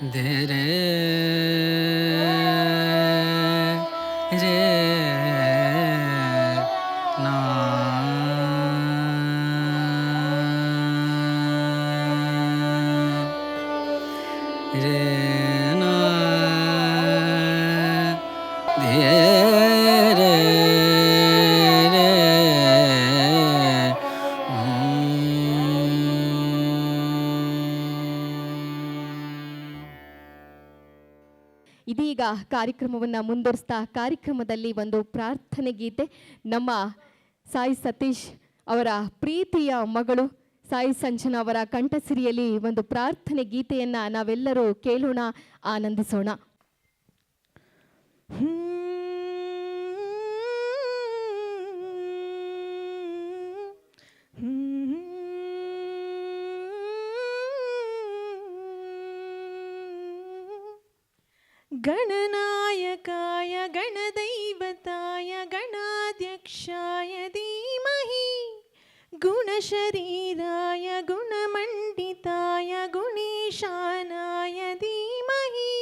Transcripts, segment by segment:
ಧರೆ ರೇ ನಾ ರೇ ನಾ ಧೇ ರೇ ರೇ ಇದೀಗ ಕಾರ್ಯಕ್ರಮವನ್ನು ಮುಂದುವರಿಸ್ತಾ ಕಾರ್ಯಕ್ರಮದಲ್ಲಿ ಒಂದು ಪ್ರಾರ್ಥನೆ ಗೀತೆ ನಮ್ಮ ಸಾಯಿ ಸತೀಶ್ ಅವರ ಪ್ರೀತಿಯ ಮಗಳು ಸಾಯಿ ಸಂಜನಾ ಅವರ ಕಂಠಸಿರಿಯಲ್ಲಿ ಒಂದು ಪ್ರಾರ್ಥನೆ ಗೀತೆಯನ್ನು ನಾವೆಲ್ಲರೂ ಕೇಳೋಣ, ಆನಂದಿಸೋಣ. गणनायकाय गणदैवताय गणाध्यक्षाय धीमहि गुणशरीराय गुणमण्डिताय गुणेशानाय धीमहि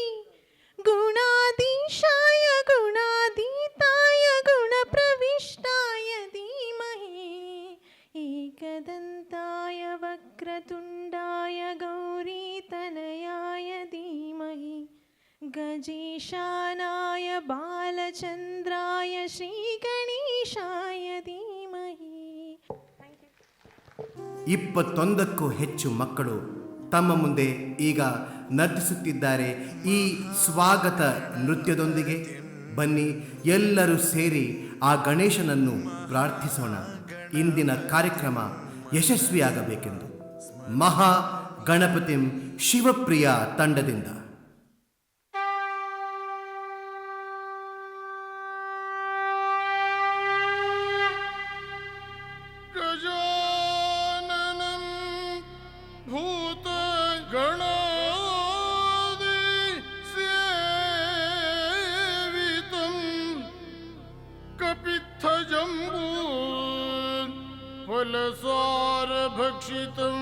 गुणाधीशाय गुणातीताय गुणप्रविष्टाय धीमहि एकदन्ताय वक्रतुण्डाय गौरीतनयाय धीमहि गजेशानाय बालचन्द्राय श्रीगणेशाय धीमहि. 21ಕ್ಕೂ ಹೆಚ್ಚು ಮಕ್ಕಳು ತಮ್ಮ ಮುಂದೆ ಈಗ ನರ್ತಿಸುತ್ತಿದ್ದಾರೆ ಈ ಸ್ವಾಗತ ನೃತ್ಯದೊಂದಿಗೆ. ಬನ್ನಿ ಎಲ್ಲರೂ ಸೇರಿ ಆ ಗಣೇಶನನ್ನು ಪ್ರಾರ್ಥಿಸೋಣ, ಇಂದಿನ ಕಾರ್ಯಕ್ರಮ ಯಶಸ್ವಿಯಾಗಬೇಕೆಂದು. ಮಹಾ ಗಣಪತಿಂ ಶಿವಪ್ರಿಯ ತಂಡದಿಂದ भक्षितम्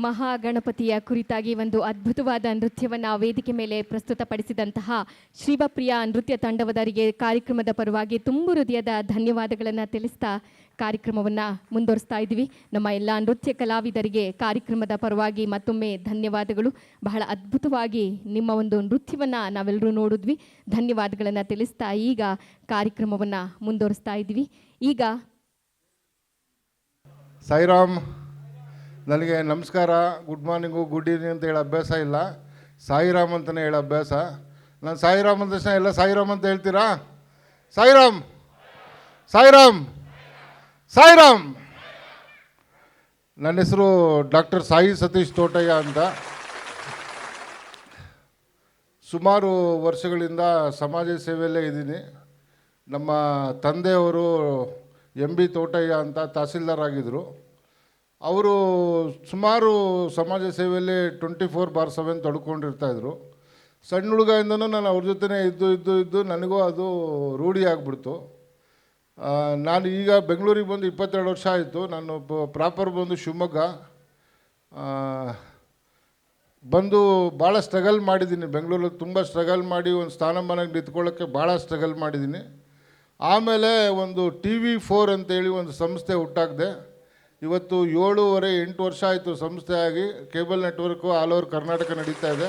ಮಹಾಗಣಪತಿಯ ಕುರಿತಾಗಿ ಒಂದು ಅದ್ಭುತವಾದ ನೃತ್ಯವನ್ನು ವೇದಿಕೆ ಮೇಲೆ ಪ್ರಸ್ತುತಪಡಿಸಿದಂತಹ ಶಿವಪ್ರಿಯ ನೃತ್ಯ ತಂಡವದರಿಗೆ ಕಾರ್ಯಕ್ರಮದ ಪರವಾಗಿ ತುಂಬು ಹೃದಯದ ಧನ್ಯವಾದಗಳನ್ನು ತಿಳಿಸ್ತಾ ಕಾರ್ಯಕ್ರಮವನ್ನು ಮುಂದುವರಿಸ್ತಾ ಇದ್ದೀವಿ. ನಮ್ಮ ಎಲ್ಲ ನೃತ್ಯ ಕಲಾವಿದರಿಗೆ ಕಾರ್ಯಕ್ರಮದ ಪರವಾಗಿ ಮತ್ತೊಮ್ಮೆ ಧನ್ಯವಾದಗಳು. ಬಹಳ ಅದ್ಭುತವಾಗಿ ನಿಮ್ಮ ಒಂದು ನೃತ್ಯವನ್ನು ನಾವೆಲ್ಲರೂ ನೋಡಿದ್ವಿ. ಧನ್ಯವಾದಗಳನ್ನು ತಿಳಿಸ್ತಾ ಈಗ ಕಾರ್ಯಕ್ರಮವನ್ನು ಮುಂದುವರಿಸ್ತಾ ಇದ್ದೀವಿ. ಈಗ ಸಾಯಿರಾಮ್, ನನಗೆ ನಮಸ್ಕಾರ, ಗುಡ್ ಮಾರ್ನಿಂಗು, ಗುಡ್ ಈವ್ನಿಂಗ್ ಅಂತ ಹೇಳೋ ಅಭ್ಯಾಸ ಇಲ್ಲ, ಸಾಯಿರಾಮ್ ಅಂತಲೇ ಹೇಳೋ ಅಭ್ಯಾಸ. ನಾನು ಸಾಯಿರಾಮ್ ಅಂದ ತಕ್ಷಣ ಎಲ್ಲ ಸಾಯಿರಾಮ್ ಅಂತ ಹೇಳ್ತೀರಾ? ಸಾಯಿರಾಮ್, ಸಾಯಿರಾಮ್, ಸಾಯಿರಾಮ್. ನನ್ನ ಹೆಸರು ಡಾಕ್ಟರ್ ಸಾಯಿ ಸತೀಶ್ ತೋಟಯ್ಯ ಅಂತ. ಸುಮಾರು ವರ್ಷಗಳಿಂದ ಸಮಾಜ ಸೇವೆಯಲ್ಲೇ ಇದ್ದೀನಿ. ನಮ್ಮ ತಂದೆಯವರು MB ತೋಟಯ್ಯ ಅಂತ ತಹಸೀಲ್ದಾರ್ ಆಗಿದ್ದರು. ಅವರು ಸುಮಾರು ಸಮಾಜ ಸೇವೆಯಲ್ಲಿ 24/7 ತೊಡ್ಕೊಂಡಿರ್ತಾಯಿದ್ರು. ಸಣ್ಣ ಹುಡುಗದಿಂದನೂ ನಾನು ಅವ್ರ ಜೊತೆನೇ ಇದ್ದು ನನಗೂ ಅದು ರೂಢಿ ಆಗಿಬಿಡ್ತು. ನಾನು ಈಗ ಬೆಂಗಳೂರಿಗೆ ಬಂದು 22 ವರ್ಷ ಆಯಿತು. ನಾನು ಪ್ರಾಪರ್ ಬಂದು ಶಿವಮೊಗ್ಗ. ಬಂದು ಭಾಳ ಸ್ಟ್ರಗಲ್ ಮಾಡಿದ್ದೀನಿ. ಬೆಂಗಳೂರಲ್ಲಿ ತುಂಬ ಸ್ಟ್ರಗಲ್ ಮಾಡಿ ಒಂದು ಸ್ಥಾನಮಾನಕ್ಕೆ ನಿಂತ್ಕೊಳ್ಳೋಕ್ಕೆ ಭಾಳ ಸ್ಟ್ರಗಲ್ ಮಾಡಿದ್ದೀನಿ. ಆಮೇಲೆ ಒಂದು TV4 ಅಂತೇಳಿ ಒಂದು ಸಂಸ್ಥೆ ಹುಟ್ಟಾಕಿದೆ. ಇವತ್ತು 7-8 ವರ್ಷ ಆಯಿತು ಸಂಸ್ಥೆ ಆಗಿ. Cable network all over Karnataka ನಡೀತಾ ಇದೆ.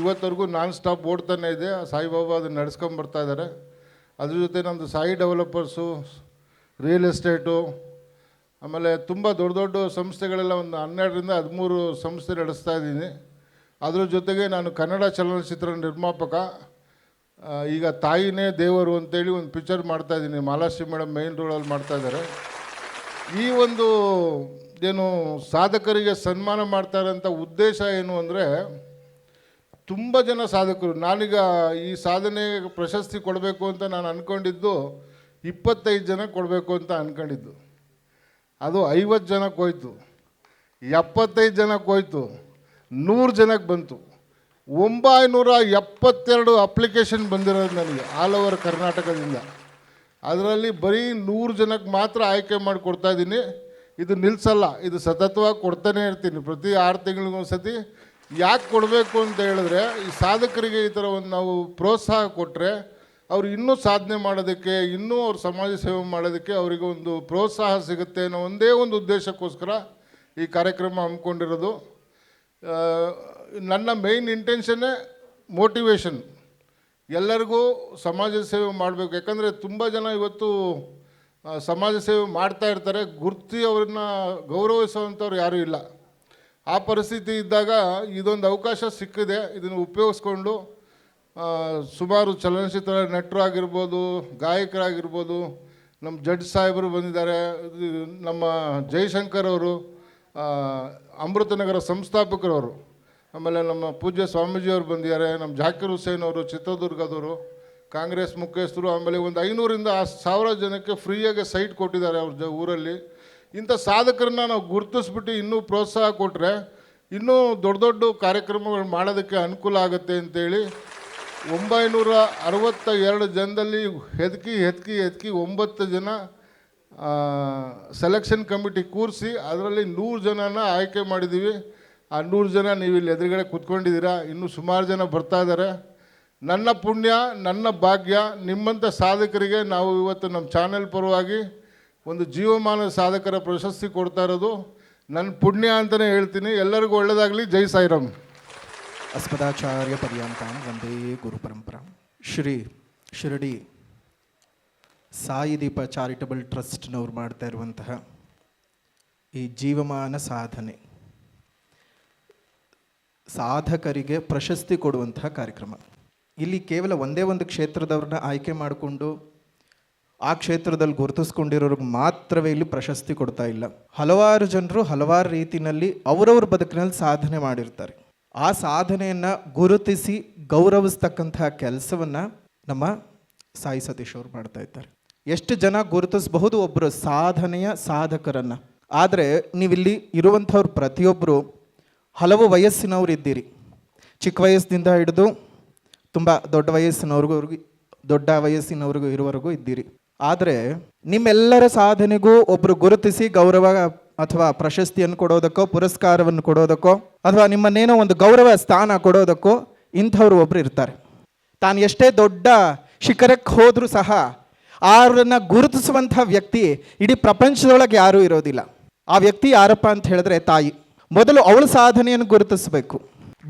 ಇವತ್ತವರೆಗೂ ನಾನ್ ಸ್ಟಾಪ್ ಓಡ್ತಾನೆ ಇದೆ. ಸಾಯಿಬಾಬಾ ಅದನ್ನು ನಡೆಸ್ಕೊಂಬರ್ತಾ ಇದ್ದಾರೆ. ಅದ್ರ ಜೊತೆ ನಮ್ಮದು ಸಾಯಿ ಡೆವಲಪರ್ಸು, ರಿಯಲ್ ಎಸ್ಟೇಟು, ಆಮೇಲೆ ತುಂಬ ದೊಡ್ಡ ದೊಡ್ಡ ಸಂಸ್ಥೆಗಳೆಲ್ಲ ಒಂದು 12-13 ಸಂಸ್ಥೆ ನಡೆಸ್ತಾ ಇದ್ದೀನಿ. ಅದ್ರ ಜೊತೆಗೆ ನಾನು ಕನ್ನಡ ಚಲನಚಿತ್ರ ನಿರ್ಮಾಪಕ. ಈಗ ತಾಯಿನೇ ದೇವರು ಅಂತೇಳಿ ಒಂದು ಪಿಕ್ಚರ್ ಮಾಡ್ತಾಯಿದ್ದೀನಿ. ಮಾಲಾಶ್ರೀ ಮೇಡಮ್ ಮೇಯ್ನ್ ರೋಲಲ್ಲಿ ಮಾಡ್ತಾಯಿದ್ದಾರೆ. ಈ ಒಂದು ಏನು ಸಾಧಕರಿಗೆ ಸನ್ಮಾನ ಮಾಡ್ತಾರಂಥ ಉದ್ದೇಶ ಏನು ಅಂದರೆ, ತುಂಬ ಜನ ಸಾಧಕರು, ನಾನೀಗ ಈ ಸಾಧನೆ ಪ್ರಶಸ್ತಿ ಕೊಡಬೇಕು ಅಂತ ನಾನು ಅಂದ್ಕೊಂಡಿದ್ದು 25 ಜನ ಕೊಡಬೇಕು ಅಂತ ಅಂದ್ಕೊಂಡಿದ್ದು. ಅದು 50 ಜನಕ್ಕೆ ಹೋಯ್ತು, 75 ಜನಕ್ಕೆ ಹೋಯ್ತು, 100 ಜನಕ್ಕೆ ಬಂತು. 972 ಅಪ್ಲಿಕೇಶನ್ ಬಂದಿರೋದು ನನಗೆ ಆಲ್ ಓವರ್ ಕರ್ನಾಟಕದಿಂದ. ಅದರಲ್ಲಿ ಬರೀ 100 ಜನಕ್ಕೆ ಮಾತ್ರ ಆಯ್ಕೆ ಮಾಡಿ ಕೊಡ್ತಾ ಇದ್ದೀನಿ. ಇದು ನಿಲ್ಲಿಸಲ್ಲ, ಇದು ಸತತವಾಗಿ ಕೊಡ್ತಾನೆ ಇರ್ತೀನಿ. ಪ್ರತಿ 6 ತಿಂಗಳಿಗೊಂದು ಸತಿ. ಯಾಕೆ ಕೊಡಬೇಕು ಅಂತ ಹೇಳಿದ್ರೆ, ಈ ಸಾಧಕರಿಗೆ ಈ ಥರ ಒಂದು ನಾವು ಪ್ರೋತ್ಸಾಹ ಕೊಟ್ಟರೆ ಅವ್ರು ಇನ್ನೂ ಸಾಧನೆ ಮಾಡೋದಕ್ಕೆ, ಇನ್ನೂ ಅವ್ರ ಸಮಾಜ ಸೇವೆ ಮಾಡೋದಕ್ಕೆ ಅವರಿಗೆ ಒಂದು ಪ್ರೋತ್ಸಾಹ ಸಿಗುತ್ತೆ ಅನ್ನೋ ಒಂದೇ ಒಂದು ಉದ್ದೇಶಕ್ಕೋಸ್ಕರ ಈ ಕಾರ್ಯಕ್ರಮ ಹಮ್ಮಿಕೊಂಡಿರೋದು. ನನ್ನ ಮೇಯ್ನ್ ಇಂಟೆನ್ಷನ್ನೇ ಮೋಟಿವೇಶನ್. ಎಲ್ಲರಿಗೂ ಸಮಾಜ ಸೇವೆ ಮಾಡಬೇಕು. ಯಾಕಂದರೆ ತುಂಬ ಜನ ಇವತ್ತು ಸಮಾಜ ಸೇವೆ ಮಾಡ್ತಾ ಇರ್ತಾರೆ, ಗುರ್ತಿ ಅವ್ರನ್ನ ಗೌರವಿಸುವಂಥವ್ರು ಯಾರೂ ಇಲ್ಲ. ಆ ಪರಿಸ್ಥಿತಿ ಇದ್ದಾಗ ಇದೊಂದು ಅವಕಾಶ ಸಿಕ್ಕಿದೆ. ಇದನ್ನು ಉಪಯೋಗಿಸ್ಕೊಂಡು ಸುಮಾರು ಚಲನಚಿತ್ರ ನಟರು ಆಗಿರ್ಬೋದು, ಗಾಯಕರಾಗಿರ್ಬೋದು, ನಮ್ಮ ಜಡ್ಜ್ ಸಾಹೇಬರು ಬಂದಿದ್ದಾರೆ, ನಮ್ಮ ಜಯಶಂಕರ್ ಅವರು, ಅಮೃತನಗರ ಸಂಸ್ಥಾಪಕರವರು, ಆಮೇಲೆ ನಮ್ಮ ಪೂಜ್ಯ ಸ್ವಾಮೀಜಿಯವರು ಬಂದಿದ್ದಾರೆ, ನಮ್ಮ ಜಾಕಿರ್ ಹುಸೇನ್ ಅವರು ಚಿತ್ರದುರ್ಗದವರು, ಕಾಂಗ್ರೆಸ್ ಮುಖ್ಯಸ್ಥರು, ಆಮೇಲೆ ಒಂದು 500ರಿಂದ 1000 ಜನಕ್ಕೆ ಫ್ರೀಯಾಗಿ ಸೈಟ್ ಕೊಟ್ಟಿದ್ದಾರೆ ಅವ್ರ ಊರಲ್ಲಿ. ಇಂಥ ಸಾಧಕರನ್ನ ನಾವು ಗುರುತಿಸ್ಬಿಟ್ಟು ಇನ್ನೂ ಪ್ರೋತ್ಸಾಹ ಕೊಟ್ಟರೆ ಇನ್ನೂ ದೊಡ್ಡ ದೊಡ್ಡ ಕಾರ್ಯಕ್ರಮಗಳು ಮಾಡೋದಕ್ಕೆ ಅನುಕೂಲ ಆಗುತ್ತೆ ಅಂತೇಳಿ 962 ಜನದಲ್ಲಿ ಹೆದಕಿ 9 ಜನ ಸೆಲೆಕ್ಷನ್ ಕಮಿಟಿ ಕೂರಿಸಿ ಅದರಲ್ಲಿ 100 ಜನನ ಆಯ್ಕೆ ಮಾಡಿದ್ದೀವಿ. ಆ 100 ಜನ ನೀವು ಇಲ್ಲಿ ಎದುರುಗಡೆ ಕೂತ್ಕೊಂಡಿದ್ದೀರಾ, ಇನ್ನೂ ಸುಮಾರು ಜನ ಬರ್ತಾ ಇದ್ದಾರೆ. ನನ್ನ ಪುಣ್ಯ, ನನ್ನ ಭಾಗ್ಯ, ನಿಮ್ಮಂಥ ಸಾಧಕರಿಗೆ ನಾವು ಇವತ್ತು ನಮ್ಮ ಚಾನೆಲ್ ಪರವಾಗಿ ಒಂದು ಜೀವಮಾನ ಸಾಧಕರ ಪ್ರಶಸ್ತಿ ಕೊಡ್ತಾ ಇರೋದು ನನ್ನ ಪುಣ್ಯ ಅಂತಲೇ ಹೇಳ್ತೀನಿ. ಎಲ್ಲರಿಗೂ ಒಳ್ಳೆಯದಾಗಲಿ. ಜೈ ಸಾಯಿರಾಮ್. ಅಸ್ಮದಾಚಾರ್ಯ ಪರ್ಯಂತಾಂ ವಂದೇ ಗುರು ಪರಂಪರಾ. ಶ್ರೀ ಶಿರಡಿ ಸಾಯಿದೀಪ ಚಾರಿಟಬಲ್ ಟ್ರಸ್ಟ್ನವ್ರು ಮಾಡ್ತಾ ಇರುವಂತಹ ಈ ಜೀವಮಾನ ಸಾಧನೆ, ಸಾಧಕರಿಗೆ ಪ್ರಶಸ್ತಿ ಕೊಡುವಂತಹ ಕಾರ್ಯಕ್ರಮ. ಇಲ್ಲಿ ಕೇವಲ ಒಂದೇ ಒಂದು ಕ್ಷೇತ್ರದವ್ರನ್ನ ಆಯ್ಕೆ ಮಾಡಿಕೊಂಡು ಆ ಕ್ಷೇತ್ರದಲ್ಲಿ ಗುರುತಿಸ್ಕೊಂಡಿರೋರಿಗೆ ಮಾತ್ರವೇ ಇಲ್ಲಿ ಪ್ರಶಸ್ತಿ ಕೊಡ್ತಾ ಇಲ್ಲ. ಹಲವಾರು ಜನರು ಹಲವಾರು ರೀತಿಯಲ್ಲಿ ಅವರವ್ರ ಬದುಕಿನಲ್ಲಿ ಸಾಧನೆ ಮಾಡಿರ್ತಾರೆ. ಆ ಸಾಧನೆಯನ್ನು ಗುರುತಿಸಿ ಗೌರವಿಸ್ತಕ್ಕಂತಹ ಕೆಲಸವನ್ನು ನಮ್ಮ ಸಾಯಿ ಸತೀಶ್ ಅವರು ಮಾಡ್ತಾ ಇದ್ದಾರೆ. ಎಷ್ಟು ಜನ ಗುರುತಿಸಬಹುದು ಒಬ್ಬರು ಸಾಧನೆಯ ಸಾಧಕರನ್ನು. ಆದರೆ ನೀವಿಲ್ಲಿ ಇರುವಂಥವ್ರು ಪ್ರತಿಯೊಬ್ಬರು ಹಲವು ವಯಸ್ಸಿನವರು ಇದ್ದೀರಿ. ಚಿಕ್ಕ ವಯಸ್ಸಿನಿಂದ ಹಿಡಿದು ತುಂಬ ದೊಡ್ಡ ವಯಸ್ಸಿನವ್ರಿಗೂ ಇರುವವರೆಗೂ ಇದ್ದೀರಿ. ಆದರೆ ನಿಮ್ಮೆಲ್ಲರ ಸಾಧನೆಗೂ ಒಬ್ಬರು ಗುರುತಿಸಿ ಗೌರವ ಅಥವಾ ಪ್ರಶಸ್ತಿಯನ್ನು ಕೊಡೋದಕ್ಕೋ, ಪುರಸ್ಕಾರವನ್ನು ಕೊಡೋದಕ್ಕೋ, ಅಥವಾ ನಿಮ್ಮನ್ನೇನೋ ಒಂದು ಗೌರವ ಸ್ಥಾನ ಕೊಡೋದಕ್ಕೋ ಇಂಥವ್ರು ಒಬ್ಬರು ಇರ್ತಾರೆ. ತಾನು ಎಷ್ಟೇ ದೊಡ್ಡ ಶಿಖರಕ್ಕೆ ಹೋದರೂ ಸಹ ಅವರನ್ನು ಗುರುತಿಸುವಂಥ ವ್ಯಕ್ತಿ ಇಡೀ ಪ್ರಪಂಚದೊಳಗೆ ಯಾರೂ ಇರೋದಿಲ್ಲ. ಆ ವ್ಯಕ್ತಿ ಯಾರಪ್ಪ ಅಂತ ಹೇಳಿದ್ರೆ ತಾಯಿ. ಮೊದಲು ಅವಳ ಸಾಧನೆಯನ್ನು ಗುರುತಿಸಬೇಕು.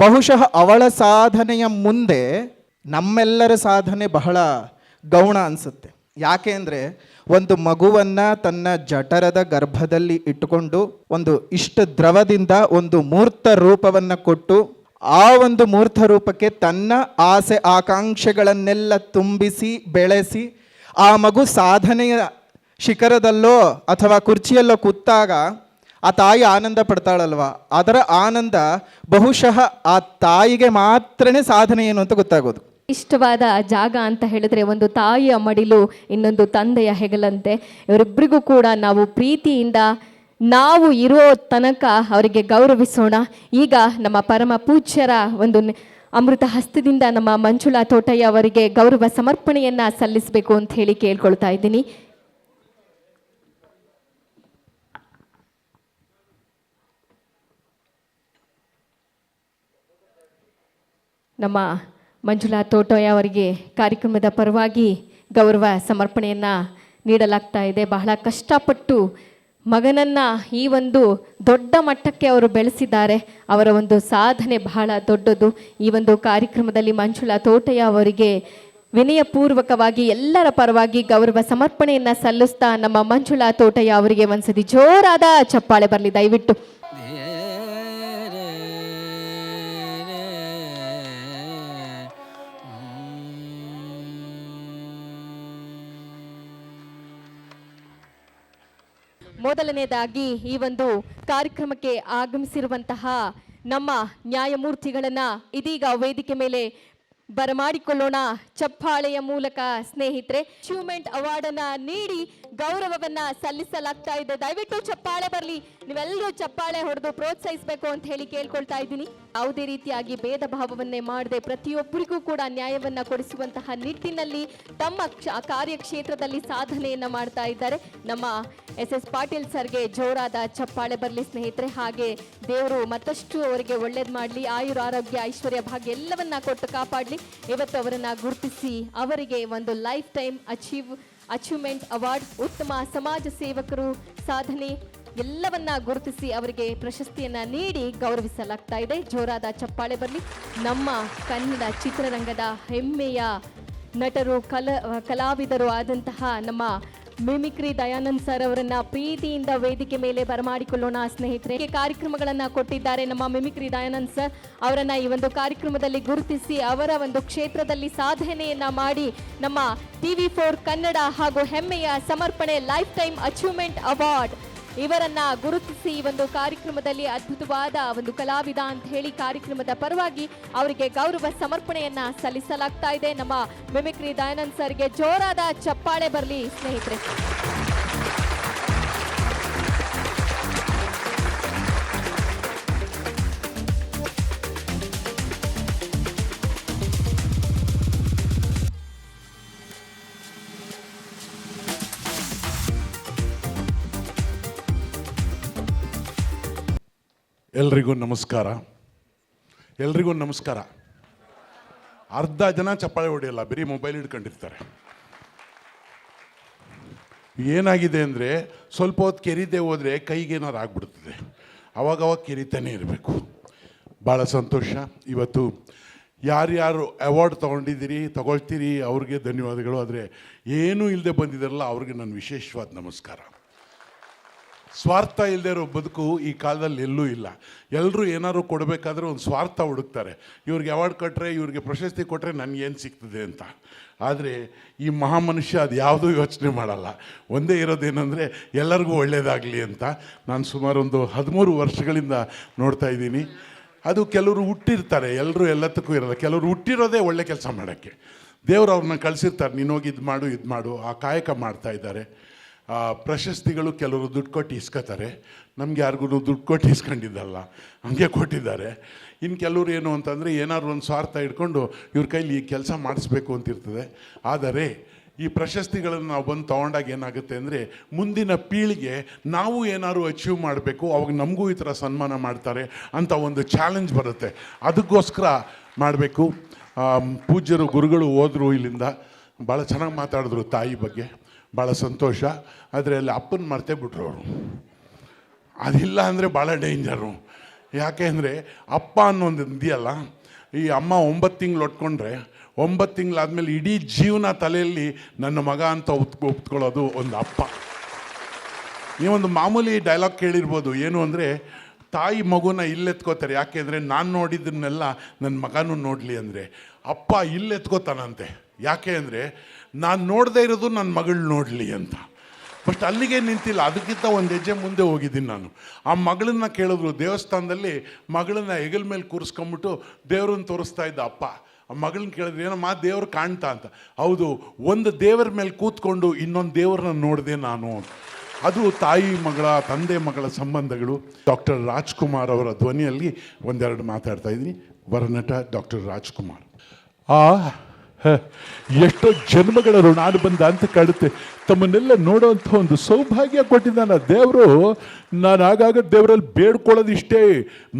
ಬಹುಶಃ ಅವಳ ಸಾಧನೆಯ ಮುಂದೆ ನಮ್ಮೆಲ್ಲರ ಸಾಧನೆ ಬಹಳ ಗೌಣ ಅನಿಸುತ್ತೆ. ಯಾಕೆ ಅಂದರೆ ಒಂದು ಮಗುವನ್ನು ತನ್ನ ಜಠರದ ಗರ್ಭದಲ್ಲಿ ಇಟ್ಟುಕೊಂಡು ಒಂದು ಇಷ್ಟು ದ್ರವದಿಂದ ಒಂದು ಮೂರ್ತ ರೂಪವನ್ನು ಕೊಟ್ಟು ಆ ಒಂದು ಮೂರ್ತ ರೂಪಕ್ಕೆ ತನ್ನ ಆಸೆ ಆಕಾಂಕ್ಷೆಗಳನ್ನೆಲ್ಲ ತುಂಬಿಸಿ ಬೆಳೆಸಿ ಆ ಮಗು ಸಾಧನೆಯ ಶಿಖರದಲ್ಲೋ ಅಥವಾ ಕುರ್ಚಿಯಲ್ಲೋ ಕೂತಾಗ ಆ ತಾಯಿ ಆನಂದ ಪಡ್ತಾಳಲ್ವ, ಅದರ ಆನಂದ ಬಹುಶಃ ಆ ತಾಯಿಗೆ ಮಾತ್ರನೇ ಸಾಧನೆ ಏನು ಅಂತ ಗೊತ್ತಾಗೋದು. ಇಷ್ಟವಾದ ಜಾಗ ಅಂತ ಹೇಳಿದ್ರೆ ಒಂದು ತಾಯಿಯ ಮಡಿಲು, ಇನ್ನೊಂದು ತಂದೆಯ ಹೆಗಲಂತೆ. ಇವರಿಬ್ಬರಿಗೂ ಕೂಡ ನಾವು ಪ್ರೀತಿಯಿಂದ ನಾವು ಇರೋ ತನಕ ಅವರಿಗೆ ಗೌರವಿಸೋಣ. ಈಗ ನಮ್ಮ ಪರಮ ಪೂಜ್ಯರ ಒಂದು ಅಮೃತ ಹಸ್ತದಿಂದ ನಮ್ಮ ಮಂಜುಳಾ ತೋಟಯ್ಯ ಅವರಿಗೆ ಗೌರವ ಸಮರ್ಪಣೆಯನ್ನು ಸಲ್ಲಿಸಬೇಕು ಅಂತ ಹೇಳಿ ಕೇಳ್ಕೊಳ್ತಾ ಇದ್ದೀನಿ. ನಮ್ಮ ಮಂಜುಳಾ ತೋಟಯ್ಯ ಅವರಿಗೆ ಕಾರ್ಯಕ್ರಮದ ಪರವಾಗಿ ಗೌರವ ಸಮರ್ಪಣೆಯನ್ನು ನೀಡಲಾಗ್ತಾ ಇದೆ. ಬಹಳ ಕಷ್ಟಪಟ್ಟು ಮಗನನ್ನು ಈ ಒಂದು ದೊಡ್ಡ ಮಟ್ಟಕ್ಕೆ ಅವರು ಬೆಳೆಸಿದ್ದಾರೆ. ಅವರ ಒಂದು ಸಾಧನೆ ಬಹಳ ದೊಡ್ಡದು. ಈ ಒಂದು ಕಾರ್ಯಕ್ರಮದಲ್ಲಿ ಮಂಜುಳಾ ತೋಟಯ್ಯ ಅವರಿಗೆ ವಿನಯಪೂರ್ವಕವಾಗಿ ಎಲ್ಲರ ಪರವಾಗಿ ಗೌರವ ಸಮರ್ಪಣೆಯನ್ನು ಸಲ್ಲಿಸ್ತಾ ನಮ್ಮ ಮಂಜುಳಾ ತೋಟಯ್ಯ ಅವರಿಗೆ ಒಂದ್ಸತಿ ಜೋರಾದ ಚಪ್ಪಾಳೆ ಬರಲಿ ದಯವಿಟ್ಟು. ಮೊದಲನೇದಾಗಿ ಈ ಒಂದು ಕಾರ್ಯಕ್ರಮಕ್ಕೆ ಆಗಮಿಸಿರುವಂತಹ ನಮ್ಮ ನ್ಯಾಯಮೂರ್ತಿಗಳನ್ನ ಇದೀಗ ವೇದಿಕೆ ಮೇಲೆ ಬರಮಾಡಿಕೊಳ್ಳೋಣ ಚಪ್ಪಾಳೆಯ ಮೂಲಕ. ಸ್ನೇಹಿತರೆ, ಅಚೀವ್ಮೆಂಟ್ ಅವಾರ್ಡ್ ಅನ್ನ ನೀಡಿ ಗೌರವವನ್ನ ಸಲ್ಲಿಸಲಾಗ್ತಾ ಇದೆ. ದಯವಿಟ್ಟು ಚಪ್ಪಾಳೆ ಬರಲಿ, ನೀವೆಲ್ಲರೂ ಚಪ್ಪಾಳೆ ಹೊಡೆದು ಪ್ರೋತ್ಸಾಹಿಸಬೇಕು ಅಂತ ಹೇಳಿ ಕೇಳ್ಕೊಳ್ತಾ ಇದ್ದೀನಿ. ಯಾವುದೇ ರೀತಿಯಾಗಿ ಭೇದ ಭಾವವನ್ನೇ ಮಾಡದೆ ಪ್ರತಿಯೊಬ್ಬರಿಗೂ ಕೂಡ ನ್ಯಾಯವನ್ನ ಕೊಡಿಸುವಂತಹ ನಿಟ್ಟಿನಲ್ಲಿ ತಮ್ಮ ಕಾರ್ಯಕ್ಷೇತ್ರದಲ್ಲಿ ಸಾಧನೆಯನ್ನ ಮಾಡ್ತಾ ಇದ್ದಾರೆ. ನಮ್ಮ SS ಪಾಟೀಲ್ ಸರ್ಗೆ ಜೋರಾದ ಚಪ್ಪಾಳೆ ಬರಲಿ ಸ್ನೇಹಿತರೆ. ಹಾಗೆ ದೇವರು ಮತ್ತಷ್ಟು ಅವರಿಗೆ ಒಳ್ಳೇದು ಮಾಡಲಿ, ಆಯುರ ಆರೋಗ್ಯ ಐಶ್ವರ್ಯ ಭಾಗ್ಯ ಎಲ್ಲವನ್ನ ಕೊಟ್ಟು ಕಾಪಾಡಲಿ. ಇವತ್ತು ಅವರನ್ನ ಗುರುತಿಸಿ ಅವರಿಗೆ ಒಂದು ಲೈಫ್ ಟೈಮ್ ಅಚೀವ್ಮೆಂಟ್ ಅವಾರ್ಡ್, ಉತ್ತಮ ಸಮಾಜ ಸೇವಕರು ಸಾಧನೆ ಎಲ್ಲವನ್ನ ಗುರುತಿಸಿ ಅವರಿಗೆ ಪ್ರಶಸ್ತಿಯನ್ನ ನೀಡಿ ಗೌರವಿಸಲಾಗ್ತಾ ಇದೆ. ಜೋರಾದ ಚಪ್ಪಾಳೆ ಬರಲಿ. ನಮ್ಮ ಕನ್ನಡ ಚಿತ್ರರಂಗದ ಹೆಮ್ಮೆಯ ನಟರು ಕಲಾವಿದರು ಆದಂತಹ ನಮ್ಮ ಮಿಮಿಕ್ರಿ ದಯಾನಂದ್ ಸರ್ ಅವರನ್ನ ಪ್ರೀತಿಯಿಂದ ವೇದಿಕೆ ಮೇಲೆ ಬರಮಾಡಿಕೊಳ್ಳೋಣ ಸ್ನೇಹಿತರೆ. ಕಾರ್ಯಕ್ರಮಗಳನ್ನ ಕೊಟ್ಟಿದ್ದಾರೆ ನಮ್ಮ ಮಿಮಿಕ್ರಿ ದಯಾನಂದ್ ಸರ್ ಅವರನ್ನ ಈ ಒಂದು ಕಾರ್ಯಕ್ರಮದಲ್ಲಿ ಗುರುತಿಸಿ ಅವರ ಒಂದು ಕ್ಷೇತ್ರದಲ್ಲಿ ಸಾಧನೆಯನ್ನ ಮಾಡಿ ನಮ್ಮ TV4 ಕನ್ನಡ ಹಾಗೂ ಹೆಮ್ಮೆಯ ಸಮರ್ಪಣೆ ಲೈಫ್ ಟೈಮ್ ಅಚೀವ್ಮೆಂಟ್ ಅವಾರ್ಡ್ ಇವರನ್ನ ಗುರುತಿಸಿ ಈ ಒಂದು ಕಾರ್ಯಕ್ರಮದಲ್ಲಿ ಅದ್ಭುತವಾದ ಒಂದು ಕಲಾವಿದ ಅಂತ ಹೇಳಿ ಕಾರ್ಯಕ್ರಮದ ಪರವಾಗಿ ಅವರಿಗೆ ಗೌರವ ಸಮರ್ಪಣೆಯನ್ನ ಸಲ್ಲಿಸಲಾಗ್ತಾ ಇದೆ. ನಮ್ಮ ಮಿಮಿಕ್ರಿ ದಯಾನಂದ್ ಸರ್ಗೆ ಜೋರಾದ ಚಪ್ಪಾಳೆ ಬರಲಿ ಸ್ನೇಹಿತರೆ. ಎಲ್ರಿಗೂ ನಮಸ್ಕಾರ. ಎಲ್ರಿಗೂ ನಮಸ್ಕಾರ. ಅರ್ಧ ಜನ ಚಪ್ಪಾಳೆ ಹೊಡೆಯಲ್ಲ, ಬರೀ ಮೊಬೈಲ್ ಹಿಡ್ಕೊಂಡಿರ್ತಾರೆ. ಏನಾಗಿದೆ ಅಂದರೆ ಸ್ವಲ್ಪ ಹೊತ್ತು ಕೆರಿದೆ ಹೋದರೆ ಕೈಗೇನಾರು ಆಗ್ಬಿಡ್ತದೆ, ಅವಾಗವಾಗ ಕೆರಿತಾನೆ ಇರಬೇಕು. ಭಾಳ ಸಂತೋಷ. ಇವತ್ತು ಯಾರ್ಯಾರು ಅವಾರ್ಡ್ ತಗೊಳ್ತೀರಿ ಅವ್ರಿಗೆ ಧನ್ಯವಾದಗಳು. ಆದರೆ ಏನೂ ಇಲ್ಲದೆ ಬಂದಿದ್ದಾರಲ್ಲ ಅವ್ರಿಗೆ ನನ್ನ ವಿಶೇಷವಾದ ನಮಸ್ಕಾರ. ಸ್ವಾರ್ಥ ಇಲ್ಲದೆ ಇರೋ ಬದುಕು ಈ ಕಾಲದಲ್ಲಿ ಎಲ್ಲೂ ಇಲ್ಲ. ಎಲ್ಲರೂ ಏನಾದ್ರು ಕೊಡಬೇಕಾದ್ರೆ ಒಂದು ಸ್ವಾರ್ಥ ಹುಡುಕ್ತಾರೆ. ಇವ್ರಿಗೆ ಅವಾರ್ಡ್ ಕೊಟ್ಟರೆ, ಇವ್ರಿಗೆ ಪ್ರಶಸ್ತಿ ಕೊಟ್ಟರೆ ನನಗೇನು ಸಿಗ್ತದೆ ಅಂತ. ಆದರೆ ಈ ಮಹಾಮನುಷ್ಯ ಅದು ಯಾವುದೂ ಯೋಚನೆ ಮಾಡಲ್ಲ. ಒಂದೇ ಇರೋದೇನೆಂದರೆ ಎಲ್ಲರಿಗೂ ಒಳ್ಳೆಯದಾಗಲಿ ಅಂತ. ನಾನು ಸುಮಾರು ಒಂದು 13 ವರ್ಷಗಳಿಂದ ನೋಡ್ತಾ ಇದ್ದೀನಿ. ಅದು ಕೆಲವರು ಹುಟ್ಟಿರ್ತಾರೆ, ಎಲ್ಲರೂ ಎಲ್ಲದಕ್ಕೂ ಇರಲ್ಲ. ಕೆಲವರು ಹುಟ್ಟಿರೋದೇ ಒಳ್ಳೆ ಕೆಲಸ ಮಾಡೋಕ್ಕೆ. ದೇವರು ಅವ್ರನ್ನ ಕಳಿಸಿರ್ತಾರೆ, ನೀನು ಹೋಗಿ ಇದು ಮಾಡು, ಆ ಕಾಯಕ ಮಾಡ್ತಾ ಇದ್ದಾರೆ. ಪ್ರಶಸ್ತಿಗಳು ಕೆಲವರು ದುಡ್ಡು ಕೊಟ್ಟು ಇಸ್ಕೊತಾರೆ, ನಮ್ಗೆ ಯಾರಿಗೂ ದುಡ್ಡು ಕೊಟ್ಟು ಇಸ್ಕೊಂಡಿದ್ದಲ್ಲ, ಹಂಗೆ ಕೊಟ್ಟಿದ್ದಾರೆ. ಇನ್ನು ಕೆಲವರು ಏನು ಅಂತಂದರೆ ಏನಾದ್ರು ಒಂದು ಸ್ವಾರ್ಥ ಇಟ್ಕೊಂಡು ಇವ್ರ ಕೈಲಿ ಈ ಕೆಲಸ ಮಾಡಿಸ್ಬೇಕು ಅಂತಿರ್ತದೆ. ಆದರೆ ಈ ಪ್ರಶಸ್ತಿಗಳನ್ನು ನಾವು ಬಂದು ತೊಗೊಂಡಾಗ ಏನಾಗುತ್ತೆ ಅಂದರೆ ಮುಂದಿನ ಪೀಳಿಗೆ ನಾವು ಏನಾದ್ರು ಅಚೀವ್ ಮಾಡಬೇಕು, ಅವಾಗ ನಮಗೂ ಈ ಥರ ಸನ್ಮಾನ ಮಾಡ್ತಾರೆ ಅಂತ ಒಂದು ಚಾಲೆಂಜ್ ಬರುತ್ತೆ. ಅದಕ್ಕೋಸ್ಕರ ಮಾಡಬೇಕು. ಪೂಜ್ಯರು ಗುರುಗಳು ಹೋದರು ಇಲ್ಲಿಂದ, ಭಾಳ ಚೆನ್ನಾಗಿ ಮಾತಾಡಿದ್ರು ತಾಯಿ ಬಗ್ಗೆ, ಭಾಳ ಸಂತೋಷ. ಆದರೆ ಅಲ್ಲಿ ಅಪ್ಪನ ಮರ್ತೇ ಬಿಟ್ರು ಅವರು. ಅದಿಲ್ಲ ಅಂದರೆ ಭಾಳ ಡೇಂಜರು. ಯಾಕೆ ಅಂದರೆ ಅಪ್ಪ ಅನ್ನೊಂದು ಇದೆಯಲ್ಲ, ಈ ಅಮ್ಮ 9 ತಿಂಗಳು ಒಟ್ಕೊಂಡ್ರೆ 9 ತಿಂಗಳಾದಮೇಲೆ ಇಡೀ ಜೀವನ ತಲೆಯಲ್ಲಿ ನನ್ನ ಮಗ ಅಂತ ಒಪ್ಕೊಳ್ಳೋದು ಒಂದು ಅಪ್ಪ. ನೀವೊಂದು ಮಾಮೂಲಿ ಡೈಲಾಗ್ ಕೇಳಿರ್ಬೋದು, ಏನು ಅಂದರೆ ತಾಯಿ ಮಗುನ ಇಲ್ಲೆತ್ಕೋತಾರೆ. ಯಾಕೆಂದರೆ ನಾನು ನೋಡಿದ್ದನ್ನೆಲ್ಲ ನನ್ನ ಮಗನೂ ನೋಡಲಿ ಅಂದರೆ. ಅಪ್ಪ ಇಲ್ಲೆತ್ಕೋತಾನಂತೆ. ಯಾಕೆ ಅಂದರೆ ನಾನು ನೋಡದೇ ಇರೋದು ನನ್ನ ಮಗಳು ನೋಡಲಿ ಅಂತ. ಫಸ್ಟ್ ಅಲ್ಲಿಗೆ ನಿಂತಿಲ್ಲ, ಅದಕ್ಕಿಂತ ಒಂದು ಹೆಜ್ಜೆ ಮುಂದೆ ಹೋಗಿದ್ದೀನಿ ನಾನು. ಆ ಮಗಳನ್ನ ಕೇಳಿದ್ರು ದೇವಸ್ಥಾನದಲ್ಲಿ, ಮಗಳನ್ನ ಹೆಗಲ ಮೇಲೆ ಕೂರಿಸ್ಕೊಂಬಿಟ್ಟು ದೇವ್ರನ್ನ ತೋರಿಸ್ತಾ ಇದ್ದ ಅಪ್ಪ. ಆ ಮಗಳನ್ನ ಕೇಳಿದ್ರು, ಏನಮ್ಮ ದೇವ್ರು ಕಾಣ್ತಾ ಅಂತ. ಹೌದು, ಒಂದು ದೇವರ ಮೇಲೆ ಕೂತ್ಕೊಂಡು ಇನ್ನೊಂದು ದೇವ್ರನ್ನ ನೋಡಿದೆ ನಾನು. ಅದು ತಾಯಿ ಮಗಳ, ತಂದೆ ಮಗಳ ಸಂಬಂಧಗಳು. ಡಾಕ್ಟರ್ ರಾಜ್ಕುಮಾರ್ ಅವರ ಧ್ವನಿಯಲ್ಲಿ ಒಂದೆರಡು ಮಾತಾಡ್ತಾ ಇದ್ದೀನಿ. ವರನಟ ಡಾಕ್ಟರ್ ರಾಜ್ಕುಮಾರ್. ಎಷ್ಟೋ ಜನ್ಮಗಳ ಋಣಾನುಬಂಧ ಅಂತ ಕಾಡುತ್ತೆ. ತಮ್ಮನ್ನೆಲ್ಲ ನೋಡೋವಂಥ ಒಂದು ಸೌಭಾಗ್ಯ ಕೊಟ್ಟಿದ್ದಾನ ದೇವರು. ನಾನು ಆಗಾಗ ದೇವರಲ್ಲಿ ಬೇಡ್ಕೊಳ್ಳೋದಿಷ್ಟೇ,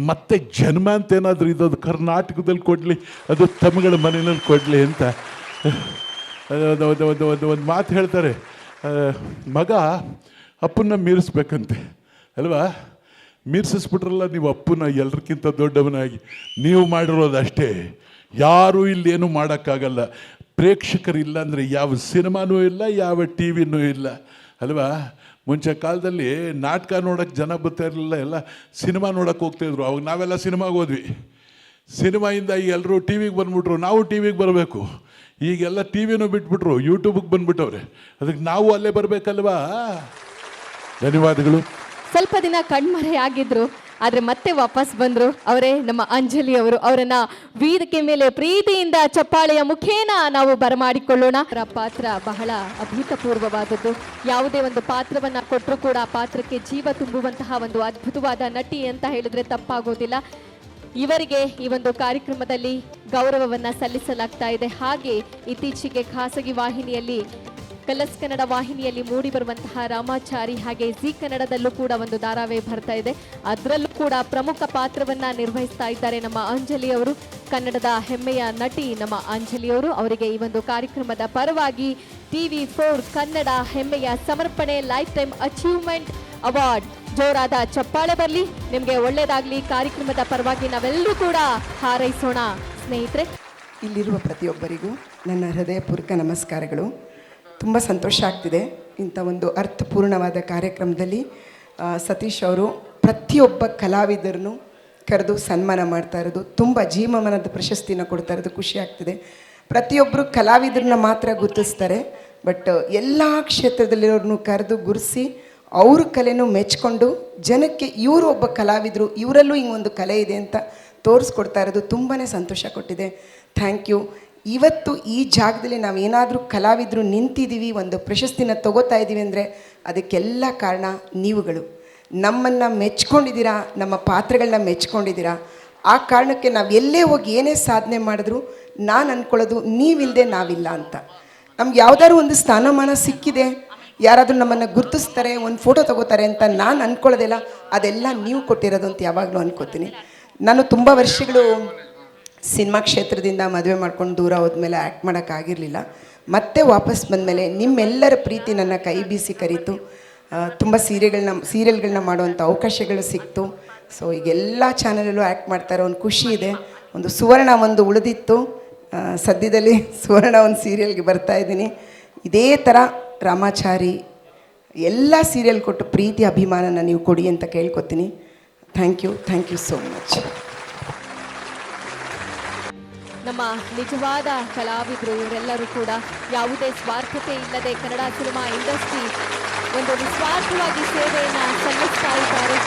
ಮತ್ತೆ ಜನ್ಮ ಅಂತ ಏನಾದರೂ ಇದ್ದದು ಕರ್ನಾಟಕದಲ್ಲಿ ಕೊಡಲಿ, ಅದು ತಮ್ಮಗಳ ಮನೆಯಲ್ಲಿ ಕೊಡಲಿ ಅಂತ. ಒಂದು ಮಾತು ಹೇಳ್ತಾರೆ, ಮಗ ಅಪ್ಪನ್ನ ಮೀರಿಸ್ಬೇಕಂತೆ ಅಲ್ವಾ. ಮೀರಿಸಿಸ್ಬಿಟ್ರಲ್ಲ ನೀವು ಅಪ್ಪನ ಎಲ್ರಿಗಿಂತ ದೊಡ್ಡವನಾಗಿ. ನೀವು ಮಾಡಿರೋದು ಅಷ್ಟೇ, ಯಾರೂ ಇಲ್ಲೇನು ಮಾಡೋಕ್ಕಾಗಲ್ಲ. ಪ್ರೇಕ್ಷಕರಿಲ್ಲ ಅಂದರೆ ಯಾವ ಸಿನಿಮಾನೂ ಇಲ್ಲ, ಯಾವ ಟಿ ವಿನೂ ಇಲ್ಲ ಅಲ್ವಾ. ಮುಂಚೆ ಕಾಲದಲ್ಲಿ ನಾಟಕ ನೋಡೋಕ್ಕೆ ಜನ ಬರ್ತಾ ಇರಲಿಲ್ಲ, ಎಲ್ಲ ಸಿನಿಮಾ ನೋಡೋಕ್ಕೆ ಹೋಗ್ತಾಯಿದ್ರು. ಅವಾಗ ನಾವೆಲ್ಲ ಸಿನಿಮಾಗೆ ಹೋದ್ವಿ. ಸಿನಿಮಾಯಿಂದ ಈಗ ಎಲ್ಲರೂ ಟಿ ವಿಗೆ ಬಂದುಬಿಟ್ರು, ನಾವು ಟಿ ವಿಗೆ ಬರಬೇಕು. ಈಗೆಲ್ಲ ಟಿ ವಿನೂ ಬಿಟ್ಬಿಟ್ರು, ಯೂಟ್ಯೂಬಿಗೆ ಬಂದುಬಿಟ್ಟವ್ರೆ. ಅದಕ್ಕೆ ನಾವು ಅಲ್ಲೇ ಬರಬೇಕಲ್ವಾ. ಧನ್ಯವಾದಗಳು. ಸ್ವಲ್ಪ ದಿನ ಕಣ್ಮರೆಯಾಗಿದ್ರು, ಆದರೆ ಮತ್ತೆ ವಾಪಸ್ ಬಂದರು. ಅವರೇ ನಮ್ಮ ಅಂಜಲಿ ಅವರು. ಅವರನ್ನ ವೇದಿಕೆ ಮೇಲೆ ಪ್ರೀತಿಯಿಂದ ಚಪ್ಪಾಳೆಯ ಮುಖೇನ ನಾವು ಬರಮಾಡಿಕೊಳ್ಳೋಣ. ಅವರ ಪಾತ್ರ ಬಹಳ ಅಭೂತಪೂರ್ವವಾದದ್ದು. ಯಾವುದೇ ಒಂದು ಪಾತ್ರವನ್ನ ಕೊಟ್ಟರೂ ಕೂಡ ಆ ಪಾತ್ರಕ್ಕೆ ಜೀವ ತುಂಬುವಂತಹ ಒಂದು ಅದ್ಭುತವಾದ ನಟಿ ಅಂತ ಹೇಳಿದ್ರೆ ತಪ್ಪಾಗೋದಿಲ್ಲ. ಇವರಿಗೆ ಈ ಒಂದು ಕಾರ್ಯಕ್ರಮದಲ್ಲಿ ಗೌರವವನ್ನ ಸಲ್ಲಿಸಲಾಗ್ತಾ ಇದೆ. ಹಾಗೆ ಇತ್ತೀಚೆಗೆ ಖಾಸಗಿ ವಾಹಿನಿಯಲ್ಲಿ ಕಲರ್ಸ್ ಕನ್ನಡ ವಾಹಿನಿಯಲ್ಲಿ ಮೂಡಿ ಬರುವಂತಹ ರಾಮಾಚಾರಿ, ಹಾಗೆ ಜಿ ಕನ್ನಡದಲ್ಲೂ ಕೂಡ ಒಂದು ಧಾರಾವಾಹಿ ಬರ್ತಾ ಇದೆ, ಅದರಲ್ಲೂ ಕೂಡ ಪ್ರಮುಖ ಪಾತ್ರವನ್ನ ನಿರ್ವಹಿಸ್ತಾ ಇದ್ದಾರೆ ನಮ್ಮ ಅಂಜಲಿ ಅವರು. ಕನ್ನಡದ ಹೆಮ್ಮೆಯ ನಟಿ ನಮ್ಮ ಅಂಜಲಿ ಅವರು. ಅವರಿಗೆ ಈ ಒಂದು ಕಾರ್ಯಕ್ರಮದ ಪರವಾಗಿ TV4 ಕನ್ನಡ ಹೆಮ್ಮೆಯ ಸಮರ್ಪಣೆ ಲೈಫ್ ಟೈಮ್ ಅಚೀವ್ಮೆಂಟ್ ಅವಾರ್ಡ್ ಜೋರಾದ ಚಪ್ಪಾಳೆ ಬರಲಿ. ನಿಮಗೆ ಒಳ್ಳೆಯದಾಗಲಿ. ಕಾರ್ಯಕ್ರಮದ ಪರವಾಗಿ ನಾವೆಲ್ಲರೂ ಕೂಡ ಹಾರೈಸೋಣ. ಸ್ನೇಹಿತರೆ, ಇಲ್ಲಿರುವ ಪ್ರತಿಯೊಬ್ಬರಿಗೂ ನನ್ನ ಹೃದಯಪೂರ್ವಕ ನಮಸ್ಕಾರಗಳು. ತುಂಬ ಸಂತೋಷ ಆಗ್ತಿದೆ ಇಂಥ ಒಂದು ಅರ್ಥಪೂರ್ಣವಾದ ಕಾರ್ಯಕ್ರಮದಲ್ಲಿ ಸತೀಶ್ ಅವರು ಪ್ರತಿಯೊಬ್ಬ ಕಲಾವಿದರನ್ನು ಕರೆದು ಸನ್ಮಾನ ಮಾಡ್ತಾ ಇರೋದು, ತುಂಬ ಜೀವಮಾನದ ಪ್ರಶಸ್ತಿನ ಕೊಡ್ತಾ ಇರೋದು ಖುಷಿ ಆಗ್ತಿದೆ. ಪ್ರತಿಯೊಬ್ಬರು ಕಲಾವಿದರನ್ನ ಮಾತ್ರ ಗುರುತಿಸ್ತಾರೆ, ಬಟ್ ಎಲ್ಲ ಕ್ಷೇತ್ರದಲ್ಲಿರೋರನ್ನು ಕರೆದು ಗುರುತಿಸಿ ಅವ್ರ ಕಲೆನೂ ಮೆಚ್ಕೊಂಡು ಜನಕ್ಕೆ ಇವರು ಒಬ್ಬ ಕಲಾವಿದರು, ಇವರಲ್ಲೂ ಹಿಂಗೊಂದು ಕಲೆ ಇದೆ ಅಂತ ತೋರಿಸ್ಕೊಡ್ತಾ ಇರೋದು ತುಂಬಾ ಸಂತೋಷ ಕೊಟ್ಟಿದೆ. Thank you. ಇವತ್ತು ಈ ಜಾಗದಲ್ಲಿ ನಾವೇನಾದರೂ ಕಲಾವಿದರು ನಿಂತಿದ್ದೀವಿ, ಒಂದು ಪ್ರಶಸ್ತಿನ ತಗೋತಾ ಇದ್ದೀವಿ ಅಂದರೆ ಅದಕ್ಕೆಲ್ಲ ಕಾರಣ ನೀವುಗಳು. ನಮ್ಮನ್ನು ಮೆಚ್ಕೊಂಡಿದ್ದೀರಾ, ನಮ್ಮ ಪಾತ್ರಗಳನ್ನ ಮೆಚ್ಕೊಂಡಿದ್ದೀರಾ. ಆ ಕಾರಣಕ್ಕೆ ನಾವು ಎಲ್ಲೇ ಹೋಗಿ ಏನೇ ಸಾಧನೆ ಮಾಡಿದ್ರು ನಾನು ಅಂದ್ಕೊಳ್ಳೋದು ನೀವಿಲ್ಲದೆ ನಾವಿಲ್ಲ ಅಂತ. ನಮ್ಗೆ ಯಾವುದಾದ್ರು ಒಂದು ಸ್ಥಾನಮಾನ ಸಿಕ್ಕಿದೆ, ಯಾರಾದರೂ ನಮ್ಮನ್ನು ಗುರುತಿಸ್ತಾರೆ, ಒಂದು ಫೋಟೋ ತಗೋತಾರೆ ಅಂತ ನಾನು ಅಂದ್ಕೊಳ್ಳೋದಿಲ್ಲ, ಅದೆಲ್ಲ ನೀವು ಕೊಟ್ಟಿರೋದು ಅಂತ ಯಾವಾಗಲೂ ಅನ್ಕೋತೀನಿ. ನಾನು ತುಂಬ ವರ್ಷಗಳು ಸಿನಿಮಾ ಕ್ಷೇತ್ರದಿಂದ ಮದುವೆ ಮಾಡ್ಕೊಂಡು ದೂರ ಹೋದ್ಮೇಲೆ ಆ್ಯಕ್ಟ್ ಮಾಡೋಕ್ಕಾಗಿರಲಿಲ್ಲ. ಮತ್ತೆ ವಾಪಸ್ ಬಂದಮೇಲೆ ನಿಮ್ಮೆಲ್ಲರ ಪ್ರೀತಿ ನನ್ನ ಕೈ ಬೀಸಿ ಕರೀತು. ತುಂಬ ಸೀರಿಯಲ್ಗಳನ್ನ ಮಾಡುವಂಥ ಅವಕಾಶಗಳು ಸಿಕ್ತು. ಸೊ ಈಗೆಲ್ಲ ಚಾನಲಲ್ಲೂ ಆ್ಯಕ್ಟ್ ಮಾಡ್ತಾರೆ, ಒಂದು ಖುಷಿ ಇದೆ. ಒಂದು ಸುವರ್ಣ ಒಂದು ಉಳಿದಿತ್ತು, ಸದ್ಯದಲ್ಲಿ ಸುವರ್ಣ ಒಂದು ಸೀರಿಯಲ್ಗೆ ಬರ್ತಾಯಿದ್ದೀನಿ. ಇದೇ ಥರ ರಾಮಾಚಾರಿ ಎಲ್ಲ ಸೀರಿಯಲ್ ಕೊಟ್ಟು ಪ್ರೀತಿ ಅಭಿಮಾನನ ನೀವು ಕೊಡಿ ಅಂತ ಕೇಳ್ಕೊತೀನಿ. Thank you so much. ನಮ್ಮ ನಿಜವಾದ ಕಲಾವಿದರು ಇವರೆಲ್ಲರೂ ಕೂಡ ಯಾವುದೇ ಸ್ವಾರ್ಥತೆ ಇಲ್ಲದೆ ಕನ್ನಡ ಸಿನಿಮಾ ಇಂಡಸ್ಟ್ರಿ ಒಂದು ನಿಸ್ವಾರ್ಥವಾಗಿ ಸೇವೆಯನ್ನು ಸಲ್ಲಿಸ್ತಾ ಇದ್ದಾರೆ.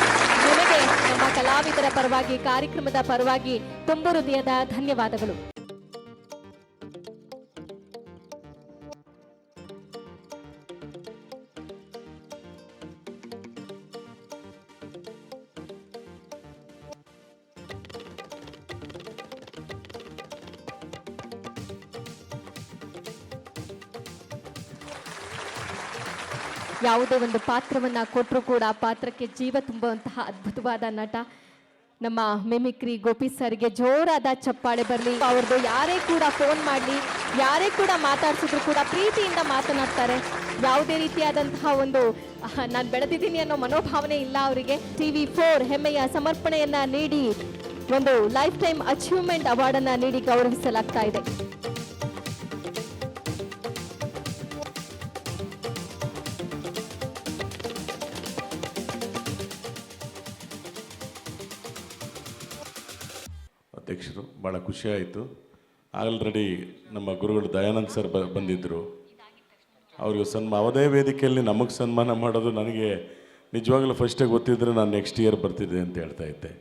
ನಿಮಗೆ ನಮ್ಮ ಕಲಾವಿದರ ಪರವಾಗಿ, ಕಾರ್ಯಕ್ರಮದ ಪರವಾಗಿ ತುಂಬ ಹೃದಯದ ಧನ್ಯವಾದಗಳು. ಯಾವುದೇ ಒಂದು ಪಾತ್ರವನ್ನು ಕೊಟ್ಟರೂ ಕೂಡ ಆ ಪಾತ್ರಕ್ಕೆ ಜೀವ ತುಂಬುವಂತಹ ಅದ್ಭುತವಾದ ನಟ ನಮ್ಮ ಮಿಮಿಕ್ರಿ ಗೋಪಿ ಸರ್ಗೆ ಜೋರಾದ ಚಪ್ಪಾಳೆ ಬರಲಿ. ಅವ್ರದ್ದು ಯಾರೇ ಕೂಡ ಫೋನ್ ಮಾಡಲಿ, ಯಾರೇ ಕೂಡ ಮಾತಾಡ್ಸಿದ್ರು ಕೂಡ ಪ್ರೀತಿಯಿಂದ ಮಾತನಾಡ್ತಾರೆ. ಯಾವುದೇ ರೀತಿಯಾದಂತಹ ಒಂದು ನಾನು ಬೆಳೆದಿದ್ದೀನಿ ಅನ್ನೋ ಮನೋಭಾವನೆ ಇಲ್ಲ ಅವರಿಗೆ. TV4 ಹೆಮ್ಮೆಯ ಸಮರ್ಪಣೆಯನ್ನ ನೀಡಿ ಒಂದು ಲೈಫ್ ಟೈಮ್ ಅಚೀವ್ಮೆಂಟ್ ಅವಾರ್ಡನ್ನು ನೀಡಿ ಗೌರವಿಸಲಾಗ್ತಾ ಇದೆ. ಅಧ್ಯಕ್ಷರು, ಭಾಳ ಖುಷಿಯಾಯಿತು. ಆಲ್ರೆಡಿ ನಮ್ಮ ಗುರುಗಳು ದಯಾನಂದ್ ಸರ್ ಬಂದಿದ್ದರು. ಅವ್ರಿಗೆ ಅವದೇ ವೇದಿಕೆಯಲ್ಲಿ ನಮಗೆ ಸನ್ಮಾನ ಮಾಡೋದು ನನಗೆ ನಿಜವಾಗ್ಲೂ ಫಸ್ಟೇ ಗೊತ್ತಿದ್ದರೆ ನಾನು ನೆಕ್ಸ್ಟ್ ಇಯರ್ ಬರ್ತಿದ್ದೆ ಅಂತ ಹೇಳ್ತಾ ಇದ್ದೆ.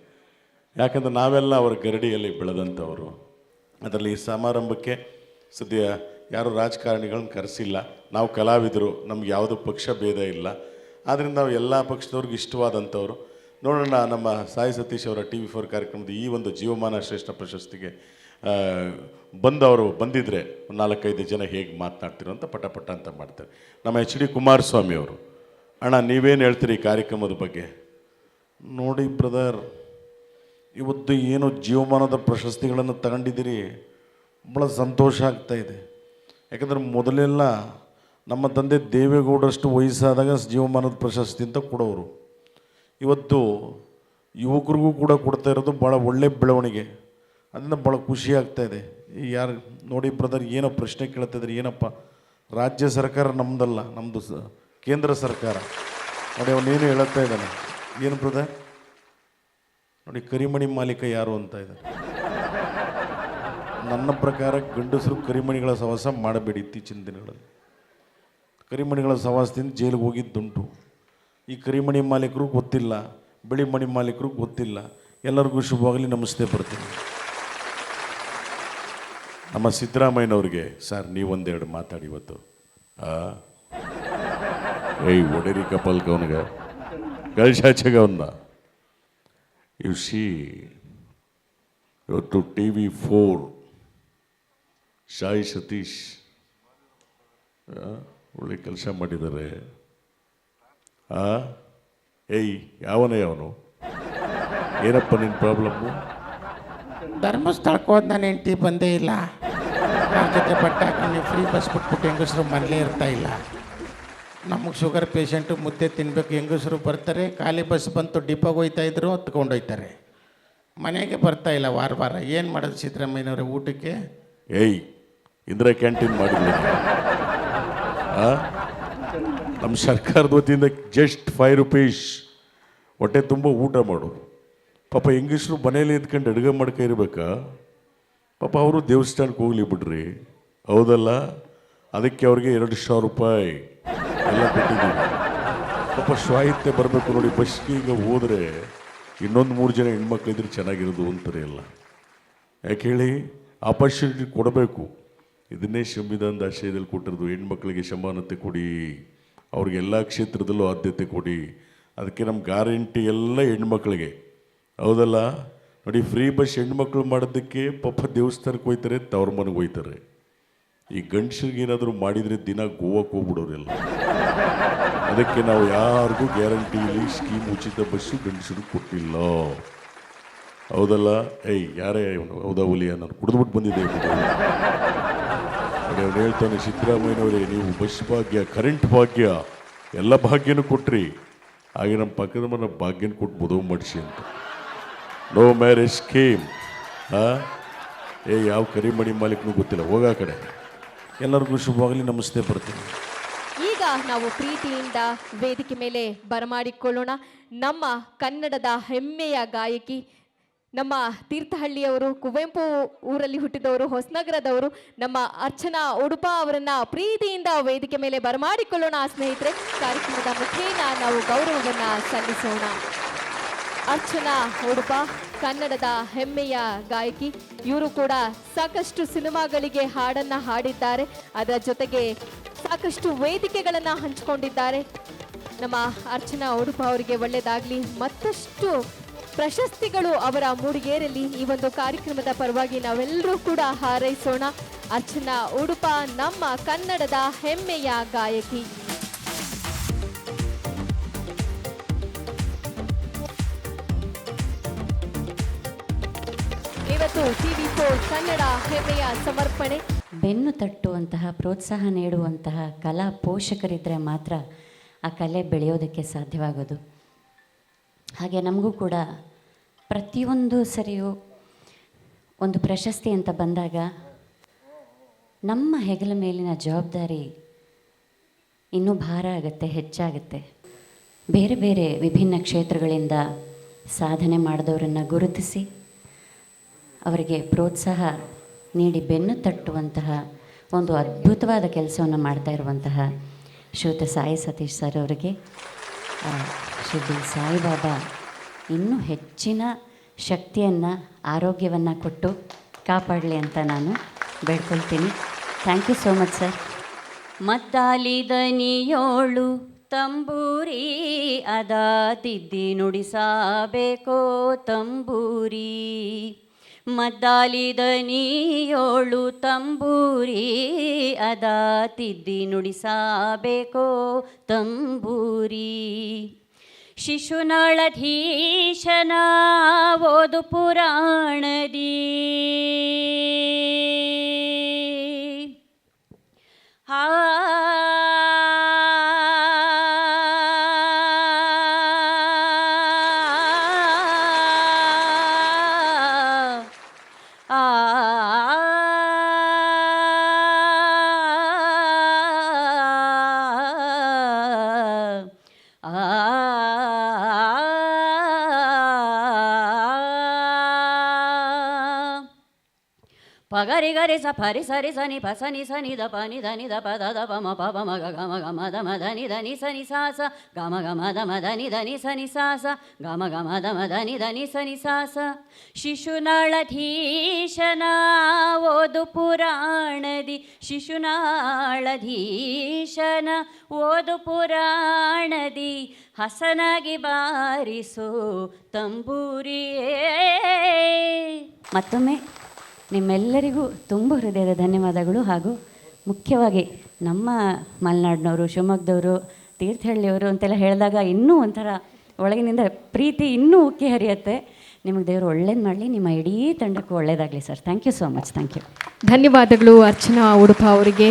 ಯಾಕಂದರೆ ನಾವೆಲ್ಲ ಅವರ ಗರಡಿಯಲ್ಲಿ ಬೆಳೆದಂಥವರು. ಅದರಲ್ಲಿ ಈ ಸಮಾರಂಭಕ್ಕೆ ಸದ್ಯ ಯಾರು ರಾಜಕಾರಣಿಗಳನ್ನ ಕರೆಸಿಲ್ಲ. ನಾವು ಕಲಾವಿದರು, ನಮ್ಗೆ ಯಾವುದೂ ಪಕ್ಷ ಭೇದ ಇಲ್ಲ. ಆದ್ದರಿಂದ ನಾವು ಎಲ್ಲ ಪಕ್ಷದವ್ರಿಗೆ ಇಷ್ಟವಾದಂಥವ್ರು. ನೋಡೋಣ, ನಮ್ಮ ಸಾಯಿ ಸತೀಶ್ ಅವರ TV4 ಕಾರ್ಯಕ್ರಮದ ಈ ಒಂದು ಜೀವಮಾನ ಶ್ರೇಷ್ಠ ಪ್ರಶಸ್ತಿಗೆ ಬಂದಿದ್ದರೆ 4-5 ಜನ ಹೇಗೆ ಮಾತನಾಡ್ತಿರೋ ಅಂತ ಪಟ ಅಂತ ಮಾಡ್ತಾರೆ. ನಮ್ಮ HD ಕುಮಾರಸ್ವಾಮಿ ಅವರು, ಅಣ್ಣ ನೀವೇನು ಹೇಳ್ತೀರಿ ಈ ಕಾರ್ಯಕ್ರಮದ ಬಗ್ಗೆ? ನೋಡಿ ಬ್ರದರ್, ಇವತ್ತು ಏನು ಜೀವಮಾನದ ಪ್ರಶಸ್ತಿಗಳನ್ನು ತಗೊಂಡಿದ್ದೀರಿ, ಭಾಳ ಸಂತೋಷ ಆಗ್ತಾಯಿದೆ. ಯಾಕಂದರೆ ಮೊದಲೆಲ್ಲ ನಮ್ಮ ತಂದೆ ದೇವೇಗೌಡರಷ್ಟು ವಯಸ್ಸಾದಾಗ ಜೀವಮಾನದ ಪ್ರಶಸ್ತಿ ಅಂತ ಕೊಡೋರು. ಇವತ್ತು ಯುವಕರಿಗೂ ಕೂಡ ಕೊಡ್ತಾ ಇರೋದು ಭಾಳ ಒಳ್ಳೆ ಬೆಳವಣಿಗೆ. ಅದರಿಂದ ಭಾಳ ಖುಷಿ ಆಗ್ತಾಯಿದೆ. ಯಾರು ನೋಡಿ ಬ್ರದರ್, ಏನೋ ಪ್ರಶ್ನೆ ಕೇಳ್ತಾಯಿದ್ರೆ, ಏನಪ್ಪ ರಾಜ್ಯ ಸರ್ಕಾರ ನಮ್ಮದಲ್ಲ, ನಮ್ಮದು ಕೇಂದ್ರ ಸರ್ಕಾರ. ನೋಡಿ ಅವನೇನು ಹೇಳುತ್ತಾ ಇದ್ದಾನೆ. ಏನು ಬ್ರದರ್? ನೋಡಿ, ಕರಿಮಣಿ ಮಾಲೀಕ ಯಾರು ಅಂತ ಇದೆ. ನನ್ನ ಪ್ರಕಾರ ಗಂಡಸರು ಕರಿಮಣಿಗಳ ಸಹವಾಸ ಮಾಡಬೇಡಿ. ಇತ್ತೀಚಿನ ದಿನಗಳಲ್ಲಿ ಕರಿಮಣಿಗಳ ಸಹವಾಸದಿಂದ ಜೈಲಿಗೆ ಹೋಗಿದ್ದುಂಟು. ಈ ಕರಿಮಣಿ ಮಾಲೀಕರು ಗೊತ್ತಿಲ್ಲ, ಬಿಳಿ ಮಣಿ ಮಾಲೀಕರು ಗೊತ್ತಿಲ್ಲ. ಎಲ್ಲರಿಗೂ ಶುಭವಾಗಲಿ, ನಮಸ್ತೆ, ಬರ್ತೀನಿ. ನಮ್ಮ ಸಿದ್ದರಾಮಯ್ಯನವ್ರಿಗೆ, ಸರ್ ನೀವೊಂದೆರಡು ಮಾತಾಡಿ ಇವತ್ತು. ಏಯ್ ಒಡೇರಿ ಕಪಲ್ಗೆ ಅವನಿಗೆ ಗಳ್ಸಾಚೆಗೆ ಅವನ್ನ ಯು ಸಿ ಇವತ್ತು TV4 ಸಾಯಿ ಸತೀಶ್ ಒಳ್ಳೆ ಕೆಲಸ ಮಾಡಿದ್ದಾರೆ. ಏಯ್ ಯಾವನೇ ಅವನು, ಏನಪ್ಪ ನಿನ್ನ ಪ್ರಾಬ್ಲಮ್ಮು? ಧರ್ಮಸ್ಥಳಕ್ಕೆ ಹೋದ್ ನಾನು ಹೆಂಡತಿ ಬಂದೇ ಇಲ್ಲ. ಅವ್ರ ಜೊತೆ ಬಟ್ಟೆ ಹಾಕೊಂಡು ಫ್ರೀ ಬಸ್ ಬಿಟ್ಬಿಟ್ಟು ಹೆಂಗಸರು ಮನೇಲೇ ಇರ್ತಾ ಇಲ್ಲ. ನಮಗೆ ಶುಗರ್ ಪೇಷಂಟು ಮುದ್ದೆ ತಿನ್ನಬೇಕು, ಹೆಂಗಸರು ಬರ್ತಾರೆ, ಖಾಲಿ ಬಸ್ ಬಂತು ಡಿಪೋಗೆ ಹೋಯ್ತಾಯಿದ್ರು, ಹೊತ್ಕೊಂಡೋಯ್ತಾರೆ, ಮನೆಗೆ ಬರ್ತಾ ಇಲ್ಲ ವಾರ. ಏನು ಮಾಡೋದು ಸಿದ್ದರಾಮಯ್ಯನವ್ರ ಊಟಕ್ಕೆ? ಏಯ್ ಇಂದಿರಾ ಕ್ಯಾಂಟೀನ್ ಮಾಡಿದ್ವಿ ನಮ್ಮ ಸರ್ಕಾರದ ವತಿಯಿಂದ ಜಸ್ಟ್ 5 ರೂಪೀಸ್ ಹೊಟ್ಟೆ ತುಂಬ ಊಟ ಮಾಡು. ಪಾಪ ಹೆಂಗಸರು ಮನೇಲಿ ಇದ್ಕೊಂಡು ಅಡುಗೆ ಮಾಡ್ಕೊ ಇರ್ಬೇಕಾ? ಪಾಪ ಅವರು ದೇವಸ್ಥಾನಕ್ಕೆ ಹೋಗ್ಲಿ ಬಿಡ್ರಿ, ಹೌದಲ್ಲ? ಅದಕ್ಕೆ ಅವ್ರಿಗೆ 2,000 ರೂಪಾಯಿ ಎಲ್ಲ ಕೊಟ್ಟಿದ್ದೀವಿ. ಪಾಪ ಸ್ವಾಯತ್ತೆ ಬರಬೇಕು ನೋಡಿ. ಬಸ್ಗೆ ಈಗ ಹೋದರೆ ಇನ್ನೊಂದು 3 ಜನ ಹೆಣ್ಮಕ್ಳಿದ್ರೆ ಚೆನ್ನಾಗಿರೋದು ಅಂತಾರೆ ಎಲ್ಲ. ಯಾಕೆ ಹೇಳಿ? ಆಪರ್ಚುನಿಟಿ ಕೊಡಬೇಕು. ಇದನ್ನೇ ಸಂವಿಧಾನದ ಆಶಯದಲ್ಲಿ ಕೊಟ್ಟಿರೋದು. ಹೆಣ್ಮಕ್ಳಿಗೆ ಸಮಾನತೆ ಕೊಡಿ, ಅವ್ರಿಗೆ ಎಲ್ಲ ಕ್ಷೇತ್ರದಲ್ಲೂ ಆದ್ಯತೆ ಕೊಡಿ. ಅದಕ್ಕೆ ನಮ್ಮ ಗ್ಯಾರಂಟಿ ಎಲ್ಲ ಹೆಣ್ಮಕ್ಳಿಗೆ, ಹೌದಲ್ಲ? ನೋಡಿ, ಫ್ರೀ ಬಸ್ ಹೆಣ್ಮಕ್ಳು ಮಾಡೋದಕ್ಕೆ ಪಾಪ ದೇವಸ್ಥಾನಕ್ಕೆ ಹೋಯ್ತಾರೆ, ತವ್ರ ಮನೆಗೆ ಹೋಯ್ತಾರೆ. ಈ ಗಂಡಸರಿಗೆ ಏನಾದರೂ ಮಾಡಿದರೆ ದಿನ ಗೋವಾಕ್ಕೆ ಹೋಗ್ಬಿಡೋರೆಲ್ಲ. ಅದಕ್ಕೆ ನಾವು ಯಾರಿಗೂ ಗ್ಯಾರಂಟಿಯಲ್ಲಿ ಸ್ಕೀಮ್ ಉಚಿತ ಬಸ್ಸು ಗಂಡಸರಿಗೆ ಕೊಟ್ಟಿಲ್ಲ, ಹೌದಲ್ಲ? ಏಯ್ ಯಾರೇ ಅವನು? ಹೌದಾ ಹುಲಿಯ? ನಾನು ಕುಡಿದ್ಬಿಟ್ಟು ಬಂದಿದ್ದೆ. ಅವ್ನು ಹೇಳ್ತಾನೆ, ಸಿದ್ದರಾಮಯ್ಯನವರೇ ನೀವು ಬಸ್ ಭಾಗ್ಯ, ಕರೆಂಟ್ ಭಾಗ್ಯ, ಎಲ್ಲ ಭಾಗ್ಯನೂ ಕೊಟ್ರಿ, ಹಾಗೆ ನಮ್ಮ ಪಕ್ಕದ ಮನೆ ಭಾಗ್ಯನ ಕೊಟ್ಟು ಮದುವೆ ಮಾಡಿಸಿ ಅಂತ. No marriage scheme. ಯಾವ ಕರಿಮಣಿ ಮಾಲೀಕನೂ ಗೊತ್ತಿಲ್ಲ, ಹೋಗ ಆ ಕಡೆ. ಎಲ್ಲರಿಗೂ ಶುಭವಾಗಲಿ, ನಮಸ್ತೆ, ಬರ್ತೀನಿ. ಈಗ ನಾವು ಪ್ರೀತಿಯಿಂದ ವೇದಿಕೆ ಮೇಲೆ ಬರಮಾಡಿಕೊಳ್ಳೋಣ ನಮ್ಮ ಕನ್ನಡದ ಹೆಮ್ಮೆಯ ಗಾಯಕಿ, ನಮ್ಮ ತೀರ್ಥಹಳ್ಳಿಯವರು, ಕುವೆಂಪು ಊರಲ್ಲಿ ಹುಟ್ಟಿದವರು, ಹೊಸನಗರದವರು, ನಮ್ಮ ಅರ್ಚನಾ ಉಡುಪ ಅವರನ್ನ ಪ್ರೀತಿಯಿಂದ ವೇದಿಕೆ ಮೇಲೆ ಬರಮಾಡಿಕೊಳ್ಳೋಣ ಸ್ನೇಹಿತರೆ. ಕಾರ್ಯಕ್ರಮದ ಮುಖೇನ ನಾವು ಗೌರವವನ್ನು ಸಲ್ಲಿಸೋಣ. ಅರ್ಚನಾ ಉಡುಪ ಕನ್ನಡದ ಹೆಮ್ಮೆಯ ಗಾಯಕಿ. ಇವರು ಕೂಡ ಸಾಕಷ್ಟು ಸಿನಿಮಾಗಳಿಗೆ ಹಾಡನ್ನು ಹಾಡಿದ್ದಾರೆ, ಅದರ ಜೊತೆಗೆ ಸಾಕಷ್ಟು ವೇದಿಕೆಗಳನ್ನು ಹಂಚಿಕೊಂಡಿದ್ದಾರೆ. ನಮ್ಮ ಅರ್ಚನಾ ಉಡುಪ ಅವರಿಗೆ ಒಳ್ಳೆಯದಾಗಲಿ, ಮತ್ತಷ್ಟು ಪ್ರಶಸ್ತಿಗಳು ಅವರ ಮೂಡಿಗೇರಲಿ. ಈ ಒಂದು ಕಾರ್ಯಕ್ರಮದ ಪರವಾಗಿ ನಾವೆಲ್ಲರೂ ಕೂಡ ಹಾರೈಸೋಣ. ಅರ್ಚನಾ ಉಡುಪ ನಮ್ಮ ಕನ್ನಡದ ಹೆಮ್ಮೆಯ ಗಾಯಕಿ. ಇವತ್ತು TV4 ಕನ್ನಡ ಹೆಮ್ಮೆಯ ಸಮರ್ಪಣೆ. ಬೆನ್ನು ತಟ್ಟುವಂತಹ, ಪ್ರೋತ್ಸಾಹ ನೀಡುವಂತಹ ಕಲಾ ಪೋಷಕರಿದ್ದರೆ ಮಾತ್ರ ಆ ಕಲೆ ಬೆಳೆಯೋದಕ್ಕೆ ಸಾಧ್ಯವಾಗೋದು. ಹಾಗೆ ನಮಗೂ ಕೂಡ ಪ್ರತಿಯೊಂದು ಸರಿಯೂ ಒಂದು ಪ್ರಶಸ್ತಿ ಅಂತ ಬಂದಾಗ ನಮ್ಮ ಹೆಗಲ ಮೇಲಿನ ಜವಾಬ್ದಾರಿ ಇನ್ನೂ ಭಾರ ಆಗುತ್ತೆ, ಹೆಚ್ಚಾಗುತ್ತೆ. ಬೇರೆ ಬೇರೆ ವಿಭಿನ್ನ ಕ್ಷೇತ್ರಗಳಿಂದ ಸಾಧನೆ ಮಾಡಿದವರನ್ನು ಗುರುತಿಸಿ ಅವರಿಗೆ ಪ್ರೋತ್ಸಾಹ ನೀಡಿ ಬೆನ್ನು ತಟ್ಟುವಂತಹ ಒಂದು ಅದ್ಭುತವಾದ ಕೆಲಸವನ್ನು ಮಾಡ್ತಾ ಇರುವಂತಹ ಶ್ರೀಯುತ ಸಾಯಿ ಸತೀಶ್ ಸರ್ ಅವರಿಗೆ ಶಿರ್ಡಿ ಸಾಯಿಬಾಬಾ ಇನ್ನೂ ಹೆಚ್ಚಿನ ಶಕ್ತಿಯನ್ನು, ಆರೋಗ್ಯವನ್ನು ಕೊಟ್ಟು ಕಾಪಾಡಲಿ ಅಂತ ನಾನು ಬೇಡ್ಕೊಳ್ತೀನಿ. Thank you so much sir. ಮದ್ದಾಲಿದನಿಯೋಳು ತಂಬೂರಿ ಅದ ತಿದ್ದಿ ನುಡಿಸಬೇಕೋ ತಂಬೂರಿ. ಮದ್ದಾಲಿದನಿಯೋಳು ತಂಬೂರಿ ಅದ ತಿದ್ದಿ ನುಡಿಸಬೇಕೋ ತಂಬೂರಿ. ಶಿಶುನಾಳಧೀಶನ ಓದು ಪುರಾಣದಿ ಹಾ ಪಗರಿ ಗರಿ ಸ ಪರಿ ಸರಿ ಸನಿ ಪ ಸನಿ ಸನಿ ದ ಪ ನಿ ದ ನಿ ದ ಪ ದ ದ ಪ ಮ ಪ ಪ ಮ ಗ ಗ ಮ ಗ ಮ ದ ಮ ದ ನಿ ದ ನಿ ಸ ನಿ ಸಾ ಸ ಗ ಮ ಗ ಮ ದ ಮ ದ ನಿ ದ ನಿ ಸ ನಿ ಸಾ ಸ ಗ ಮ ಗ ಮ ದ ಮ ದ ನಿ ದ ನಿ ಸ ನಿ ಸಾ ಸ ಶಿಶುನಾಳಧೀಶನ ಓದು ಪುರಾಣದಿ ಶಿಶುನಾಳಧೀಶನ ಓದು ಪುರಾಣದಿ ಹಸನಾಗಿ ಬಾರಿಸು ತಂಬೂರಿಯೇ. ಮತ್ತೊಮ್ಮೆ ನಿಮ್ಮೆಲ್ಲರಿಗೂ ತುಂಬ ಹೃದಯದ ಧನ್ಯವಾದಗಳು. ಹಾಗೂ ಮುಖ್ಯವಾಗಿ ನಮ್ಮ ಮಲೆನಾಡಿನವರು, ಶಿವಮೊಗ್ಗದವರು, ತೀರ್ಥಹಳ್ಳಿಯವರು ಅಂತೆಲ್ಲ ಹೇಳಿದಾಗ ಇನ್ನೂ ಒಂಥರ ಒಳಗಿನಿಂದ ಪ್ರೀತಿ ಇನ್ನೂ ಉಕ್ಕಿ ಹರಿಯುತ್ತೆ. ನಿಮಗೆ ದೇವರು ಒಳ್ಳೇದು ಮಾಡಲಿ, ನಿಮ್ಮ ಇಡೀ ತಂಡಕ್ಕೂ ಒಳ್ಳೇದಾಗಲಿ sir. Thank you so much. Thank you. ಧನ್ಯವಾದಗಳು ಅರ್ಚನಾ ಉಡುಪ ಅವರಿಗೆ.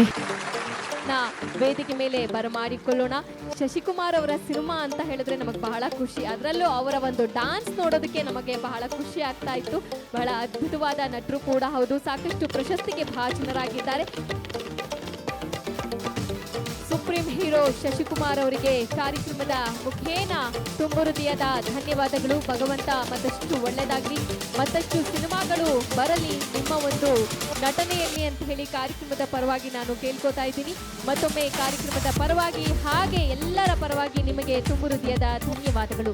ವೇದಿಕೆ ಮೇಲೆ ಬರಮಾಡಿಕೊಳ್ಳೋಣ. ಶಶಿಕುಮಾರ್ ಅವರ ಸಿನಿಮಾ ಅಂತ ಹೇಳಿದ್ರೆ ನಮಗೆ ಬಹಳ ಖುಷಿ, ಅದರಲ್ಲೂ ಅವರ ಒಂದು ಡಾನ್ಸ್ ನೋಡೋದಕ್ಕೆ ನಮಗೆ ಬಹಳ ಖುಷಿ ಆಗ್ತಾ ಇತ್ತು. ಬಹಳ ಅದ್ಭುತವಾದ ನಟರು ಕೂಡ ಹೌದು, ಸಾಕಷ್ಟು ಪ್ರಶಸ್ತಿಗೆ ಭಾಜನರಾಗಿದ್ದಾರೆ. ಸುಪ್ರೀಂ ಹೀರೋ ಶಶಿಕುಮಾರ್ ಅವರಿಗೆ ಕಾರ್ಯಕ್ರಮದ ಮುಖೇನ ತುಂಬ ಹೃದಯದ ಧನ್ಯವಾದಗಳು. ಭಗವಂತ ಮತ್ತಷ್ಟು ಒಳ್ಳೆಯದಾಗಲಿ, ಮತ್ತಷ್ಟು ಸಿನಿಮಾಗಳು ಬರಲಿ ನಿಮ್ಮ ಒಂದು ನಟನೆಯಲ್ಲಿ ಅಂತ ಹೇಳಿ ಕಾರ್ಯಕ್ರಮದ ಪರವಾಗಿ ನಾನು ಕೇಳ್ಕೊತಾ ಇದ್ದೀನಿ. ಮತ್ತೊಮ್ಮೆ ಕಾರ್ಯಕ್ರಮದ ಪರವಾಗಿ ಹಾಗೆ ಎಲ್ಲರ ಪರವಾಗಿ ನಿಮಗೆ ತುಂಬ ಹೃದಯದ ಧನ್ಯವಾದಗಳು.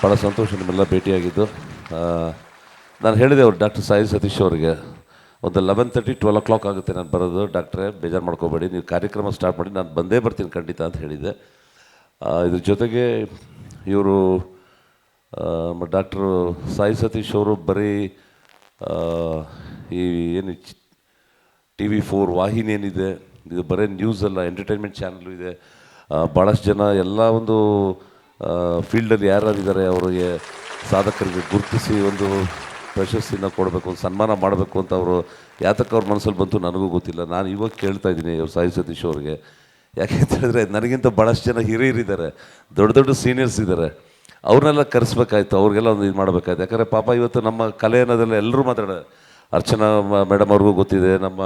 ಭಾಳ ಸಂತೋಷ ನಿಮ್ಮೆಲ್ಲ ಭೇಟಿಯಾಗಿದ್ದು. ನಾನು ಹೇಳಿದೆ ಅವರು ಡಾಕ್ಟರ್ ಸಾಯಿ ಸತೀಶ್ ಅವರಿಗೆ ಒಂದು 11:30 12 o'clock ಆಗುತ್ತೆ ನಾನು ಬರೋದು, ಡಾಕ್ಟ್ರೇ ಬೇಜಾರು ಮಾಡ್ಕೋಬೇಡಿ, ನೀವು ಕಾರ್ಯಕ್ರಮ ಸ್ಟಾರ್ಟ್ ಮಾಡಿ, ನಾನು ಬಂದೇ ಬರ್ತೀನಿ ಖಂಡಿತ ಅಂತ ಹೇಳಿದ್ದೆ. ಇದ್ರ ಜೊತೆಗೆ ಇವರು ಡಾಕ್ಟ್ರು ಸಾಯಿ ಸತೀಶ್ ಅವರು ಬರೀ ಈ ಏನು TV4 ವಾಹಿನಿ ಏನಿದೆ ಇದು ಬರೀ ನ್ಯೂಸ್ ಅಲ್ಲ, ಎಂಟರ್ಟೈನ್ಮೆಂಟ್ ಚಾನಲ್ಲು ಇದೆ. ಭಾಳಷ್ಟು ಜನ ಎಲ್ಲ ಒಂದು ಫೀಲ್ಡಲ್ಲಿ ಯಾರಿದ್ದಾರೆ ಅವರಿಗೆ ಸಾಧಕರಿಗೆ ಗುರುತಿಸಿ ಒಂದು ಪ್ರಶಸ್ತಿನ ಕೊಡಬೇಕು, ಒಂದು ಸನ್ಮಾನ ಮಾಡಬೇಕು ಅಂತ ಅವರು ಯಾತಕ್ಕೆ ಅವ್ರ ಮನಸ್ಸಲ್ಲಿ ಬಂತು ನನಗೂ ಗೊತ್ತಿಲ್ಲ. ನಾನು ಇವಾಗ ಕೇಳ್ತಾ ಇದ್ದೀನಿ ಅವ್ರು ಸಾಯಿ ಸತೀಶ್ ಅವ್ರಿಗೆ. ಯಾಕೆ ಅಂತ ಹೇಳಿದ್ರೆ ನನಗಿಂತ ಭಾಳಷ್ಟು ಜನ ಹಿರಿಯರಿದ್ದಾರೆ, ದೊಡ್ಡ ದೊಡ್ಡ ಸೀನಿಯರ್ಸ್ ಇದ್ದಾರೆ, ಅವ್ರನ್ನೆಲ್ಲ ಕರೆಸ್ಬೇಕಾಯ್ತು, ಅವ್ರಿಗೆಲ್ಲ ಒಂದು ಇದು ಮಾಡಬೇಕಾಯ್ತು. ಯಾಕಂದರೆ ಪಾಪ ಇವತ್ತು ನಮ್ಮ ಕಲೆ ಅನ್ನೋದೆಲ್ಲ ಎಲ್ಲರೂ ಮಾತಾಡೋದು. ಅರ್ಚನಾ ಮೇಡಮ್ ಅವ್ರಿಗೂ ಗೊತ್ತಿದೆ, ನಮ್ಮ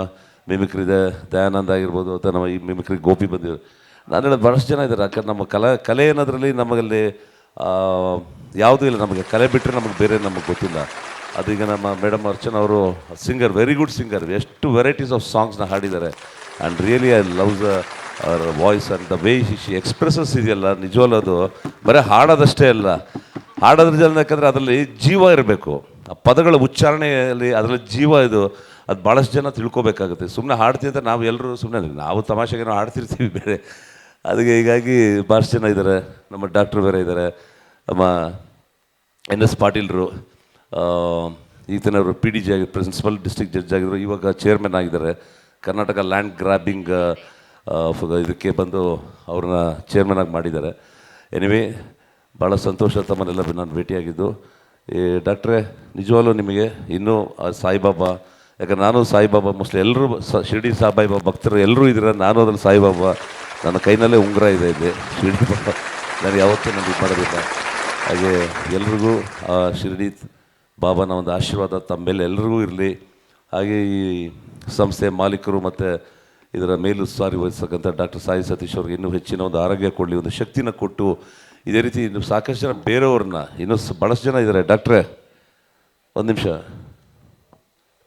ಮಿಮಿಕ್ರಿ ಇದೆ, ದಯಾನಂದ ಆಗಿರ್ಬೋದು, ಅಥವಾ ನಮ್ಮ ಈ ಮಿಮಿಕ್ರಿ ಗೋಪಿ ಬಂದಿದ್ರು. ನಾನು ಹೇಳೋದು ಭಾಳಷ್ಟು ಜನ ಇದ್ದಾರೆ. ಯಾಕಂದ್ರೆ ನಮ್ಮ ಕಲೆ ಅನ್ನೋದ್ರಲ್ಲಿ ನಮಗಲ್ಲಿ ಯಾವುದೂ ಇಲ್ಲ, ನಮಗೆ ಕಲೆ ಬಿಟ್ಟರೆ ನಮಗೆ ಬೇರೆ ನಮಗೆ ಗೊತ್ತಿಲ್ಲ. ಅದೀಗ ನಮ್ಮ ಮೇಡಮ್ ಅರ್ಚನಾ ಅವರು ಸಿಂಗರ್, ವೆರಿ ಗುಡ್ ಸಿಂಗರ್, ಎಷ್ಟು ವೆರೈಟೀಸ್ ಆಫ್ ಸಾಂಗ್ಸ್ನ ಹಾಡಿದ್ದಾರೆ. ಆ್ಯಂಡ್ ರಿಯಲಿ ಐ ಲವ್ ಅವರ್ voice and the way she expresses ಇದೆಯಲ್ಲ, ನಿಜವಲ್ಲ ಅದು ಬರೀ ಹಾಡೋದಷ್ಟೇ ಅಲ್ಲ, ಹಾಡೋದ್ರ ಜನ ಯಾಕಂದರೆ ಅದರಲ್ಲಿ ಜೀವ ಇರಬೇಕು, ಆ ಪದಗಳ ಉಚ್ಚಾರಣೆಯಲ್ಲಿ ಅದರಲ್ಲಿ ಜೀವ ಇದು, ಅದು ಭಾಳಷ್ಟು ಜನ ತಿಳ್ಕೊಬೇಕಾಗುತ್ತೆ. ಸುಮ್ಮನೆ ಹಾಡ್ತೀವಿ ಅಂತ ನಾವು ಎಲ್ಲರೂ ಸುಮ್ಮನೆ ನಾವು ತಮಾಷೆಗೆ ನಾವು ಹಾಡ್ತಿರ್ತೀವಿ ಬೇರೆ. ಅದಕ್ಕೆ ಹೀಗಾಗಿ ಭಾಳಷ್ಟು ಜನ ಇದ್ದಾರೆ. ನಮ್ಮ ಡಾಕ್ಟ್ರು ಬೇರೆ ಇದ್ದಾರೆ, ನಮ್ಮ NS ಪಾಟೀಲ್ರು, ಈತನವರು PDG ಆಗಿ ಪ್ರಿನ್ಸಿಪಲ್ ಡಿಸ್ಟ್ರಿಕ್ಟ್ ಜಡ್ಜ್ ಆಗಿದ್ದರು, ಇವಾಗ ಚೇರ್ಮನ್ ಆಗಿದ್ದಾರೆ. ಕರ್ನಾಟಕ ಲ್ಯಾಂಡ್ ಗ್ರಾಬಿಂಗ್ ಇದಕ್ಕೆ ಬಂದು ಅವ್ರನ್ನ ಚೇರ್ಮನ್ ಆಗಿ ಮಾಡಿದ್ದಾರೆ. ಎನಿವೆ ಭಾಳ ಸಂತೋಷ ತಮ್ಮನ್ನೆಲ್ಲ ನಾನು ಭೇಟಿಯಾಗಿದ್ದು. ಈ ಡಾಕ್ಟ್ರೇ ನಿಜವಾಗ್ಲೂ ನಿಮಗೆ ಇನ್ನೂ ಸಾಯಿಬಾಬಾ, ಯಾಕಂದ್ರೆ ನಾನು ಸಾಯಿಬಾಬಾ ಮೋಸ್ಟ್ಲಿ ಎಲ್ಲರೂ ಶಿರ್ಡಿ ಸಾಯಿಬಾಬಾ ಭಕ್ತರು ಎಲ್ಲರೂ ಇದ್ದೀರ, ನಾನು ಅದ್ರಲ್ಲಿ ಸಾಯಿಬಾಬಾ, ನನ್ನ ಕೈನಲ್ಲೇ ಉಂಗುರ ಇದೆ ಶಿರ್ಡಿ ಬಾಬಾ, ನಾನು ಯಾವತ್ತೂ ನಾನು ಇದು ಮಾಡೋದಿಲ್ಲ. ಹಾಗೆ ಎಲ್ರಿಗೂ ಶಿರ್ಡಿ ಬಾಬಾನ ಒಂದು ಆಶೀರ್ವಾದ ತಮ್ಮ ಮೇಲೆ ಎಲ್ರಿಗೂ ಇರಲಿ. ಹಾಗೆ ಈ ಸಂಸ್ಥೆ ಮಾಲೀಕರು ಮತ್ತು ಇದರ ಮೇಲುಸ್ತುವಾರಿ ವಹಿಸ್ತಕ್ಕಂಥ ಡಾಕ್ಟರ್ ಸಾಯಿ ಸತೀಶ್ ಅವ್ರಿಗೆ ಇನ್ನೂ ಹೆಚ್ಚಿನ ಒಂದು ಆರೋಗ್ಯ ಕೊಡಲಿ, ಒಂದು ಶಕ್ತಿನ ಕೊಟ್ಟು ಇದೇ ರೀತಿ ಇನ್ನು ಸಾಕಷ್ಟು ಜನ ಬೇರೆಯವ್ರನ್ನ ಇನ್ನೂ ಭಾಳಷ್ಟು ಜನ ಇದ್ದಾರೆ. ಡಾಕ್ಟ್ರೇ ಒಂದು ನಿಮಿಷ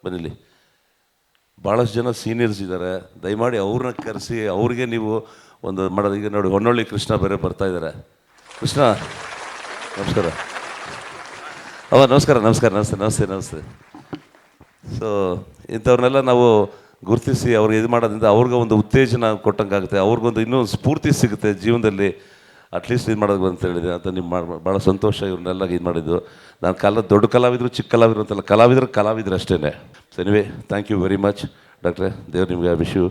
ಬನ್ನಿಲ್ಲಿ, ಭಾಳಷ್ಟು ಜನ ಸೀನಿಯರ್ಸ್ ಇದ್ದಾರೆ, ದಯಮಾಡಿ ಅವ್ರನ್ನ ಕರೆಸಿ ಅವ್ರಿಗೆ ನೀವು ಒಂದು ಮಾಡೋದು. ಈಗ ನೋಡಿ ಹೊನ್ನೊಳ್ಳಿ ಕೃಷ್ಣ ಬೇರೆ ಬರ್ತಾಯಿದ್ದಾರೆ. ಕೃಷ್ಣ ನಮಸ್ಕಾರ. ನಮಸ್ಕಾರ ನಮಸ್ಕಾರ ನಮಸ್ತೆ ನಮಸ್ತೆ ನಮಸ್ತೆ. ಸೊ ಇಂಥವ್ರನ್ನೆಲ್ಲ ನಾವು ಗುರುತಿಸಿ ಅವ್ರಿಗೆ ಇದು ಮಾಡೋದ್ರಿಂದ ಅವ್ರಿಗೆ ಒಂದು ಉತ್ತೇಜನ ಕೊಟ್ಟಂಗಾಗುತ್ತೆ, ಅವ್ರಿಗೊಂದು ಇನ್ನೂ ಸ್ಫೂರ್ತಿ ಸಿಗುತ್ತೆ ಜೀವನದಲ್ಲಿ, ಅಟ್ಲೀಸ್ಟ್ ಇದು ಮಾಡೋದು ಅಂತ ಹೇಳಿದೆ ಅಂತ. ನಿಮ್ಮ ಭಾಳ ಸಂತೋಷ ಇವ್ರನ್ನೆಲ್ಲ ಇದು ಮಾಡಿದ್ದು. ನಾನು ದೊಡ್ಡ ಕಲಾವಿದರು ಚಿಕ್ಕ ಕಲಾವಿದರು ಅಂತಲ್ಲ, ಕಲಾವಿದರು ಅಷ್ಟೇ. So anyway thank you very much ಡಾಕ್ಟ್ರೇ. ದೇವ್ರು ನಿಮಗೆ wish you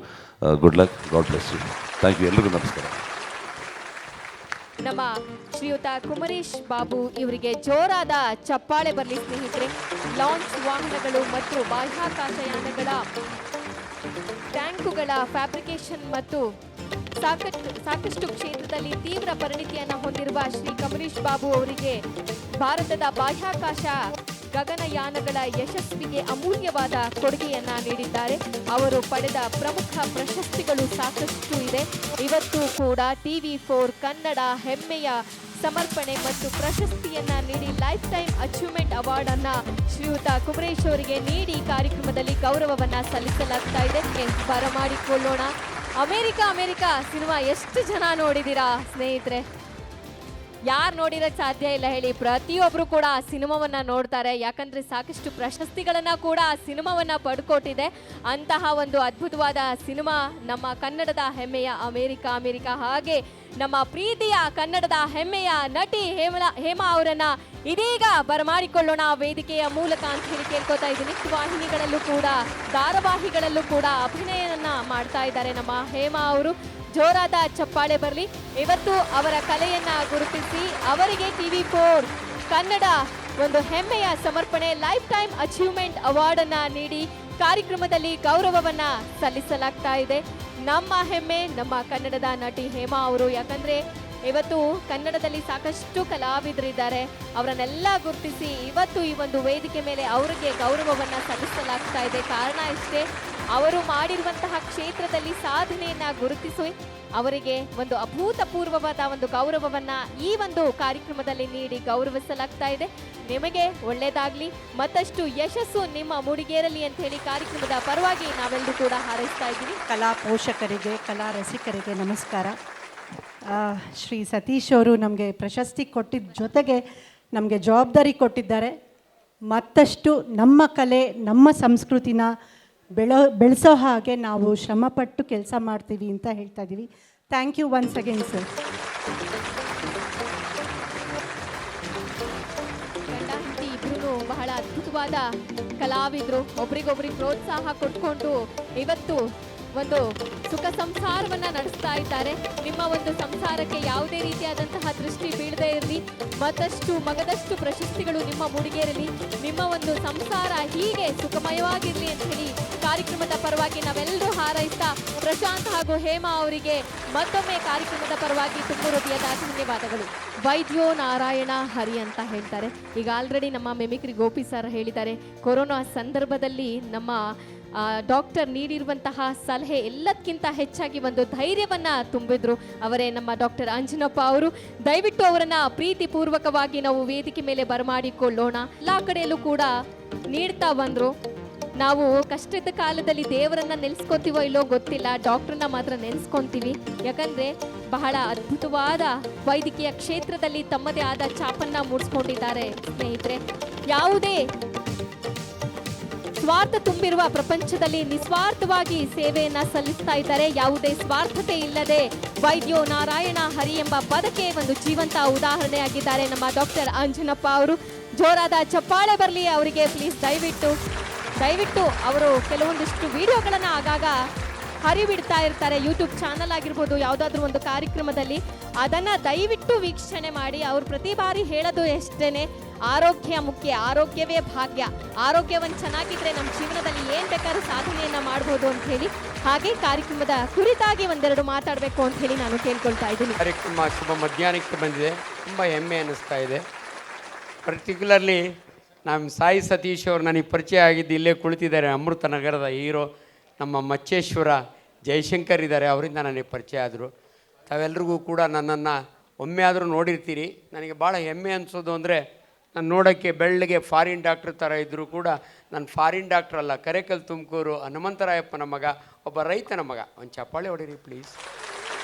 good luck, god bless you. Thank you, ಎಲ್ರಿಗೂ ನಮಸ್ಕಾರ. ನಮ್ಮ ಶ್ರೀಯುತ ಕುಮರೇಶ್ ಬಾಬು ಇವರಿಗೆ ಜೋರಾದ ಚಪ್ಪಾಳೆ ಬರಲಿ ಸ್ನೇಹಿತರೆ. ಲಾಂಚ್ ವಾಹನಗಳು ಮತ್ತು ಬಾಹ್ಯಾಕಾಶಯಾನಗಳ ಟ್ಯಾಂಕುಗಳ ಫ್ಯಾಬ್ರಿಕೇಶನ್ ಮತ್ತು ಸಾಕಷ್ಟು ಕ್ಷೇತ್ರದಲ್ಲಿ ತೀವ್ರ ಪರಿಣಿತಿಯನ್ನು ಹೊಂದಿರುವ ಶ್ರೀ ಕುಮರೇಶ್ ಬಾಬು ಅವರಿಗೆ ಭಾರತದ ಬಾಹ್ಯಾಕಾಶ ಗಗನಯಾನಗಳ ಯಶಸ್ವಿಗೆ ಅಮೂಲ್ಯವಾದ ಕೊಡುಗೆಯನ್ನ ನೀಡಿದ್ದಾರೆ. ಅವರು ಪಡೆದ ಪ್ರಮುಖ ಪ್ರಶಸ್ತಿಗಳು ಸಾಕಷ್ಟು ಇದೆ. ಇವತ್ತು ಕೂಡ TV4 ಕನ್ನಡ ಹೆಮ್ಮೆಯ ಸಮರ್ಪಣೆ ಮತ್ತು ಪ್ರಶಸ್ತಿಯನ್ನ ನೀಡಿ ಲೈಫ್ ಟೈಮ್ ಅಚೀವ್ಮೆಂಟ್ ಅವಾರ್ಡ್ ಅನ್ನ ಶ್ರೀಯುತ ಕುಮರೇಶ್ ಅವರಿಗೆ ನೀಡಿ ಕಾರ್ಯಕ್ರಮದಲ್ಲಿ ಗೌರವವನ್ನ ಸಲ್ಲಿಸಲಾಗ್ತಾ ಇದೆ. ಬರಮಾಡಿಕೊಳ್ಳೋಣ. ಅಮೆರಿಕ ಸಿನಿಮಾ ಎಷ್ಟು ಜನ ನೋಡಿದ್ದೀರಾ ಸ್ನೇಹಿತರೆ? ಯಾರು ನೋಡಿರಕ್ಕೆ ಸಾಧ್ಯ ಇಲ್ಲ ಹೇಳಿ? ಪ್ರತಿಯೊಬ್ಬರು ಕೂಡ ಆ ಸಿನಿಮಾವನ್ನ ನೋಡ್ತಾರೆ. ಯಾಕಂದ್ರೆ ಸಾಕಷ್ಟು ಪ್ರಶಸ್ತಿಗಳನ್ನ ಕೂಡ ಆ ಸಿನಿಮಾವನ್ನ ಪಡ್ಕೊಟ್ಟಿದೆ. ಅಂತಹ ಒಂದು ಅದ್ಭುತವಾದ ಸಿನಿಮಾ ನಮ್ಮ ಕನ್ನಡದ ಹೆಮ್ಮೆಯ ಅಮೆರಿಕ. ಹಾಗೆ ನಮ್ಮ ಪ್ರೀತಿಯ ಕನ್ನಡದ ಹೆಮ್ಮೆಯ ನಟಿ ಹೇಮಾ ಅವರನ್ನ ಇದೀಗ ಬರಮಾಡಿಕೊಳ್ಳೋಣ ವೇದಿಕೆಯ ಮೂಲಕ ಅಂತ ಹೇಳಿ ಕೇಳ್ಕೊತಾ ಇದ್ದೀನಿ. ವಾಹಿನಿಗಳಲ್ಲೂ ಕೂಡ ಧಾರಾವಾಹಿಗಳಲ್ಲೂ ಕೂಡ ಅಭಿನಯವನ್ನ ಮಾಡ್ತಾ ಇದ್ದಾರೆ ನಮ್ಮ ಹೇಮಾ ಅವರು. ಜೋರಾದ ಚಪ್ಪಾಳೆ ಬರಲಿ. ಇವತ್ತು ಅವರ ಕಲೆಯನ್ನ ಗುರುತಿಸಿ ಅವರಿಗೆ TV4 ಕನ್ನಡ ಒಂದು ಹೆಮ್ಮೆಯ ಸಮರ್ಪಣೆ ಲೈಫ್ ಟೈಮ್ ಅಚೀವ್ಮೆಂಟ್ ಅವಾರ್ಡ್ ಅನ್ನ ನೀಡಿ ಕಾರ್ಯಕ್ರಮದಲ್ಲಿ ಗೌರವವನ್ನ ಸಲ್ಲಿಸಲಾಗ್ತಾ ಇದೆ. ನಮ್ಮ ಹೆಮ್ಮೆ ನಮ್ಮ ಕನ್ನಡದ ನಟಿ ಹೇಮಾ ಅವರು. ಯಾಕಂದ್ರೆ ಇವತ್ತು ಕನ್ನಡದಲ್ಲಿ ಸಾಕಷ್ಟು ಕಲಾವಿದರಿದ್ದಾರೆ. ಅವರನ್ನೆಲ್ಲ ಗುರುತಿಸಿ ಇವತ್ತು ಈ ಒಂದು ವೇದಿಕೆ ಮೇಲೆ ಅವರಿಗೆ ಗೌರವವನ್ನ ಸಲ್ಲಿಸಲಾಗ್ತಾ ಇದೆ. ಕಾರಣ ಇಷ್ಟೇ, ಅವರು ಮಾಡಿರುವಂತಹ ಕ್ಷೇತ್ರದಲ್ಲಿ ಸಾಧನೆಯನ್ನ ಗುರುತಿಸಿ ಅವರಿಗೆ ಒಂದು ಅಭೂತಪೂರ್ವವಾದ ಒಂದು ಗೌರವವನ್ನ ಈ ಒಂದು ಕಾರ್ಯಕ್ರಮದಲ್ಲಿ ನೀಡಿ ಗೌರವಿಸಲಾಗ್ತಾ ಇದೆ. ನಿಮಗೆ ಒಳ್ಳೆಯದಾಗ್ಲಿ, ಮತ್ತಷ್ಟು ಯಶಸ್ಸು ನಿಮ್ಮ ಮೂಡಿಗೇರಲಿ ಅಂತ ಹೇಳಿ ಕಾರ್ಯಕ್ರಮದ ಪರವಾಗಿ ನಾವೆಲ್ಲರೂ ಕೂಡ ಹಾರೈಸ್ತಾ ಇದ್ದೀವಿ. ಕಲಾ ಪೋಷಕರಿಗೆ, ಕಲಾ ರಸಿಕರಿಗೆ ನಮಸ್ಕಾರ. ಶ್ರೀ ಸತೀಶ್ ಅವರು ನಮಗೆ ಪ್ರಶಸ್ತಿ ಕೊಟ್ಟಿದ್ದ ಜೊತೆಗೆ ನಮಗೆ ಜವಾಬ್ದಾರಿ ಕೊಟ್ಟಿದ್ದಾರೆ. ಮತ್ತಷ್ಟು ನಮ್ಮ ಕಲೆ ನಮ್ಮ ಸಂಸ್ಕೃತಿನ ಬೆಳೆಸೋ ಹಾಗೆ ನಾವು ಶ್ರಮಪಟ್ಟು ಕೆಲಸ ಮಾಡ್ತೀವಿ ಅಂತ ಹೇಳ್ತಾ ಇದ್ದೀವಿ. Thank you once again sir. ಗಂಡ ಹೆಂಡತಿ ಇಬ್ರು ಬಹಳ ಅದ್ಭುತವಾದ ಕಲಾವಿದರು. ಒಬ್ರಿಗೊಬ್ರಿಗೆ ಪ್ರೋತ್ಸಾಹ ಕೊಟ್ಕೊಂಡು ಇವತ್ತು ಒಂದು ಸುಖ ಸಂಸಾರವನ್ನ ನಡೆಸ್ತಾ ಇದ್ದಾರೆ. ನಿಮ್ಮ ಒಂದು ಸಂಸಾರಕ್ಕೆ ಯಾವುದೇ ರೀತಿಯಾದಂತಹ ದೃಷ್ಟಿ ಬೀಳದೇ ಇರಲಿ, ಮತ್ತಷ್ಟು ಮಗದಷ್ಟು ಪ್ರಶಸ್ತಿಗಳು ನಿಮ್ಮ ಮೂಡಿಗೇರಲಿ, ನಿಮ್ಮ ಒಂದು ಸಂಸಾರ ಹೀಗೆ ಸುಖಮಯವಾಗಿರಲಿ ಅಂತ ಹೇಳಿ ಕಾರ್ಯಕ್ರಮದ ಪರವಾಗಿ ನಾವೆಲ್ಲರೂ ಹಾರೈಸ್ತಾ ಪ್ರಶಾಂತ್ ಹಾಗೂ ಹೇಮಾ ಅವರಿಗೆ ಮತ್ತೊಮ್ಮೆ ಕಾರ್ಯಕ್ರಮದ ಪರವಾಗಿ ತುಂಬ ಹೃದಯದ ಧನ್ಯವಾದಗಳು. ವೈದ್ಯೋ ನಾರಾಯಣ ಹರಿ ಅಂತ ಹೇಳ್ತಾರೆ. ಈಗ ಆಲ್ರೆಡಿ ನಮ್ಮ ಮೆಮಿಕ್ರಿ ಗೋಪಿ ಸರ್ ಹೇಳಿದ್ದಾರೆ, ಕೊರೋನಾ ಸಂದರ್ಭದಲ್ಲಿ ನಮ್ಮ ಡಾಕ್ಟರ್ ನೀಡಿರುವಂತಹ ಸಲಹೆ ಎಲ್ಲದಕ್ಕಿಂತ ಹೆಚ್ಚಾಗಿ ಒಂದು ಧೈರ್ಯವನ್ನ ತುಂಬಿದ್ರು. ಅವರೇ ನಮ್ಮ ಡಾಕ್ಟರ್ ಅಂಜನಪ್ಪ ಅವರು. ದಯವಿಟ್ಟು ಅವರನ್ನ ಪ್ರೀತಿಪೂರ್ವಕವಾಗಿ ನಾವು ವೇದಿಕೆ ಮೇಲೆ ಬರಮಾಡಿಕೊಳ್ಳೋಣ. ಎಲ್ಲ ಕಡೆಯಲ್ಲೂ ಕೂಡ ನೀಡ್ತಾ ಬಂದ್ರು. ನಾವು ಕಷ್ಟದ ಕಾಲದಲ್ಲಿ ದೇವರನ್ನ ನೆನೆಸ್ಕೊತೀವೋ ಇಲ್ಲೋ ಗೊತ್ತಿಲ್ಲ, ಡಾಕ್ಟರ್ನ ಮಾತ್ರ ನೆನೆಸ್ಕೊಂತೀವಿ. ಯಾಕಂದ್ರೆ ಬಹಳ ಅದ್ಭುತವಾದ ವೈದ್ಯಕೀಯ ಕ್ಷೇತ್ರದಲ್ಲಿ ತಮ್ಮದೇ ಆದ ಛಾಪನ್ನ ಮೂಡಿಸ್ಕೊಂಡಿದ್ದಾರೆ ಸ್ನೇಹಿತರೆ. ಯಾವುದೇ ಸ್ವಾರ್ಥ ತುಂಬಿರುವ ಪ್ರಪಂಚದಲ್ಲಿ ನಿಸ್ವಾರ್ಥವಾಗಿ ಸೇವೆಯನ್ನ ಸಲ್ಲಿಸ್ತಾ ಇದ್ದಾರೆ. ಯಾವುದೇ ಸ್ವಾರ್ಥತೆ ಇಲ್ಲದೆ ವೈದ್ಯೋ ನಾರಾಯಣ ಹರಿ ಎಂಬ ಪದಕ್ಕೆ ಒಂದು ಜೀವಂತ ಉದಾಹರಣೆಯಾಗಿದ್ದಾರೆ ನಮ್ಮ ಡಾಕ್ಟರ್ ಅಂಜನಪ್ಪ ಅವರು. ಜೋರಾದ ಚಪ್ಪಾಳೆ ಬರಲಿ ಅವರಿಗೆ ಪ್ಲೀಸ್. ದಯವಿಟ್ಟು ಅವರು ಕೆಲವೊಂದಿಷ್ಟು ವಿಡಿಯೋಗಳನ್ನು ಆಗಾಗ ಹರಿಬಿಡ್ತಾ ಇರ್ತಾರೆ. ಯೂಟ್ಯೂಬ್ ಚಾನಲ್ ಆಗಿರ್ಬೋದು, ಯಾವುದಾದ್ರೂ ಒಂದು ಕಾರ್ಯಕ್ರಮದಲ್ಲಿ ಅದನ್ನು ದಯವಿಟ್ಟು ವೀಕ್ಷಣೆ ಮಾಡಿ. ಅವ್ರು ಪ್ರತಿ ಬಾರಿ ಹೇಳೋದು ಎಷ್ಟೇನೆ, ಆರೋಗ್ಯ ಮುಖ್ಯ, ಆರೋಗ್ಯವೇ ಭಾಗ್ಯ. ಆರೋಗ್ಯವನ್ನು ಚೆನ್ನಾಗಿದ್ರೆ ನಮ್ಮ ಜೀವನದಲ್ಲಿ ಏನು ಬೇಕಾದ್ರೂ ಸಾಧನೆಯನ್ನು ಮಾಡ್ಬೋದು ಅಂತ ಹೇಳಿ. ಹಾಗೆ ಕಾರ್ಯಕ್ರಮದ ಕುರಿತಾಗಿ ಒಂದೆರಡು ಮಾತಾಡಬೇಕು ಅಂತ ಹೇಳಿ ನಾನು ಕೇಳ್ಕೊಳ್ತಾ ಇದ್ದೀನಿ. ಕಾರ್ಯಕ್ರಮ ಶುಭ ಮಧ್ಯಾಹ್ನಕ್ಕೆ ಬಂದಿದೆ. ತುಂಬ ಹೆಮ್ಮೆ ಅನ್ನಿಸ್ತಾ ಇದೆ. ಪರ್ಟಿಕ್ಯುಲರ್ಲಿ ನಮ್ಮ ಸಾಯಿ ಸತೀಶ್ ಅವರು ನನಗೆ ಪರಿಚಯ ಆಗಿದ್ದು ಇಲ್ಲೇ ಕುಳಿತಿದ್ದಾರೆ. ಅಮೃತ ನಗರದ ಹೀರೋ ನಮ್ಮ ಮಚ್ಚೇಶ್ವರ ಜಯಶಂಕರ್ ಇದ್ದಾರೆ, ಅವರಿಂದ ನನಗೆ ಪರಿಚಯ ಆದರು. ತಾವೆಲ್ರಿಗೂ ಕೂಡ ನನ್ನನ್ನು ಒಮ್ಮೆ ಆದರೂ ನೋಡಿರ್ತೀರಿ. ನನಗೆ ಭಾಳ ಹೆಮ್ಮೆ ಅನಿಸೋದು ಅಂದರೆ, ನಾನು ನೋಡೋಕ್ಕೆ ಬೆಳ್ಳಗೆ ಫಾರಿನ್ ಡಾಕ್ಟ್ರ್ ಥರ ಇದ್ದರೂ ಕೂಡ ನಾನು ಫಾರಿನ್ ಡಾಕ್ಟ್ರ್ ಅಲ್ಲ, ಕರೆಕಲ್ ತುಮಕೂರು ಹನುಮಂತರಾಯಪ್ಪನ ಮಗ, ಒಬ್ಬ ರೈತನ ಮಗ. ಒಂದು ಚಪ್ಪಾಳೆ ಹೊಡೀರಿ ಪ್ಲೀಸ್.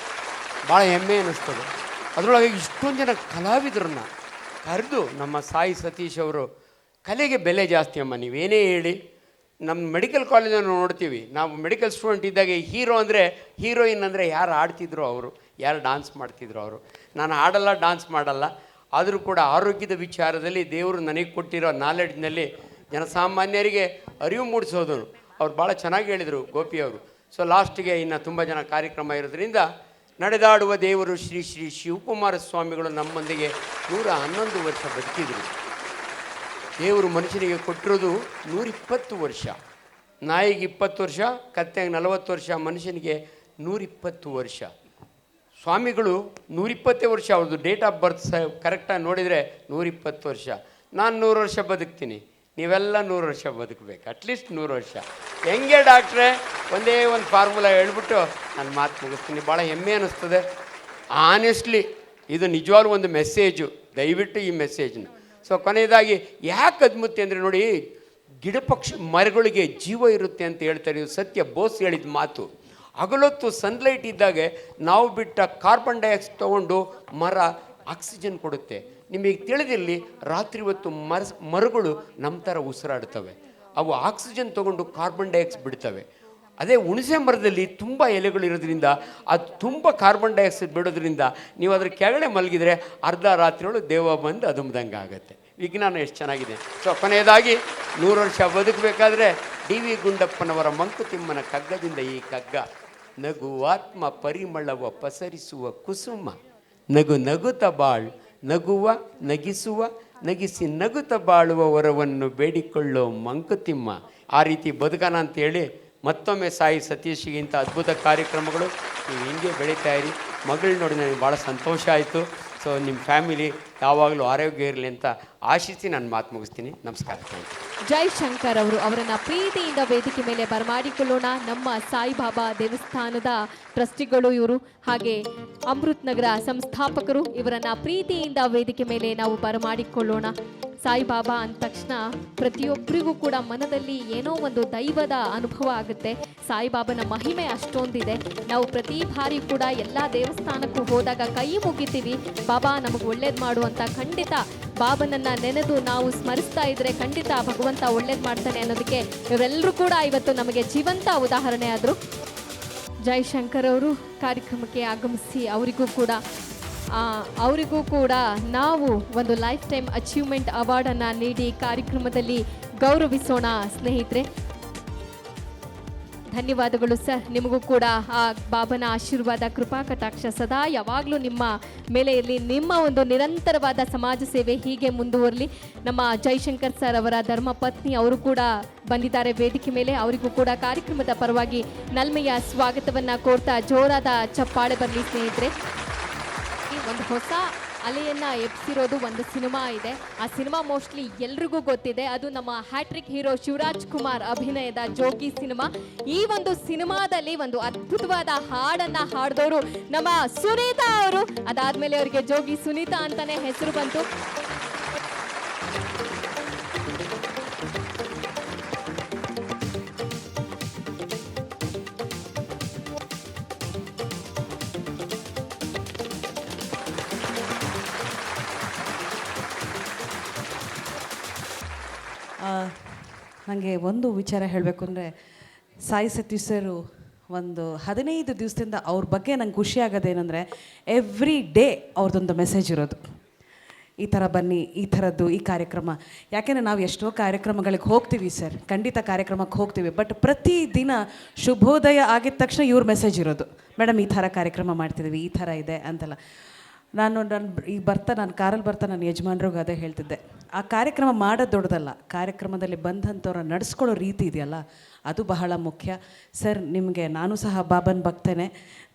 ಭಾಳ ಹೆಮ್ಮೆ ಅನ್ನಿಸ್ತದೆ. ಅದರೊಳಗೆ ಇಷ್ಟೊಂದು ಜನ ಕಲಾವಿದರನ್ನ ಕರೆದು ನಮ್ಮ ಸಾಯಿ ಸತೀಶ್ ಅವರು, ಕಲೆಗೆ ಬೆಲೆ ಜಾಸ್ತಿ ಅಮ್ಮ. ನೀವೇನೇ ಹೇಳಿ, ನಮ್ಮ ಮೆಡಿಕಲ್ ಕಾಲೇಜನ್ನು ನೋಡ್ತೀವಿ. ನಾವು ಮೆಡಿಕಲ್ ಸ್ಟೂಡೆಂಟ್ ಇದ್ದಾಗ ಹೀರೋ ಅಂದರೆ, ಹೀರೋಯಿನ್ ಅಂದರೆ ಯಾರು ಆಡ್ತಿದ್ರು ಅವರು, ಯಾರು ಡಾನ್ಸ್ ಮಾಡ್ತಿದ್ರು ಅವರು. ನಾನು ಆಡಲ್ಲ, ಡಾನ್ಸ್ ಮಾಡಲ್ಲ. ಆದರೂ ಕೂಡ ಆರೋಗ್ಯದ ವಿಚಾರದಲ್ಲಿ ದೇವರು ನನಗೆ ಕೊಟ್ಟಿರೋ ನಾಲೆಡ್ಜ್ನಲ್ಲಿ ಜನಸಾಮಾನ್ಯರಿಗೆ ಅರಿವು ಮೂಡಿಸೋದು ಅವ್ರು ಭಾಳ ಚೆನ್ನಾಗಿ ಹೇಳಿದರು ಗೋಪಿಯವರು. ಸೊ ಲಾಸ್ಟಿಗೆ ಇನ್ನು ತುಂಬ ಜನ ಕಾರ್ಯಕ್ರಮ ಇರೋದ್ರಿಂದ, ನಡೆದಾಡುವ ದೇವರು ಶ್ರೀ ಶ್ರೀ ಶಿವಕುಮಾರ ಸ್ವಾಮಿಗಳು ನಮ್ಮೊಂದಿಗೆ 111 ವರ್ಷ ಬದುಕಿದರು. ದೇವರು ಮನುಷ್ಯನಿಗೆ ಕೊಟ್ಟಿರೋದು 120 ವರ್ಷ. ನಾಯಿಗೆ 20 ವರ್ಷ, ಕತ್ತೆಗೆ 40 ವರ್ಷ, ಮನುಷ್ಯನಿಗೆ 120 ವರ್ಷ. ಸ್ವಾಮಿಗಳು 120 ವರ್ಷ. ಅವ್ರದ್ದು ಡೇಟ್ ಆಫ್ ಬರ್ತ್ ಕರೆಕ್ಟಾಗಿ ನೋಡಿದರೆ 120 ವರ್ಷ. ನಾನು 100 ವರ್ಷ ಬದುಕ್ತೀನಿ. ನೀವೆಲ್ಲ 100 ವರ್ಷ ಬದುಕಬೇಕು, ಅಟ್ಲೀಸ್ಟ್ 100 ವರ್ಷ. ಹೆಂಗೆ ಡಾಕ್ಟ್ರೇ ಒಂದೇ ಒಂದು ಫಾರ್ಮುಲಾ ಹೇಳ್ಬಿಟ್ಟು ನಾನು ಮಾತು ಮುಗಿಸ್ತೀನಿ. ಭಾಳ ಹೆಮ್ಮೆ ಅನ್ನಿಸ್ತದೆ ಆನೆಸ್ಟ್ಲಿ. ಇದು ನಿಜವಾಗ್ಲೂ ಒಂದು ಮೆಸೇಜು, ದಯವಿಟ್ಟು ಈ ಮೆಸೇಜ್ನ. ಸೊ ಕೊನೆಯದಾಗಿ ಯಾಕೆ ಅದ್ಭುತ ಅಂದರೆ ನೋಡಿ, ಗಿಡ ಪಕ್ಷಿ ಮರಗಳಿಗೆ ಜೀವ ಇರುತ್ತೆ ಅಂತ ಹೇಳ್ತಾರೆ. ಇದು ಸತ್ಯ. ಬೋಸ್ ಹೇಳಿದ ಮಾತು. ಹಗಲೊತ್ತು ಸನ್ಲೈಟ್ ಇದ್ದಾಗ ನಾವು ಬಿಟ್ಟ ಕಾರ್ಬನ್ ಡೈಆಕ್ಸೈಡ್ ತೊಗೊಂಡು ಮರ ಆಕ್ಸಿಜನ್ ಕೊಡುತ್ತೆ. ನಿಮಗೆ ತಿಳಿದಿರಲಿ, ರಾತ್ರಿ ಹೊತ್ತು ಮರಗಳು ನಮ್ಮ ಥರ ಉಸಿರಾಡ್ತವೆ. ಅವು ಆಕ್ಸಿಜನ್ ತೊಗೊಂಡು ಕಾರ್ಬನ್ ಡೈಆಕ್ಸೈಡ್ ಬಿಡ್ತವೆ. ಅದೇ ಹುಣಸೆ ಮರದಲ್ಲಿ ತುಂಬ ಎಲೆಗಳಿರೋದ್ರಿಂದ ಅದು ತುಂಬ ಕಾರ್ಬನ್ ಡೈಆಕ್ಸೈಡ್ ಬಿಡೋದ್ರಿಂದ ನೀವು ಅದ್ರ ಕೆಳಗಡೆ ಮಲಗಿದರೆ ಅರ್ಧ ರಾತ್ರಿಯೊಳಗೆ ದೇವ ಬಂದು ಅದುಮ್ದಂಗೆ ಆಗುತ್ತೆ. ವಿಜ್ಞಾನ ಎಷ್ಟು ಚೆನ್ನಾಗಿದೆ. ಸೊ ಕೊನೆಯದಾಗಿ 100 ವರ್ಷ ಬದುಕಬೇಕಾದ್ರೆ ಡಿ.ವಿ. ಗುಂಡಪ್ಪನವರ ಮಂಕುತಿಮ್ಮನ ಕಗ್ಗದಿಂದ ಈ ಕಗ್ಗ: ನಗುವಾತ್ಮ ಪರಿಮಳವ ಪಸರಿಸುವ ಕುಸುಮ, ನಗು ನಗುತ್ತ ಬಾಳ್, ನಗುವ ನಗಿಸುವ, ನಗಿಸಿ ನಗುತ್ತ ಬಾಳುವ ವರವನ್ನು ಬೇಡಿಕೊಳ್ಳೋ ಮಂಕುತಿಮ್ಮ. ಆ ರೀತಿ ಬದುಕನ ಅಂತೇಳಿ ಮತ್ತೊಮ್ಮೆ ಸಾಯಿ ಸತೀಶ್ಗೆ ಇಂಥ ಅದ್ಭುತ ಕಾರ್ಯಕ್ರಮಗಳು ನೀವು ಹಿಂಗೆ ಬೆಳೀತಾ ಇರಿ. ಮಗಳು ನೋಡಿ ನನಗೆ ಭಾಳ ಸಂತೋಷ ಆಯಿತು. ಸೊ ನಿಮ್ಮ ಫ್ಯಾಮಿಲಿ ಯಾವಾಗಲೂ ಆರೋಗ್ಯ ಇರಲಿ ಅಂತ ಆಶಿಸಿ ನಾನು ಮಾತು ಮುಗಿಸ್ತೀನಿ. ನಮಸ್ಕಾರ. ಜೈ ಶಂಕರ್ ಅವರನ್ನು ಪ್ರೀತಿಯಿಂದ ವೇದಿಕೆ ಮೇಲೆ ಬರಮಾಡಿಕೊಳ್ಳೋಣ. ನಮ್ಮ ಸಾಯಿಬಾಬಾ ದೇವಸ್ಥಾನದ ಟ್ರಸ್ಟಿಗಳು ಇವರು, ಹಾಗೆ ಅಮೃತ್ ನಗರ ಸಂಸ್ಥಾಪಕರು. ಇವರನ್ನು ಪ್ರೀತಿಯಿಂದ ವೇದಿಕೆ ಮೇಲೆ ನಾವು ಬರಮಾಡಿಕೊಳ್ಳೋಣ. ಸಾಯಿಬಾಬಾ ಅಂದ ತಕ್ಷಣ ಪ್ರತಿಯೊಬ್ಬರಿಗೂ ಕೂಡ ಮನದಲ್ಲಿ ಏನೋ ಒಂದು ದೈವದ ಅನುಭವ ಆಗುತ್ತೆ. ಸಾಯಿಬಾಬನ ಮಹಿಮೆ ಅಷ್ಟೊಂದಿದೆ. ನಾವು ಪ್ರತಿ ಬಾರಿ ಕೂಡ ಎಲ್ಲ ದೇವಸ್ಥಾನಕ್ಕೂ ಹೋದಾಗ ಕೈ ಮುಗಿತೀವಿ, ಬಾಬಾ ನಮಗೆ ಒಳ್ಳೇದು ಮಾಡುವಂತ. ಖಂಡಿತ ಬಾಬನನ್ನ ನೆನೆದು ನಾವು ಸ್ಮರಿಸ್ತಾ ಇದ್ರೆ ಖಂಡಿತ ಭಗವಂತ ಒಳ್ಳೇದು ಮಾಡ್ತಾನೆ ಅನ್ನೋದಕ್ಕೆ ಇವರೆಲ್ಲರೂ ಕೂಡ ಇವತ್ತು ನಮಗೆ ಜೀವಂತ ಉದಾಹರಣೆ ಆದರು. ಜೈಶಂಕರ್ ಅವರು ಕಾರ್ಯಕ್ರಮಕ್ಕೆ ಆಗಮಿಸಿ ಅವರಿಗೂ ಕೂಡ ನಾವು ಒಂದು ಲೈಫ್ ಟೈಮ್ ಅಚೀವ್ಮೆಂಟ್ ಅವಾರ್ಡನ್ನು ನೀಡಿ ಕಾರ್ಯಕ್ರಮದಲ್ಲಿ ಗೌರವಿಸೋಣ ಸ್ನೇಹಿತರೆ. ಧನ್ಯವಾದಗಳು ಸರ್. ನಿಮಗೂ ಕೂಡ ಆ ಬಾಬನ ಆಶೀರ್ವಾದ, ಕೃಪಾ ಕಟಾಕ್ಷ ಸದಾ ಯಾವಾಗಲೂ ನಿಮ್ಮ ಮೇಲೆ ಇರಲಿ. ನಿಮ್ಮ ಒಂದು ನಿರಂತರವಾದ ಸಮಾಜ ಸೇವೆ ಹೀಗೆ ಮುಂದುವರಲಿ. ನಮ್ಮ ಜೈಶಂಕರ್ ಸರ್ ಅವರ ಧರ್ಮಪತ್ನಿ ಅವರು ಕೂಡ ಬಂದಿದ್ದಾರೆ ವೇದಿಕೆ ಮೇಲೆ. ಅವರಿಗೂ ಕೂಡ ಕಾರ್ಯಕ್ರಮದ ಪರವಾಗಿ ನಲ್ಮೆಯ ಸ್ವಾಗತವನ್ನು ಕೋರ್ತಾ ಜೋರಾದ ಚಪ್ಪಾಳೆ ಬರಲಿ ಸ್ನೇಹಿತರೆ. ಒಂದು ಹೊಸ ಅಲೆಯನ್ನು ಎಬ್ಸಿರೋದು ಒಂದು ಸಿನಿಮಾ ಇದೆ. ಆ ಸಿನಿಮಾ ಮೋಸ್ಟ್ಲಿ ಎಲ್ರಿಗೂ ಗೊತ್ತಿದೆ. ಅದು ನಮ್ಮ ಹ್ಯಾಟ್ರಿಕ್ ಹೀರೋ ಶಿವರಾಜ್ ಕುಮಾರ್ ಅಭಿನಯದ ಜೋಗಿ ಸಿನಿಮಾ. ಈ ಒಂದು ಸಿನಿಮಾದಲ್ಲಿ ಒಂದು ಅದ್ಭುತವಾದ ಹಾಡನ್ನು ಹಾಡಿದವರು ನಮ್ಮ ಸುನೀತಾ ಅವರು. ಅದಾದಮೇಲೆ ಅವರಿಗೆ ಜೋಗಿ ಸುನೀತಾ ಅಂತಾನೆ ಹೆಸರು ಬಂತು. ನನಗೆ ಒಂದು ವಿಚಾರ ಹೇಳಬೇಕು ಅಂದರೆ, ಸಾಯಿ ಸತೀಶ್ ಸರು ಒಂದು 15 ದಿವಸದಿಂದ ಅವ್ರ ಬಗ್ಗೆ ನಂಗೆ ಖುಷಿ ಆಗೋದೇನೆಂದರೆ, ಎವ್ರಿ ಡೇ ಅವ್ರದ್ದೊಂದು ಮೆಸೇಜ್ ಇರೋದು. ಈ ಥರ ಬನ್ನಿ, ಈ ಥರದ್ದು ಈ ಕಾರ್ಯಕ್ರಮ. ಯಾಕೆಂದರೆ ನಾವು ಎಷ್ಟೋ ಕಾರ್ಯಕ್ರಮಗಳಿಗೆ ಹೋಗ್ತೀವಿ ಸರ್, ಖಂಡಿತ ಕಾರ್ಯಕ್ರಮಕ್ಕೆ ಹೋಗ್ತೀವಿ. ಬಟ್ ಪ್ರತಿದಿನ ಶುಭೋದಯ ಆಗಿದ ತಕ್ಷಣ ಇವ್ರ ಮೆಸೇಜ್ ಇರೋದು, ಮೇಡಮ್ ಈ ಥರ ಕಾರ್ಯಕ್ರಮ ಮಾಡ್ತಿದ್ದೀವಿ, ಈ ಥರ ಇದೆ ಅಂತೆಲ್ಲ. ನಾನು ಕಾರಲ್ಲಿ ಬರ್ತಾ ನನ್ನ ಯಜಮಾನ್ರಿಗೆ ಅದೇ ಹೇಳ್ತಿದ್ದೆ, ಆ ಕಾರ್ಯಕ್ರಮ ಮಾಡೋದು ದೊಡ್ಡದಲ್ಲ, ಕಾರ್ಯಕ್ರಮದಲ್ಲಿ ಬಂದಂಥವ್ರ ನಡೆಸ್ಕೊಳ್ಳೋ ರೀತಿ ಇದೆಯಲ್ಲ ಅದು ಬಹಳ ಮುಖ್ಯ. ಸರ್ ನಿಮಗೆ ನಾನು ಸಹ ಬಾಬನ್ ಭಕ್ತೇನೆ.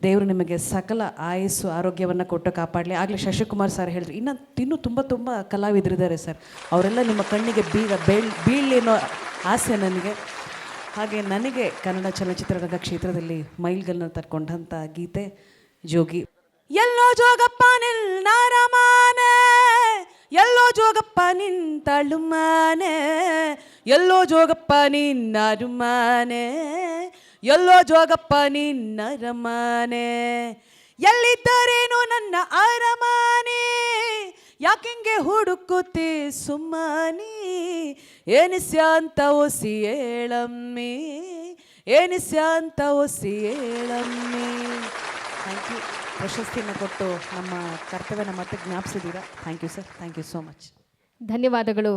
ದೇವರು ನಿಮಗೆ ಸಕಲ ಆಯಸ್ಸು ಆರೋಗ್ಯವನ್ನು ಕೊಟ್ಟು ಕಾಪಾಡಲಿ. ಆಗಲೇ ಶಶಿಕುಮಾರ್ ಸರ್ ಹೇಳಿದ್ರು, ಇನ್ನೂ ತುಂಬ ಕಲಾವಿದರಿದ್ದಾರೆ ಸರ್, ಅವರೆಲ್ಲ ನಿಮ್ಮ ಕಣ್ಣಿಗೆ ಬೀಳಲಿ ಅನ್ನೋ ಆಸೆ ನನಗೆ. ಹಾಗೆ ನನಗೆ ಕನ್ನಡ ಚಲನಚಿತ್ರರಂಗ ಕ್ಷೇತ್ರದಲ್ಲಿ ಮೈಲ್ಗಲ್ಲನ್ನು ತರ್ಕೊಂಡಂಥ ಗೀತೆ ಜೋಗಿ. ಎಲ್ಲೋ ಜೋಗಪ್ಪ ನಿಲ್ನಾರಮಾನೆ, ಎಲ್ಲೋ ಜೋಗಪ್ಪ ನಿಂತಳುಮಾನೆ, ಎಲ್ಲೋ ಜೋಗಪ್ಪ ನಿನ್ನರುಮಾನೆ, ಎಲ್ಲೋ ಜೋಗಪ್ಪ ನಿನ್ನರಮಾನೆ, ಎಲ್ಲಿದ್ದರೇನು ನನ್ನ ಅರಮಾನೆ, ಯಾಕೆಂಗೆ ಹುಡುಕುತ್ತಿ ಸುಮ್ಮನಿ, ಏನಿಸ್ಯಾಂತ ಒಸಿ ಏಳಮ್ಮಿ, ಏನಿಸ್ಯಾಂತ ಒಸಿ ಏಳಮ್ಮಿ. Thank you. ಪ್ರಶಸ್ತಿಯನ್ನು ಕೊಟ್ಟು ನಮ್ಮ ಕರ್ತವ್ಯನ ಮತ್ತೆ ಜ್ಞಾಪಿಸಿದ್ದೀರಾ. Thank you sir, thank you so much. ಧನ್ಯವಾದಗಳು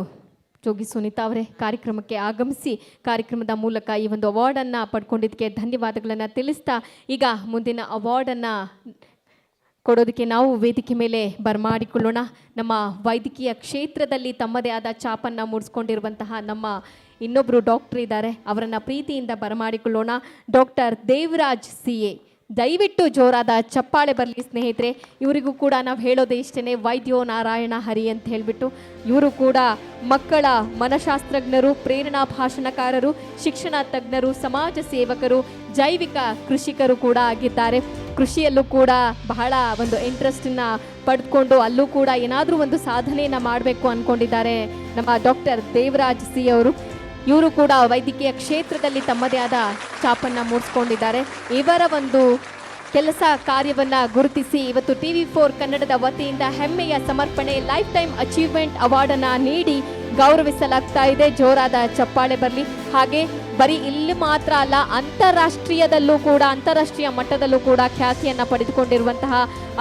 ಜೋಗಿ ಸುನೀತಾ ಅವರೇ. ಕಾರ್ಯಕ್ರಮಕ್ಕೆ ಆಗಮಿಸಿ ಕಾರ್ಯಕ್ರಮದ ಮೂಲಕ ಈ ಒಂದು ಅವಾರ್ಡನ್ನು ಪಡ್ಕೊಂಡಿದ್ದಕ್ಕೆ ಧನ್ಯವಾದಗಳನ್ನು ತಿಳಿಸ್ತಾ, ಈಗ ಮುಂದಿನ ಅವಾರ್ಡನ್ನು ಕೊಡೋದಕ್ಕೆ ನಾವು ವೇದಿಕೆ ಮೇಲೆ ಬರಮಾಡಿಕೊಳ್ಳೋಣ. ನಮ್ಮ ವೈದ್ಯಕೀಯ ಕ್ಷೇತ್ರದಲ್ಲಿ ತಮ್ಮದೇ ಆದ ಛಾಪನ್ನು ಮೂಡಿಸ್ಕೊಂಡಿರುವಂತಹ ನಮ್ಮ ಇನ್ನೊಬ್ಬರು ಡಾಕ್ಟರ್ ಇದ್ದಾರೆ, ಅವರನ್ನು ಪ್ರೀತಿಯಿಂದ ಬರಮಾಡಿಕೊಳ್ಳೋಣ. Doctor Devaraj CA. ದಯವಿಟ್ಟು ಜೋರಾದ ಚಪ್ಪಾಳೆ ಬರಲಿ ಸ್ನೇಹಿತರೆ. ಇವರಿಗೂ ಕೂಡ ನಾವು ಹೇಳೋದೇ ಇಷ್ಟೇ, ವೈದ್ಯೋ ನಾರಾಯಣ ಹರಿ ಅಂತ ಹೇಳಿಬಿಟ್ಟು. ಇವರು ಕೂಡ ಮಕ್ಕಳ ಮನಃಶಾಸ್ತ್ರಜ್ಞರು, ಪ್ರೇರಣಾ ಭಾಷಣಕಾರರು, ಶಿಕ್ಷಣ ತಜ್ಞರು, ಸಮಾಜ ಸೇವಕರು, ಜೈವಿಕ ಕೃಷಿಕರು ಕೂಡ ಆಗಿದ್ದಾರೆ. ಕೃಷಿಯಲ್ಲೂ ಕೂಡ ಬಹಳ ಒಂದು ಇಂಟ್ರೆಸ್ಟನ್ನು ಪಡೆದುಕೊಂಡು ಅಲ್ಲೂ ಕೂಡ ಏನಾದರೂ ಒಂದು ಸಾಧನೆಯನ್ನು ಮಾಡಬೇಕು ಅಂದ್ಕೊಂಡಿದ್ದಾರೆ ನಮ್ಮ ಡಾಕ್ಟರ್ ದೇವರಾಜ್ ಸಿ ಅವರು. ಇವರು ಕೂಡ ವೈದ್ಯಕೀಯ ಕ್ಷೇತ್ರದಲ್ಲಿ ತಮ್ಮದೇ ಆದ ಛಾಪನ್ನು ಮೂಡಿಸ್ಕೊಂಡಿದ್ದಾರೆ. ಇವರ ಒಂದು ಕೆಲಸ ಕಾರ್ಯವನ್ನು ಗುರುತಿಸಿ ಇವತ್ತು TV4 ಕನ್ನಡದ ವತಿಯಿಂದ ಹೆಮ್ಮೆಯ ಸಮರ್ಪಣೆ ಲೈಫ್ ಟೈಮ್ ಅಚೀವ್ಮೆಂಟ್ ಅವಾರ್ಡನ್ನು ನೀಡಿ ಗೌರವಿಸಲಾಗ್ತಾ ಇದೆ. ಜೋರಾದ ಚಪ್ಪಾಳೆ ಬರಲಿ. ಹಾಗೆ ಬರೀ ಇಲ್ಲಿ ಮಾತ್ರ ಅಲ್ಲ, ಅಂತಾರಾಷ್ಟ್ರೀಯದಲ್ಲೂ ಕೂಡ, ಅಂತಾರಾಷ್ಟ್ರೀಯ ಮಟ್ಟದಲ್ಲೂ ಕೂಡ ಖ್ಯಾತಿಯನ್ನು ಪಡೆದುಕೊಂಡಿರುವಂತಹ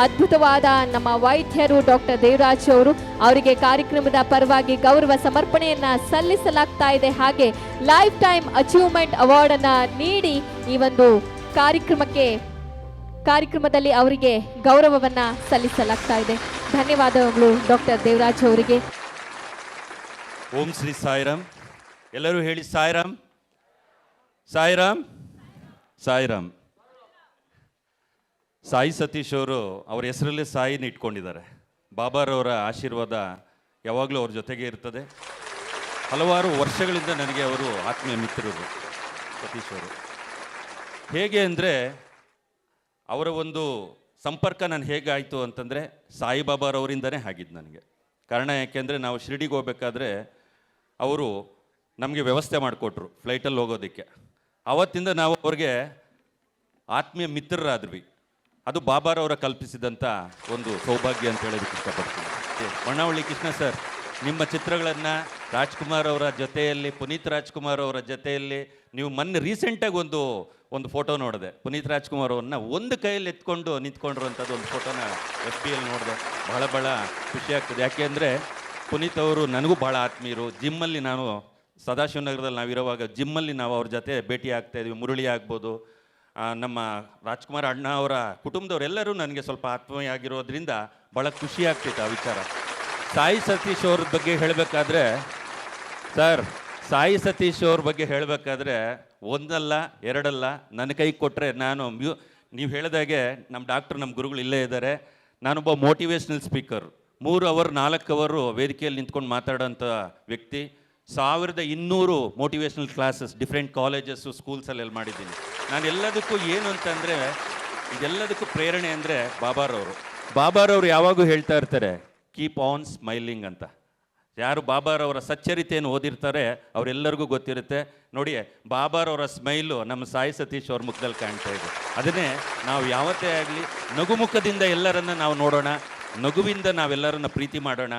ಅದ್ಭುತವಾದ ನಮ್ಮ ವೈದ್ಯರು ಡಾಕ್ಟರ್ ದೇವರಾಜ್ ಅವರು, ಅವರಿಗೆ ಕಾರ್ಯಕ್ರಮದ ಪರವಾಗಿ ಗೌರವ ಸಮರ್ಪಣೆಯನ್ನು ಸಲ್ಲಿಸಲಾಗ್ತಾ ಇದೆ. ಹಾಗೆ ಲೈಫ್ ಟೈಮ್ ಅಚೀವ್ಮೆಂಟ್ ಅವಾರ್ಡನ್ನು ನೀಡಿ ಈ ಒಂದು ಕಾರ್ಯಕ್ರಮದಲ್ಲಿ ಅವರಿಗೆ ಗೌರವವನ್ನು ಸಲ್ಲಿಸಲಾಗ್ತಾ ಇದೆ. ಧನ್ಯವಾದಗಳು ಡಾಕ್ಟರ್ ದೇವರಾಜ್ ಅವರಿಗೆ. ಓಂ ಶ್ರೀ ಸಾಯಿರಾಮ್. ಎಲ್ಲರೂ ಹೇಳಿ ಸಾಯಿರಾಮ್, ಸಾಯಿರಾಮ್, ಸಾಯಿರಾಮ್. ಸಾಯಿ ಸತೀಶ್ ಅವರು ಅವ್ರ ಹೆಸರಲ್ಲೇ ಸಾಯಿನ ಇಟ್ಕೊಂಡಿದ್ದಾರೆ. ಬಾಬಾರವರ ಆಶೀರ್ವಾದ ಯಾವಾಗಲೂ ಅವ್ರ ಜೊತೆಗೆ ಇರ್ತದೆ. ಹಲವಾರು ವರ್ಷಗಳಿಂದ ನನಗೆ ಅವರು ಆತ್ಮೀಯ ಮಿತ್ರರು ಸತೀಶ್ ಅವರು. ಹೇಗೆ ಅಂದರೆ ಅವರ ಒಂದು ಸಂಪರ್ಕ ನಾನು ಹೇಗಾಯಿತು ಅಂತಂದರೆ ಸಾಯಿಬಾಬಾರವರಿಂದನೇ ಆಗಿದ್ದು ನನಗೆ. ಕಾರಣ ಯಾಕೆಂದರೆ ನಾವು ಶಿರ್ಡಿಗೆ ಹೋಗ್ಬೇಕಾದ್ರೆ ಅವರು ನಮಗೆ ವ್ಯವಸ್ಥೆ ಮಾಡಿಕೊಟ್ರು ಫ್ಲೈಟಲ್ಲಿ ಹೋಗೋದಕ್ಕೆ. ಆವತ್ತಿಂದ ನಾವು ಅವ್ರಿಗೆ ಆತ್ಮೀಯ ಮಿತ್ರರಾದ್ವಿ. ಅದು ಬಾಬಾರವರ ಕಲ್ಪಿಸಿದಂಥ ಒಂದು ಸೌಭಾಗ್ಯ ಅಂತ ಹೇಳೋದಕ್ಕೆ ಇಷ್ಟಪಡ್ತೀನಿ. ಬಣ್ಣವಳ್ಳಿ ಕೃಷ್ಣ ಸರ್, ನಿಮ್ಮ ಚಿತ್ರಗಳನ್ನು ರಾಜ್ಕುಮಾರ್ ಅವರ ಜೊತೆಯಲ್ಲಿ, ಪುನೀತ್ ರಾಜ್ಕುಮಾರ್ ಅವರ ಜೊತೆಯಲ್ಲಿ ನೀವು ಮೊನ್ನೆ ರೀಸೆಂಟಾಗಿ ಒಂದು ಫೋಟೋ ನೋಡಿದೆ. ಪುನೀತ್ ರಾಜ್ಕುಮಾರ್ ಅವ್ರನ್ನ ಒಂದು ಕೈಯಲ್ಲಿ ಎತ್ಕೊಂಡು ನಿಂತ್ಕೊಂಡಿರುವಂಥದ್ದು ಒಂದು ಫೋಟೋನ FB-ಯಲ್ಲಿ ನೋಡಿದೆ. ಬಹಳ ಖುಷಿ ಆಗ್ತದೆ. ಯಾಕೆಂದರೆ ಪುನೀತ್ ಅವರು ನನಗೂ ಭಾಳ ಆತ್ಮೀಯರು. ಜಿಮ್ಮಲ್ಲಿ ನಾನು ಸದಾಶಿವನಗರದಲ್ಲಿ ನಾವಿರುವಾಗ ಜಿಮ್ಮಲ್ಲಿ ನಾವು ಅವ್ರ ಜೊತೆ ಭೇಟಿ ಆಗ್ತಾಯಿದ್ವಿ. ಮುರಳಿ ಆಗ್ಬೋದು, ನಮ್ಮ ರಾಜ್ಕುಮಾರ್ ಅಣ್ಣ ಅವರ ಕುಟುಂಬದವರೆಲ್ಲರೂ ನನಗೆ ಸ್ವಲ್ಪ ಆತ್ಮೀಯ ಆಗಿರೋದ್ರಿಂದ ಭಾಳ ಖುಷಿ ಆಗ್ತಿತ್ತು ಆ ವಿಚಾರ. ಸಾಯಿ ಸತೀಶ್ ಅವ್ರ ಬಗ್ಗೆ ಹೇಳಬೇಕಾದ್ರೆ ಸರ್, ಸಾಯಿ ಸತೀಶ್ ಅವ್ರ ಬಗ್ಗೆ ಹೇಳಬೇಕಾದ್ರೆ ಒಂದಲ್ಲ ಎರಡಲ್ಲ, ನನ್ನ ಕೈಗೆ ಕೊಟ್ಟರೆ ನಾನು ನೀವು ಹೇಳಿದಾಗೆ ನಮ್ಮ ಡಾಕ್ಟ್ರು, ನಮ್ಮ ಗುರುಗಳು ಇಲ್ಲೇ ಇದ್ದಾರೆ. ನಾನೊಬ್ಬ ಮೋಟಿವೇಶ್ನಲ್ ಸ್ಪೀಕರ್. 3 ಅವರ್ 4 ಅವರು ವೇದಿಕೆಯಲ್ಲಿ ನಿಂತ್ಕೊಂಡು ಮಾತಾಡೋಂಥ ವ್ಯಕ್ತಿ. 1200 ಮೋಟಿವೇಶ್ನಲ್ ಕ್ಲಾಸಸ್ ಡಿಫ್ರೆಂಟ್ ಕಾಲೇಜಸ್ಸು, ಸ್ಕೂಲ್ಸಲ್ಲೆಲ್ಲ ಮಾಡಿದ್ದೀನಿ. ನಾನು ಎಲ್ಲದಕ್ಕೂ ಏನು ಅಂತಂದರೆ, ಇದೆಲ್ಲದಕ್ಕೂ ಪ್ರೇರಣೆ ಅಂದರೆ ಬಾಬಾರವರು ಯಾವಾಗೂ ಹೇಳ್ತಾ ಇರ್ತಾರೆ, ಕೀಪ್ ಆನ್ ಸ್ಮೈಲಿಂಗ್ ಅಂತ. ಯಾರು ಬಾಬಾರವರ ಸಚ್ಚರಿತೆಯನ್ನು ಓದಿರ್ತಾರೆ ಅವರೆಲ್ಲರಿಗೂ ಗೊತ್ತಿರುತ್ತೆ. ನೋಡಿ, ಬಾಬಾರವರ ಸ್ಮೈಲು ನಮ್ಮ ಸಾಯಿ ಸತೀಶ್ ಅವ್ರ ಮುಖದಲ್ಲಿ ಕಾಣ್ತಾ ಇದೆ. ಅದನ್ನೇ ನಾವು ಯಾವತ್ತೇ ಆಗಲಿ ನಗುಮುಖದಿಂದ ಎಲ್ಲರನ್ನ ನಾವು ನೋಡೋಣ, ನಗುವಿಂದ ನಾವೆಲ್ಲರನ್ನ ಪ್ರೀತಿ ಮಾಡೋಣ.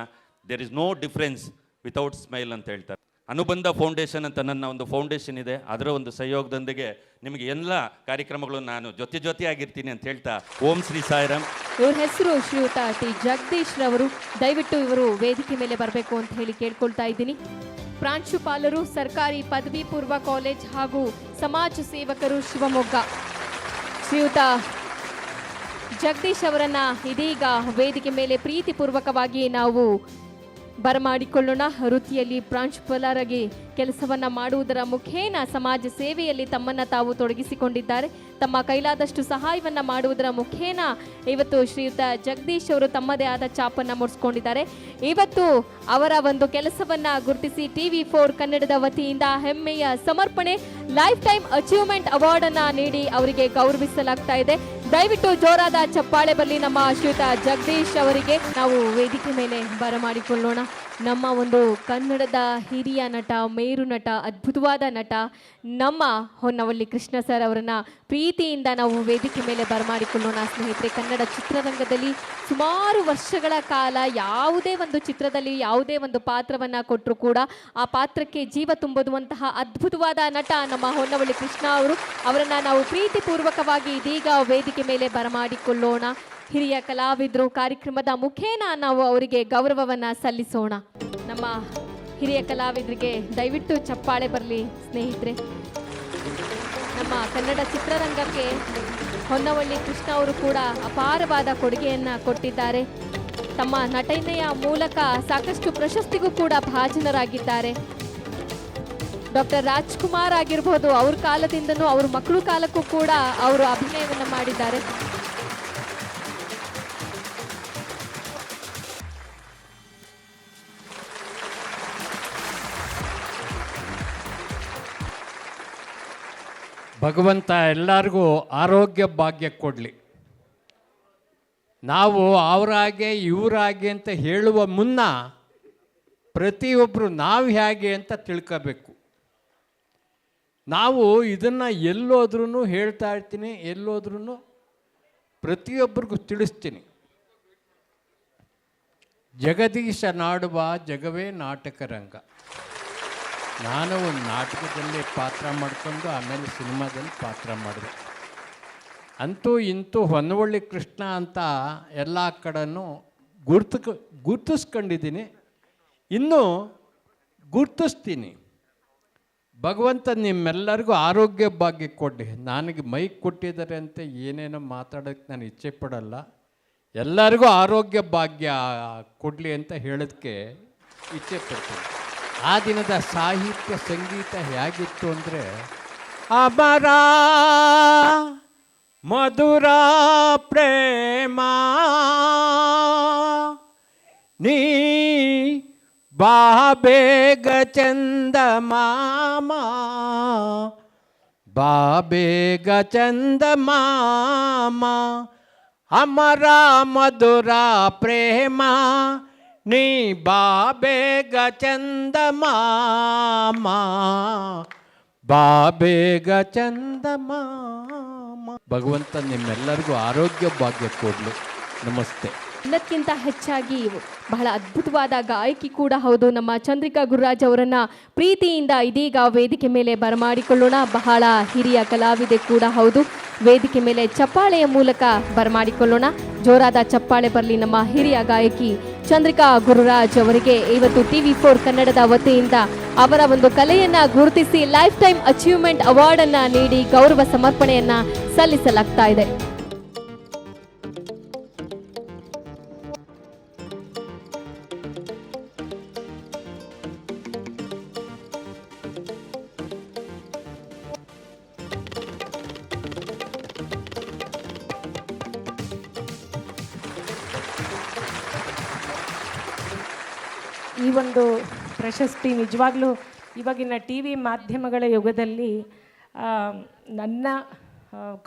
There is no difference without smile ಅಂತ ಹೇಳ್ತಾರೆ. ಅನುಬಂಧ ಫೌಂಡೇಶನ್ ಅಂತ ನನ್ನ ಒಂದು ಫೌಂಡೇಶನ್ ಇದೆ. ಅದರ ಒಂದು ಸಹಯೋಗದೊಂದಿಗೆ ನಿಮಗೆ ಎಲ್ಲ ಕಾರ್ಯಕ್ರಮಗಳು ನಾನು ಜೊತೆಯಾಗಿರ್ತೀನಿ ಅಂತ ಹೇಳ್ತಾ ಓಂ ಶ್ರೀ ಸಾಯಿರಾಮ್. ಇವ್ರ ಹೆಸರು ಶ್ರೀಯುತ ಟಿ ಜಗದೀಶ್ ರವರು. ದಯವಿಟ್ಟು ಇವರು ವೇದಿಕೆ ಮೇಲೆ ಬರಬೇಕು ಅಂತ ಹೇಳಿ ಕೇಳ್ಕೊಳ್ತಾ ಇದ್ದೀನಿ. ಪ್ರಾಂಶುಪಾಲರು, ಸರ್ಕಾರಿ ಪದವಿ ಪೂರ್ವ ಕಾಲೇಜ್ ಹಾಗೂ ಸಮಾಜ ಸೇವಕರು, ಶಿವಮೊಗ್ಗ. ಶ್ರೀಯುತ ಜಗದೀಶ್ ಅವರನ್ನ ಇದೀಗ ವೇದಿಕೆ ಮೇಲೆ ಪ್ರೀತಿಪೂರ್ವಕವಾಗಿ ನಾವು ಬರಮಾಡಿಕೊಳ್ಳೋಣ. ವೃತ್ತಿಯಲ್ಲಿ ಪ್ರಾಂಶುಪಾಲರಾಗಿ ಕೆಲಸವನ್ನು ಮಾಡುವುದರ ಮುಖೇನ ಸಮಾಜ ಸೇವೆಯಲ್ಲಿ ತಮ್ಮನ್ನು ತಾವು ತೊಡಗಿಸಿಕೊಂಡಿದ್ದಾರೆ. ತಮ್ಮ ಕೈಲಾದಷ್ಟು ಸಹಾಯವನ್ನು ಮಾಡುವುದರ ಮುಖೇನ ಇವತ್ತು ಶ್ರೀಯುತ ಜಗದೀಶ್ ಅವರು ತಮ್ಮದೇ ಆದ ಛಾಪನ್ನು ಮೂಡಿಸ್ಕೊಂಡಿದ್ದಾರೆ. ಇವತ್ತು ಅವರ ಒಂದು ಕೆಲಸವನ್ನು ಗುರುತಿಸಿ TV4 ಕನ್ನಡದ ವತಿಯಿಂದ ಹೆಮ್ಮೆಯ ಸಮರ್ಪಣೆ ಲೈಫ್ ಟೈಮ್ ಅಚೀವ್ಮೆಂಟ್ ಅವಾರ್ಡನ್ನು ನೀಡಿ ಅವರಿಗೆ ಗೌರವಿಸಲಾಗ್ತಾ ಇದೆ. ದಯವಿಟ್ಟು ಜೋರಾದ ಚಪ್ಪಾಳೆ ಬರಲಿ ನಮ್ಮ ಶ್ರೀಯುತ ಜಗದೀಶ್ ಅವರಿಗೆ. ನಾವು ವೇದಿಕೆ ಮೇಲೆ ಬರಮಾಡಿಕೊಳ್ಳೋಣ ನಮ್ಮ ಒಂದು ಕನ್ನಡದ ಹಿರಿಯ ನಟ, ಮೇರು ನಟ, ಅದ್ಭುತವಾದ ನಟ ನಮ್ಮ ಹೊನ್ನವಳ್ಳಿ ಕೃಷ್ಣ ಸರ್ ಅವರನ್ನು ಪ್ರೀತಿಯಿಂದ ನಾವು ವೇದಿಕೆ ಮೇಲೆ ಬರಮಾಡಿಕೊಳ್ಳೋಣ. ಸ್ನೇಹಿತರೆ, ಕನ್ನಡ ಚಿತ್ರರಂಗದಲ್ಲಿ ಸುಮಾರು ವರ್ಷಗಳ ಕಾಲ ಯಾವುದೇ ಒಂದು ಚಿತ್ರದಲ್ಲಿ ಯಾವುದೇ ಒಂದು ಪಾತ್ರವನ್ನು ಕೊಟ್ಟರು ಕೂಡ ಆ ಪಾತ್ರಕ್ಕೆ ಜೀವ ತುಂಬುವಂತಹ ಅದ್ಭುತವಾದ ನಟ ನಮ್ಮ ಹೊನ್ನವಳ್ಳಿ ಕೃಷ್ಣ ಅವರನ್ನು ನಾವು ಪ್ರೀತಿಪೂರ್ವಕವಾಗಿ ಇದೀಗ ವೇದಿಕೆ ಮೇಲೆ ಬರಮಾಡಿಕೊಳ್ಳೋಣ. ಹಿರಿಯ ಕಲಾವಿದರು ಕಾರ್ಯಕ್ರಮದ ಮುಖೇನ ನಾವು ಅವರಿಗೆ ಗೌರವವನ್ನು ಸಲ್ಲಿಸೋಣ. ನಮ್ಮ ಹಿರಿಯ ಕಲಾವಿದರಿಗೆ ದಯವಿಟ್ಟು ಚಪ್ಪಾಳೆ ಬರಲಿ ಸ್ನೇಹಿತರೆ. ನಮ್ಮ ಕನ್ನಡ ಚಿತ್ರರಂಗಕ್ಕೆ ಹೊನ್ನವಳ್ಳಿ ಕೃಷ್ಣ ಅವರು ಕೂಡ ಅಪಾರವಾದ ಕೊಡುಗೆಯನ್ನು ಕೊಟ್ಟಿದ್ದಾರೆ. ತಮ್ಮ ನಟನೆಯ ಮೂಲಕ ಸಾಕಷ್ಟು ಪ್ರಶಸ್ತಿಗೂ ಕೂಡ ಭಾಜನರಾಗಿದ್ದಾರೆ. ಡಾಕ್ಟರ್ ರಾಜ್ಕುಮಾರ್ ಆಗಿರ್ಬೋದು, ಅವ್ರ ಕಾಲದಿಂದನೂ ಅವ್ರ ಮಕ್ಕಳು ಕಾಲಕ್ಕೂ ಕೂಡ ಅವರು ಅಭಿನಯವನ್ನು ಮಾಡಿದ್ದಾರೆ. ಭಗವಂತ ಎಲ್ಲರಿಗೂ ಆರೋಗ್ಯ ಭಾಗ್ಯ ಕೊಡಲಿ. ನಾವು ಅವರಾಗೆ ಇವರಾಗೆ ಅಂತ ಹೇಳುವ ಮುನ್ನ ಪ್ರತಿಯೊಬ್ಬರು ನಾವು ಹೇಗೆ ಅಂತ ತಿಳ್ಕೋಬೇಕು. ನಾವು ಇದನ್ನು ಎಲ್ಲೋದ್ರೂ ಹೇಳ್ತಾ ಇರ್ತೀನಿ, ಎಲ್ಲೋದ್ರೂ ಪ್ರತಿಯೊಬ್ಬರಿಗೂ ತಿಳಿಸ್ತೀನಿ. ಜಗದೀಶ ನಾಡುವ ಜಗವೇ ನಾಟಕ ರಂಗ. ನಾನು ಒಂದು ನಾಟಕದಲ್ಲಿ ಪಾತ್ರ ಮಾಡಿಕೊಂಡು ಆಮೇಲೆ ಸಿನಿಮಾದಲ್ಲಿ ಪಾತ್ರ ಮಾಡಿದೆ. ಅಂತೂ ಇಂತೂ ಹೊನ್ನವಳ್ಳಿ ಕೃಷ್ಣ ಅಂತ ಎಲ್ಲ ಕಡೆನೂ ಗುರ್ತಿಸ್ಕೊಂಡಿದ್ದೀನಿ, ಇನ್ನೂ ಗುರ್ತಿಸ್ತೀನಿ. ಭಗವಂತ ನಿಮ್ಮೆಲ್ಲರಿಗೂ ಆರೋಗ್ಯ ಭಾಗ್ಯ ಕೊಡಲಿ. ನನಗೆ ಮೈಕ್ ಕೊಟ್ಟಿದ್ದಾರೆ ಅಂತ ಏನೇನೋ ಮಾತಾಡೋಕ್ಕೆ ನಾನು ಇಚ್ಛೆ ಪಡಲ್ಲ. ಎಲ್ಲರಿಗೂ ಆರೋಗ್ಯ ಭಾಗ್ಯ ಕೊಡಲಿ ಅಂತ ಹೇಳೋದಕ್ಕೆ ಇಚ್ಛೆ ಪಡ್ತೀನಿ. ಆ ದಿನದ ಸಾಹಿತ್ಯ ಸಂಗೀತ ಹೇಗಿತ್ತು ಅಂದರೆ, ಅಮರ ಮಧುರ ಪ್ರೇಮ ನೀ ಬಾಬೇಗ ಚಂದ ಮಾಮ, ಬಾಬೇಗ ಚಂದ ಮಾಮ, ಅಮರ ಮಧುರ ಪ್ರೇಮ ನೀ ಬಾಬೇಗ ಚಂದ ಮಾಮ, ಬಾಬೇಗ ಚಂದ ಮಾಮ. ಭಗವಂತ ನಿಮ್ಮೆಲ್ಲರಿಗೂ ಆರೋಗ್ಯ ಭಾಗ್ಯ ಕೊಡಲಿ. ನಮಸ್ತೆ. ಎಲ್ಲಕ್ಕಿಂತ ಹೆಚ್ಚಾಗಿ ಬಹಳ ಅದ್ಭುತವಾದ ಗಾಯಕಿ ಕೂಡ ಹೌದು ನಮ್ಮ ಚಂದ್ರಿಕಾ ಗುರುರಾಜ್ ಅವರನ್ನು ಪ್ರೀತಿಯಿಂದ ಇದೀಗ ವೇದಿಕೆ ಮೇಲೆ ಬರಮಾಡಿಕೊಳ್ಳೋಣ. ಬಹಳ ಹಿರಿಯ ಕಲಾವಿದೆ ಕೂಡ ಹೌದು. ವೇದಿಕೆ ಮೇಲೆ ಚಪ್ಪಾಳೆಯ ಮೂಲಕ ಬರಮಾಡಿಕೊಳ್ಳೋಣ. ಜೋರಾದ ಚಪ್ಪಾಳೆ ಬರಲಿ ನಮ್ಮ ಹಿರಿಯ ಗಾಯಕಿ ಚಂದ್ರಿಕಾ ಗುರುರಾಜ್ ಅವರಿಗೆ. ಇವತ್ತು TV4 ಕನ್ನಡದ ವತಿಯಿಂದ ಅವರ ಒಂದು ಕಲೆಯನ್ನು ಗುರುತಿಸಿ ಲೈಫ್ ಟೈಮ್ ಅಚೀವ್ಮೆಂಟ್ ಅವಾರ್ಡನ್ನು ನೀಡಿ ಗೌರವ ಸಮರ್ಪಣೆಯನ್ನು ಸಲ್ಲಿಸಲಾಗ್ತಾ ಇದೆ. ಈ ಒಂದು ಪ್ರಶಸ್ತಿ ನಿಜವಾಗ್ಲೂ ಇವಾಗಿನ TV ಮಾಧ್ಯಮಗಳ ಯುಗದಲ್ಲಿ ನನ್ನ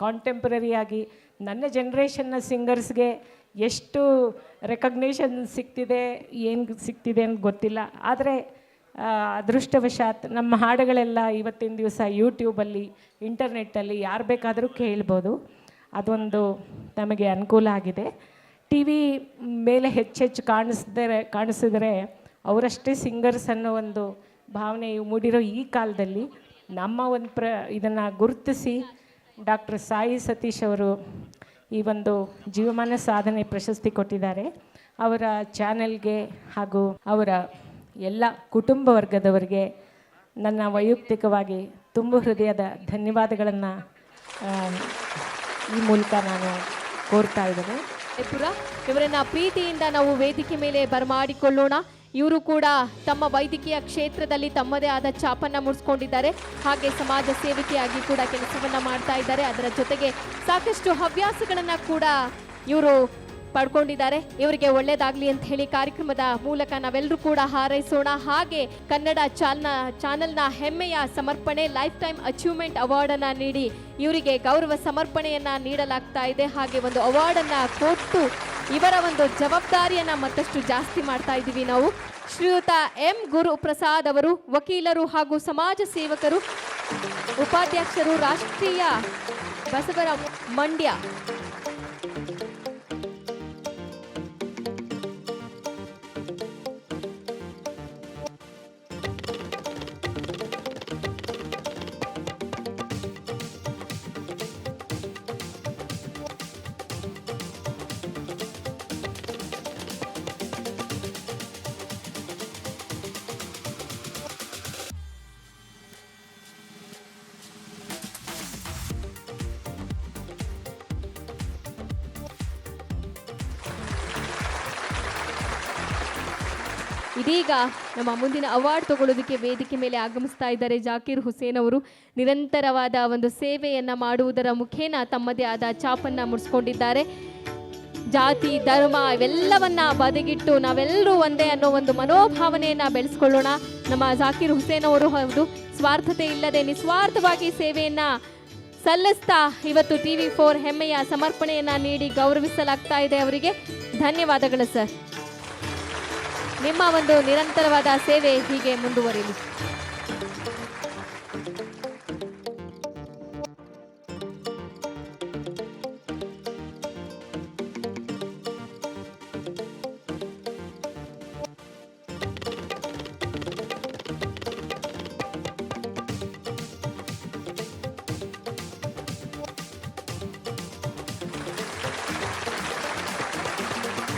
ಕಾಂಟೆಂಪ್ರರಿಯಾಗಿ ನನ್ನ ಜನ್ರೇಷನ್ನ ಸಿಂಗರ್ಸ್ಗೆ ಎಷ್ಟು ರೆಕಗ್ನೇಷನ್ ಸಿಗ್ತಿದೆ, ಏನು ಸಿಗ್ತಿದೆ ಅಂತ ಗೊತ್ತಿಲ್ಲ. ಆದರೆ ಅದೃಷ್ಟವಶಾತ್ ನಮ್ಮ ಹಾಡುಗಳೆಲ್ಲ ಇವತ್ತಿನ ದಿವಸ ಯೂಟ್ಯೂಬಲ್ಲಿ, ಇಂಟರ್ನೆಟ್ಟಲ್ಲಿ ಯಾರು ಬೇಕಾದರೂ ಕೇಳ್ಬೋದು. ಅದೊಂದು ನಮಗೆ ಅನುಕೂಲ ಆಗಿದೆ. TV ಮೇಲೆ ಹೆಚ್ಚೆಚ್ಚು ಕಾಣಿಸಿದರೆ ಅವರಷ್ಟೇ ಸಿಂಗರ್ಸ್ ಅನ್ನೋ ಒಂದು ಭಾವನೆ ಮೂಡಿರೋ ಈ ಕಾಲದಲ್ಲಿ ನಮ್ಮ ಒಂದು ಇದನ್ನು ಗುರುತಿಸಿ ಡಾಕ್ಟರ್ ಸಾಯಿ ಸತೀಶ್ ಅವರು ಈ ಒಂದು ಜೀವಮಾನ ಸಾಧನೆ ಪ್ರಶಸ್ತಿ ಕೊಟ್ಟಿದ್ದಾರೆ. ಅವರ ಚಾನೆಲ್ಗೆ ಹಾಗೂ ಅವರ ಎಲ್ಲ ಕುಟುಂಬ ವರ್ಗದವರಿಗೆ ನನ್ನ ವೈಯಕ್ತಿಕವಾಗಿ ತುಂಬ ಹೃದಯದ ಧನ್ಯವಾದಗಳನ್ನು ಈ ಮೂಲಕ ನಾನು ಕೋರ್ತಾ ಇದ್ದೇನೆ. ಇವರನ್ನ ಪ್ರೀತಿಯಿಂದ ನಾವು ವೇದಿಕೆ ಮೇಲೆ ಬರಮಾಡಿಕೊಳ್ಳೋಣ. ಇವರು ಕೂಡ ತಮ್ಮ ವೈದ್ಯಕೀಯ ಕ್ಷೇತ್ರದಲ್ಲಿ ತಮ್ಮದೇ ಆದ ಛಾಪನ್ನು ಮೂಡಿಸ್ಕೊಂಡಿದ್ದಾರೆ. ಹಾಗೆ ಸಮಾಜ ಸೇವಕಿಯಾಗಿ ಕೂಡ ಕೆಲಸವನ್ನ ಮಾಡ್ತಾ ಇದ್ದಾರೆ. ಅದರ ಜೊತೆಗೆ ಸಾಕಷ್ಟು ಹವ್ಯಾಸಗಳನ್ನು ಕೂಡ ಇವರು ಪಡ್ಕೊಂಡಿದ್ದಾರೆ. ಇವರಿಗೆ ಒಳ್ಳೇದಾಗಲಿ ಅಂತ ಹೇಳಿ ಕಾರ್ಯಕ್ರಮದ ಮೂಲಕ ನಾವೆಲ್ಲರೂ ಕೂಡ ಹಾರೈಸೋಣ. ಹಾಗೆ ಕನ್ನಡ ಚಾನಲ್ನ ಹೆಮ್ಮೆಯ ಸಮರ್ಪಣೆ ಲೈಫ್ ಟೈಮ್ ಅಚೀವ್ಮೆಂಟ್ ಅವಾರ್ಡನ್ನು ನೀಡಿ ಇವರಿಗೆ ಗೌರವ ಸಮರ್ಪಣೆಯನ್ನು ನೀಡಲಾಗ್ತಾ ಇದೆ. ಹಾಗೆ ಒಂದು ಅವಾರ್ಡನ್ನು ಕೊಟ್ಟು ಇವರ ಒಂದು ಜವಾಬ್ದಾರಿಯನ್ನು ಮತ್ತಷ್ಟು ಜಾಸ್ತಿ ಮಾಡ್ತಾ ಇದ್ದೀವಿ ನಾವು. ಶ್ರೀಯುತ ಎಂ ಗುರುಪ್ರಸಾದ್ ಅವರು ವಕೀಲರು ಹಾಗೂ ಸಮಾಜ ಸೇವಕರು, ಉಪಾಧ್ಯಕ್ಷರು ರಾಷ್ಟ್ರೀಯ ಬಸವರ ಮಂಡ್ಯ. ಇದೀಗ ನಮ್ಮ ಮುಂದಿನ ಅವಾರ್ಡ್ ತಗೊಳ್ಳೋದಕ್ಕೆ ವೇದಿಕೆ ಮೇಲೆ ಆಗಮಿಸ್ತಾ ಇದ್ದಾರೆ ಜಾಕೀರ್ ಹುಸೇನ್ ಅವರು. ನಿರಂತರವಾದ ಒಂದು ಸೇವೆಯನ್ನು ಮಾಡುವುದರ ಮುಖೇನ ತಮ್ಮದೇ ಆದ ಛಾಪನ್ನು ಮೂಡಿಸ್ಕೊಂಡಿದ್ದಾರೆ. ಜಾತಿ ಧರ್ಮ ಇವೆಲ್ಲವನ್ನ ಬದಿಗಿಟ್ಟು ನಾವೆಲ್ಲರೂ ಒಂದೇ ಅನ್ನೋ ಒಂದು ಮನೋಭಾವನೆಯನ್ನು ಬೆಳೆಸ್ಕೊಳ್ಳೋಣ. ನಮ್ಮ ಜಾಕೀರ್ ಹುಸೇನ್ ಅವರು ಹೌದು, ಸ್ವಾರ್ಥತೆ ಇಲ್ಲದೆ ನಿಸ್ವಾರ್ಥವಾಗಿ ಸೇವೆಯನ್ನು ಸಲ್ಲಿಸ್ತಾ ಇವತ್ತು TV4 ಹೆಮ್ಮೆಯ ಸಮರ್ಪಣೆಯನ್ನು ನೀಡಿ ಗೌರವಿಸಲಾಗ್ತಾ ಇದೆ. ಅವರಿಗೆ ಧನ್ಯವಾದಗಳು ಸರ್. ನಿಮ್ಮ ಒಂದು ನಿರಂತರವಾದ ಸೇವೆ ಹೀಗೆ ಮುಂದುವರಿಯಲಿ.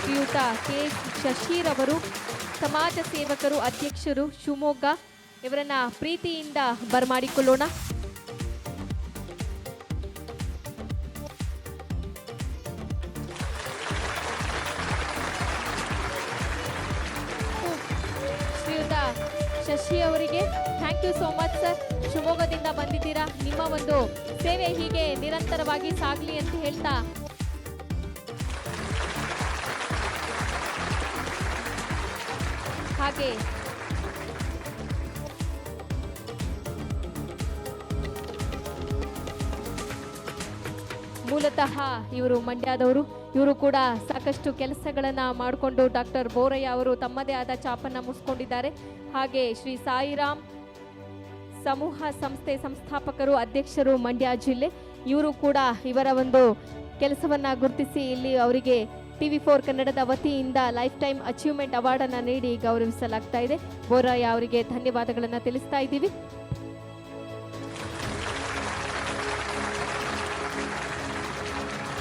ಶ್ರೀಯುತ ಕೆ ಶಶೀರ್ ಅವರು ಸಮಾಜ ಸೇವಕರು, ಅಧ್ಯಕ್ಷರು, ಶಿವಮೊಗ್ಗ, ಇವರನ್ನ ಪ್ರೀತಿಯಿಂದ ಬರಮಾಡಿಕೊಳ್ಳೋಣ. ಶ್ರೀಯುತ ಶಶಿ ಅವರಿಗೆ thank you so much sir. ಶಿವಮೊಗ್ಗದಿಂದ ಬಂದಿದ್ದೀರಾ, ನಿಮ್ಮ ಒಂದು ಸೇವೆ ಹೀಗೆ ನಿರಂತರವಾಗಿ ಸಾಗಲಿ ಅಂತ ಹೇಳ್ತಾ ಹಾಗೆ ಮೂಲತಃ ಇವರು ಮಂಡ್ಯದವರು. ಇವರು ಕೂಡ ಸಾಕಷ್ಟು ಕೆಲಸಗಳನ್ನು ಮಾಡಿಕೊಂಡು ಡಾಕ್ಟರ್ ಬೋರಯ್ಯ ಅವರು ತಮ್ಮದೇ ಆದ ಛಾಪನ್ನು ಮೂಡಿಸ್ಕೊಂಡಿದ್ದಾರೆ. ಹಾಗೆ ಶ್ರೀ ಸಾಯಿರಾಮ್ ಸಮೂಹ ಸಂಸ್ಥೆ ಸಂಸ್ಥಾಪಕರು, ಅಧ್ಯಕ್ಷರು, ಮಂಡ್ಯ ಜಿಲ್ಲೆ. ಇವರು ಕೂಡ ಇವರ ಒಂದು ಕೆಲಸವನ್ನು ಗುರುತಿಸಿ ಇಲ್ಲಿ ಅವರಿಗೆ TV4 ಕನ್ನಡದ ವತಿಯಿಂದ ಲೈಫ್ ಟೈಮ್ ಅಚೀವ್ಮೆಂಟ್ ಅವಾರ್ಡನ್ನು ನೀಡಿ ಗೌರವಿಸಲಾಗ್ತಾ ಇದೆ. ಬೋರಯ್ಯ ಅವರಿಗೆ ಧನ್ಯವಾದಗಳನ್ನು ತಿಳಿಸ್ತಾ ಇದ್ದೀವಿ.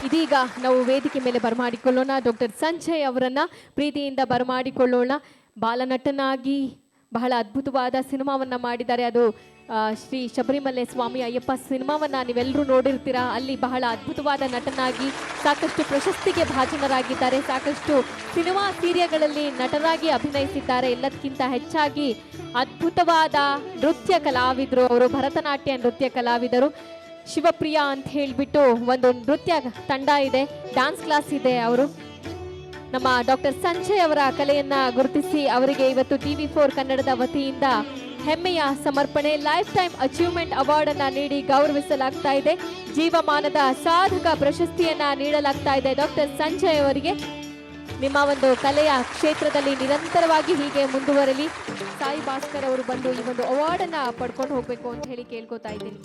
ಇದೀಗ ನಾವು ವೇದಿಕೆ ಮೇಲೆ ಬರಮಾಡಿಕೊಳ್ಳೋಣ ಡಾಕ್ಟರ್ ಸಂಜಯ್ ಅವರನ್ನ ಪ್ರೀತಿಯಿಂದ ಬರಮಾಡಿಕೊಳ್ಳೋಣ. ಬಾಲನಟನಾಗಿ ಬಹಳ ಅದ್ಭುತವಾದ ಸಿನಿಮಾವನ್ನ ಮಾಡಿದ್ದಾರೆ. ಅದು ಶ್ರೀ ಶಬರಿಮಲೆ ಸ್ವಾಮಿ ಅಯ್ಯಪ್ಪ ಸಿನಿಮಾವನ್ನ ನೀವೆಲ್ಲರೂ ನೋಡಿರ್ತೀರಾ. ಅಲ್ಲಿ ಬಹಳ ಅದ್ಭುತವಾದ ನಟನಾಗಿ ಸಾಕಷ್ಟು ಪ್ರಶಸ್ತಿಗೆ ಭಾಜನರಾಗಿದ್ದಾರೆ. ಸಾಕಷ್ಟು ಸಿನಿಮಾ ಸೀರಿಯಲ್ಗಳಲ್ಲಿ ನಟರಾಗಿ ಅಭಿನಯಿಸಿದ್ದಾರೆ. ಎಲ್ಲದಕ್ಕಿಂತ ಹೆಚ್ಚಾಗಿ ಅದ್ಭುತವಾದ ನೃತ್ಯ ಕಲಾವಿದರು ಅವರು, ಭರತನಾಟ್ಯ ನೃತ್ಯ ಕಲಾವಿದರು. ಶಿವಪ್ರಿಯಾ ಅಂತ ಹೇಳಿಬಿಟ್ಟು ಒಂದು ನೃತ್ಯ ತಂಡ ಇದೆ, ಡ್ಯಾನ್ಸ್ ಕ್ಲಾಸ್ ಇದೆ. ಅವರು ನಮ್ಮ ಡಾಕ್ಟರ್ ಸಂಜಯ್ ಅವರ ಕಲೆಯನ್ನ ಗುರುತಿಸಿ ಅವರಿಗೆ ಇವತ್ತು TV4 ಕನ್ನಡದ ವತಿಯಿಂದ ಹೆಮ್ಮೆಯ ಸಮರ್ಪಣೆ ಲೈಫ್ ಟೈಮ್ ಅಚೀವ್ಮೆಂಟ್ ಅವಾರ್ಡ್ ಅನ್ನ ನೀಡಿ ಗೌರವಿಸಲಾಗ್ತಾ ಇದೆ. ಜೀವಮಾನದ ಸಾಧಕ ಪ್ರಶಸ್ತಿಯನ್ನ ನೀಡಲಾಗ್ತಾ ಇದೆ ಡಾಕ್ಟರ್ ಸಂಜಯ್ ಅವರಿಗೆ. ನಿಮ್ಮ ಒಂದು ಕಲೆಯ ಕ್ಷೇತ್ರದಲ್ಲಿ ನಿರಂತರವಾಗಿ ಹೀಗೆ ಮುಂದುವರಲಿ. ಸಾಯಿ ಭಾಸ್ಕರ್ ಅವರು ಬಂದು ಈ ಒಂದು ಅವಾರ್ಡ್ ಅನ್ನ ಪಡ್ಕೊಂಡು ಹೋಗ್ಬೇಕು ಅಂತ ಹೇಳಿ ಕೇಳ್ಕೊತಾ ಇದ್ದೀನಿ.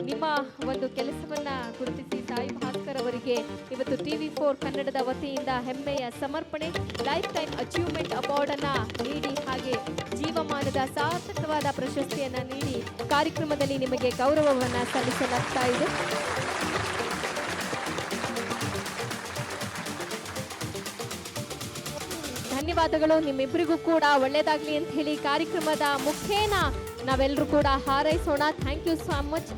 ನಿಮ್ಮ ಒಂದು ಕೆಲಸವನ್ನ ಗುರುತಿಸಿ ಸಾಯಿ ಭಾಸ್ಕರ್ ಅವರಿಗೆ ಇವತ್ತು TV4 ಕನ್ನಡದ ವತಿಯಿಂದ ಹೆಮ್ಮೆಯ ಸಮರ್ಪಣೆ ಲೈಫ್ ಟೈಮ್ ಅಚೀವ್ಮೆಂಟ್ ಅವಾರ್ಡ್ ಅನ್ನ ನೀಡಿ ಹಾಗೆ ಜೀವಮಾನದ ಸಾರ್ಥಕವಾದ ಪ್ರಶಸ್ತಿಯನ್ನ ನೀಡಿ ಕಾರ್ಯಕ್ರಮದಲ್ಲಿ ನಿಮಗೆ ಗೌರವವನ್ನ ಸಲ್ಲಿಸಲಾಗ್ತಾ ಇದೆ. ಧನ್ಯವಾದಗಳು. ನಿಮ್ಮಿಬ್ಬರಿಗೂ ಕೂಡ ಒಳ್ಳೆಯದಾಗಲಿ ಅಂತ ಹೇಳಿ ಕಾರ್ಯಕ್ರಮದ ಮುಖೇನ ನಾವೆಲ್ಲರೂ ಕೂಡ ಹಾರೈಸೋಣ. Thank you so much.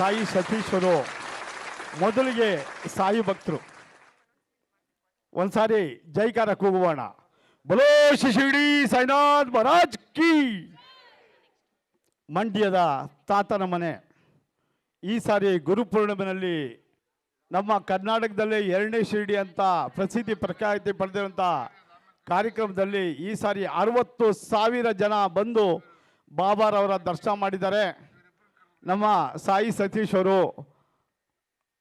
Sai ಸತೀಶ್ವರು ಮೊದಲಿಗೆ ಸಾಯಿ ಭಕ್ತರು. ಒಂದ್ಸಾರಿ ಜೈಕಾರ ಕೂಗುವೋಣ. ಬಲೋ ಶ್ರೀ ಶಿರಡಿ ಸಾಯಿನಾಥ್ ಮಹಾರಾಜ್ ಕಿ. ಮಂಡ್ಯದ ತಾತನ ಮನೆ. ಈ ಸಾರಿ ಗುರುಪೂರ್ಣಿಮೆಯಲ್ಲಿ ನಮ್ಮ ಕರ್ನಾಟಕದಲ್ಲೇ 2ನೇ ಶಿರಡಿ ಅಂತ ಪ್ರಸಿದ್ಧಿ ಪ್ರಖ್ಯಾತಿ ಪಡೆದಿರುವಂಥ ಕಾರ್ಯಕ್ರಮದಲ್ಲಿ ಈ ಸಾರಿ 60,000 ಜನ ಬಂದು ಬಾಬಾರವರ ದರ್ಶನ ಮಾಡಿದ್ದಾರೆ. ನಮ್ಮ ಸಾಯಿ ಸತೀಶ್ ಅವರು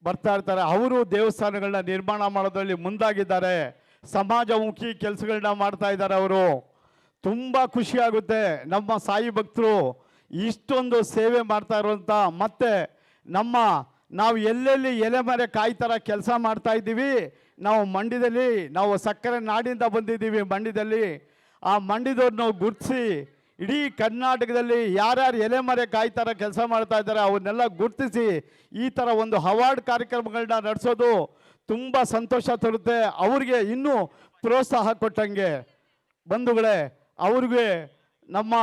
ಬರ್ತಾ ಇರ್ತಾರೆ. ಅವರು ದೇವಸ್ಥಾನಗಳನ್ನ ನಿರ್ಮಾಣ ಮಾಡೋದ್ರಲ್ಲಿ ಮುಂದಾಗಿದ್ದಾರೆ. ಸಮಾಜಮುಖಿ ಕೆಲಸಗಳನ್ನ ಮಾಡ್ತಾ ಇದ್ದಾರೆ. ಅವರು ತುಂಬ ಖುಷಿಯಾಗುತ್ತೆ. ನಮ್ಮ ಸಾಯಿ ಭಕ್ತರು ಇಷ್ಟೊಂದು ಸೇವೆ ಮಾಡ್ತಾ ಇರುವಂಥ, ಮತ್ತು ನಾವು ಎಲ್ಲೆಲ್ಲಿ ಎಲೆಮರೆ ಕಾಯಿ ಥರ ಕೆಲಸ ಮಾಡ್ತಾ ಇದ್ದೀವಿ. ನಾವು ಮಂಡ್ಯದಲ್ಲಿ ನಾವು ಸಕ್ಕರೆ ನಾಡಿಂದ ಬಂದಿದ್ದೀವಿ. ಮಂಡ್ಯದಲ್ಲಿ ಆ ಮಂಡ್ಯದವ್ರನ್ನ ಗುರುತಿಸಿ ಇಡೀ ಕರ್ನಾಟಕದಲ್ಲಿ ಯಾರ್ಯಾರು ಎಲೆಮರೆ ಕಾಯ್ತಾರ ಕೆಲಸ ಮಾಡ್ತಾ ಇದ್ದಾರೆ ಅವನ್ನೆಲ್ಲ ಗುರುತಿಸಿ ಈ ಥರ ಒಂದು ಅವಾರ್ಡ್ ಕಾರ್ಯಕ್ರಮಗಳನ್ನ ನಡೆಸೋದು ತುಂಬ ಸಂತೋಷ ತರುತ್ತೆ. ಅವ್ರಿಗೆ ಇನ್ನೂ ಪ್ರೋತ್ಸಾಹ ಕೊಟ್ಟಂಗೆ. ಬಂಧುಗಳೇ, ಅವ್ರಿಗೆ ನಮ್ಮ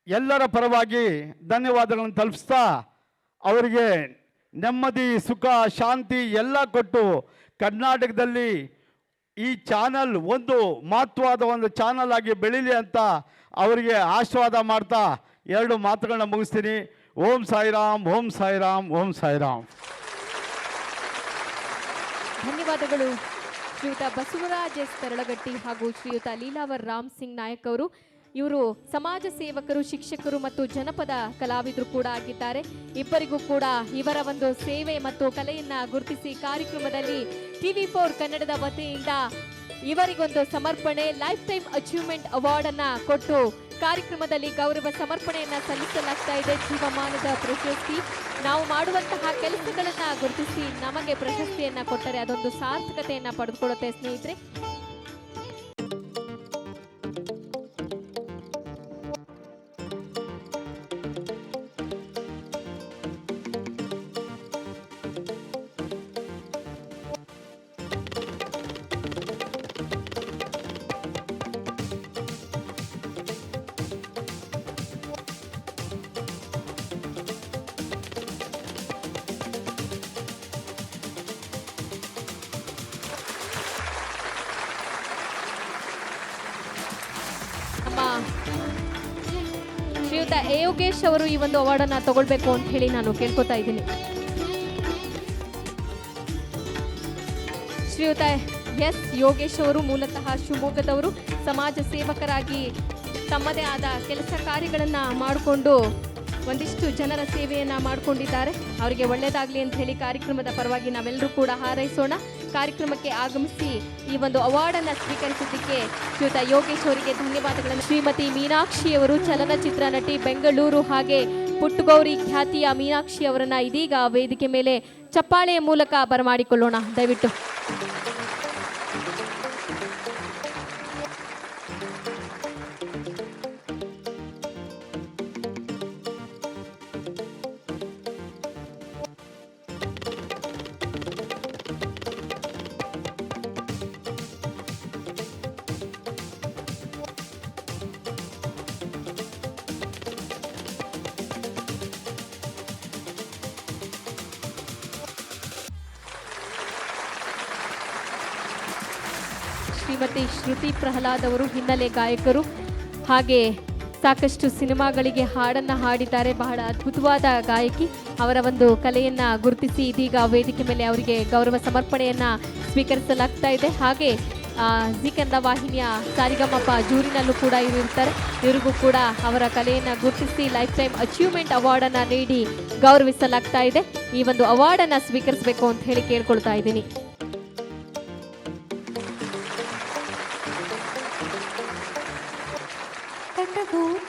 ಎಲ್ಲರ ಪರವಾಗಿ ಧನ್ಯವಾದಗಳನ್ನು ತಲುಪಿಸ್ತಾ ಅವರಿಗೆ ನೆಮ್ಮದಿ, ಸುಖ, ಶಾಂತಿ ಎಲ್ಲ ಕೊಟ್ಟು ಕರ್ನಾಟಕದಲ್ಲಿ ಈ ಚಾನಲ್ ಒಂದು ಮಹತ್ವದ ಒಂದು ಚಾನಲ್ ಆಗಿ ಬೆಳೀಲಿ ಅಂತ ಅವರಿಗೆ ಆಶೀರ್ವಾದ ಮಾಡ್ತಾ 2 ಮಾತುಗಳನ್ನ ಮುಗಿಸ್ತೀನಿ. ಓಂ ಸಾಯಿರಾಮ್, ಓಂ ಸಾಯಿರಾಮ್, ಓಂ ಸಾಯಿರಾಮ್. ಧನ್ಯವಾದಗಳು ಶ್ರೀಯುತ ಬಸವರಾಜ್ ಎಸ್ ತರಳಗಟ್ಟಿ ಹಾಗೂ ಶ್ರೀಯುತ ಲೀಲಾವರ್ ರಾಮ್ ಸಿಂಗ್ ನಾಯಕ್ ಅವರು. ಇವರು ಸಮಾಜ ಸೇವಕರು, ಶಿಕ್ಷಕರು ಮತ್ತು ಜನಪದ ಕಲಾವಿದರು ಕೂಡ ಆಗಿದ್ದಾರೆ. ಇಬ್ಬರಿಗೂ ಕೂಡ ಇವರ ಒಂದು ಸೇವೆ ಮತ್ತು ಕಲೆಯನ್ನ ಗುರುತಿಸಿ ಕಾರ್ಯಕ್ರಮದಲ್ಲಿ TV4 ಕನ್ನಡದ ವತಿಯಿಂದ ಇವರಿಗೊಂದು ಸಮರ್ಪಣೆ ಲೈಫ್ ಟೈಮ್ ಅಚೀವ್ಮೆಂಟ್ ಅವಾರ್ಡ್ ಅನ್ನ ಕೊಟ್ಟು ಕಾರ್ಯಕ್ರಮದಲ್ಲಿ ಗೌರವ ಸಮರ್ಪಣೆಯನ್ನ ಸಲ್ಲಿಸಲಾಗ್ತಾ ಇದೆ. ಜೀವಮಾನದ ಪ್ರಶಸ್ತಿ. ನಾವು ಮಾಡುವಂತಹ ಕೆಲಸಗಳನ್ನ ಗುರುತಿಸಿ ನಮಗೆ ಪ್ರಶಸ್ತಿಯನ್ನ ಕೊಟ್ಟರೆ ಅದೊಂದು ಸಾರ್ಥಕತೆಯನ್ನ ಪಡೆದುಕೊಳ್ಳುತ್ತೆ ಸ್ನೇಹಿತರೆ. ಶ್ರೀಯುತ ಯೋಗೇಶ್ ಅವರು ಈ ಒಂದು ಅವಾರ್ಡ್ ಅನ್ನ ತಗೊಳ್ಬೇಕು ಅಂತ ಹೇಳಿ ನಾನು ಕೇಳ್ಕೊತಾ ಇದ್ದೀನಿ. ಶ್ರೀಯುತ ಎಸ್ ಯೋಗೇಶ್ ಅವರು ಮೂಲತಃ ಶಿವಮೊಗ್ಗದವರು. ಸಮಾಜ ಸೇವಕರಾಗಿ ತಮ್ಮದೇ ಆದ ಕೆಲಸ ಕಾರ್ಯಗಳನ್ನು ಮಾಡಿಕೊಂಡು ಒಂದಿಷ್ಟು ಜನರ ಸೇವೆಯನ್ನು ಮಾಡಿಕೊಂಡಿದ್ದಾರೆ. ಅವರಿಗೆ ಒಳ್ಳೆಯದಾಗಲಿ ಅಂತ ಹೇಳಿ ಕಾರ್ಯಕ್ರಮದ ಪರವಾಗಿ ನಾವೆಲ್ಲರೂ ಕೂಡ ಹಾರೈಸೋಣ. ಕಾರ್ಯಕ್ರಮಕ್ಕೆ ಆಗಮಿಸಿ ಈ ಒಂದು ಅವಾರ್ಡನ್ನು ಸ್ವೀಕರಿಸಿದ್ದಕ್ಕೆ ಶ್ರೀಯುತ ಯೋಗೇಶ್ ಅವರಿಗೆ ಧನ್ಯವಾದಗಳನ್ನು. ಶ್ರೀಮತಿ ಮೀನಾಕ್ಷಿ ಅವರು ಚಲನಚಿತ್ರ ನಟಿ, ಬೆಂಗಳೂರು ಹಾಗೆ ಪುಟ್ಟಗೌರಿ ಖ್ಯಾತಿಯ ಮೀನಾಕ್ಷಿ ಅವರನ್ನು ಇದೀಗ ವೇದಿಕೆ ಮೇಲೆ ಚಪ್ಪಾಳೆಯ ಮೂಲಕ ಬರಮಾಡಿಕೊಳ್ಳೋಣ ದಯವಿಟ್ಟು. ಶ್ರೀಮತಿ ಶ್ರುತಿ ಪ್ರಹ್ಲಾದ್ ಅವರು ಹಿನ್ನೆಲೆ ಗಾಯಕರು ಹಾಗೆ ಸಾಕಷ್ಟು ಸಿನಿಮಾಗಳಿಗೆ ಹಾಡನ್ನು ಹಾಡಿದ್ದಾರೆ. ಬಹಳ ಅದ್ಭುತವಾದ ಗಾಯಕಿ. ಅವರ ಒಂದು ಕಲೆಯನ್ನು ಗುರುತಿಸಿ ಇದೀಗ ವೇದಿಕೆ ಮೇಲೆ ಅವರಿಗೆ ಗೌರವ ಸಮರ್ಪಣೆಯನ್ನು ಸ್ವೀಕರಿಸಲಾಗ್ತಾ ಇದೆ. ಹಾಗೆ ಜಿ ಕನ್ನಡ ವಾಹಿನಿಯ ಸಾರಿಗಮಪ ಜೂರಿನಲ್ಲೂ ಕೂಡ ಇವರು ಇರ್ತಾರೆ. ಇವರಿಗೂ ಕೂಡ ಅವರ ಕಲೆಯನ್ನು ಗುರುತಿಸಿ ಲೈಫ್ ಟೈಮ್ ಅಚೀವ್ಮೆಂಟ್ ಅವಾರ್ಡನ್ನು ನೀಡಿ ಗೌರವಿಸಲಾಗ್ತಾ ಇದೆ. ಈ ಒಂದು ಅವಾರ್ಡನ್ನು ಸ್ವೀಕರಿಸಬೇಕು ಅಂತ ಹೇಳಿ ಕೇಳ್ಕೊಳ್ತಾ ಇದ್ದೀನಿ.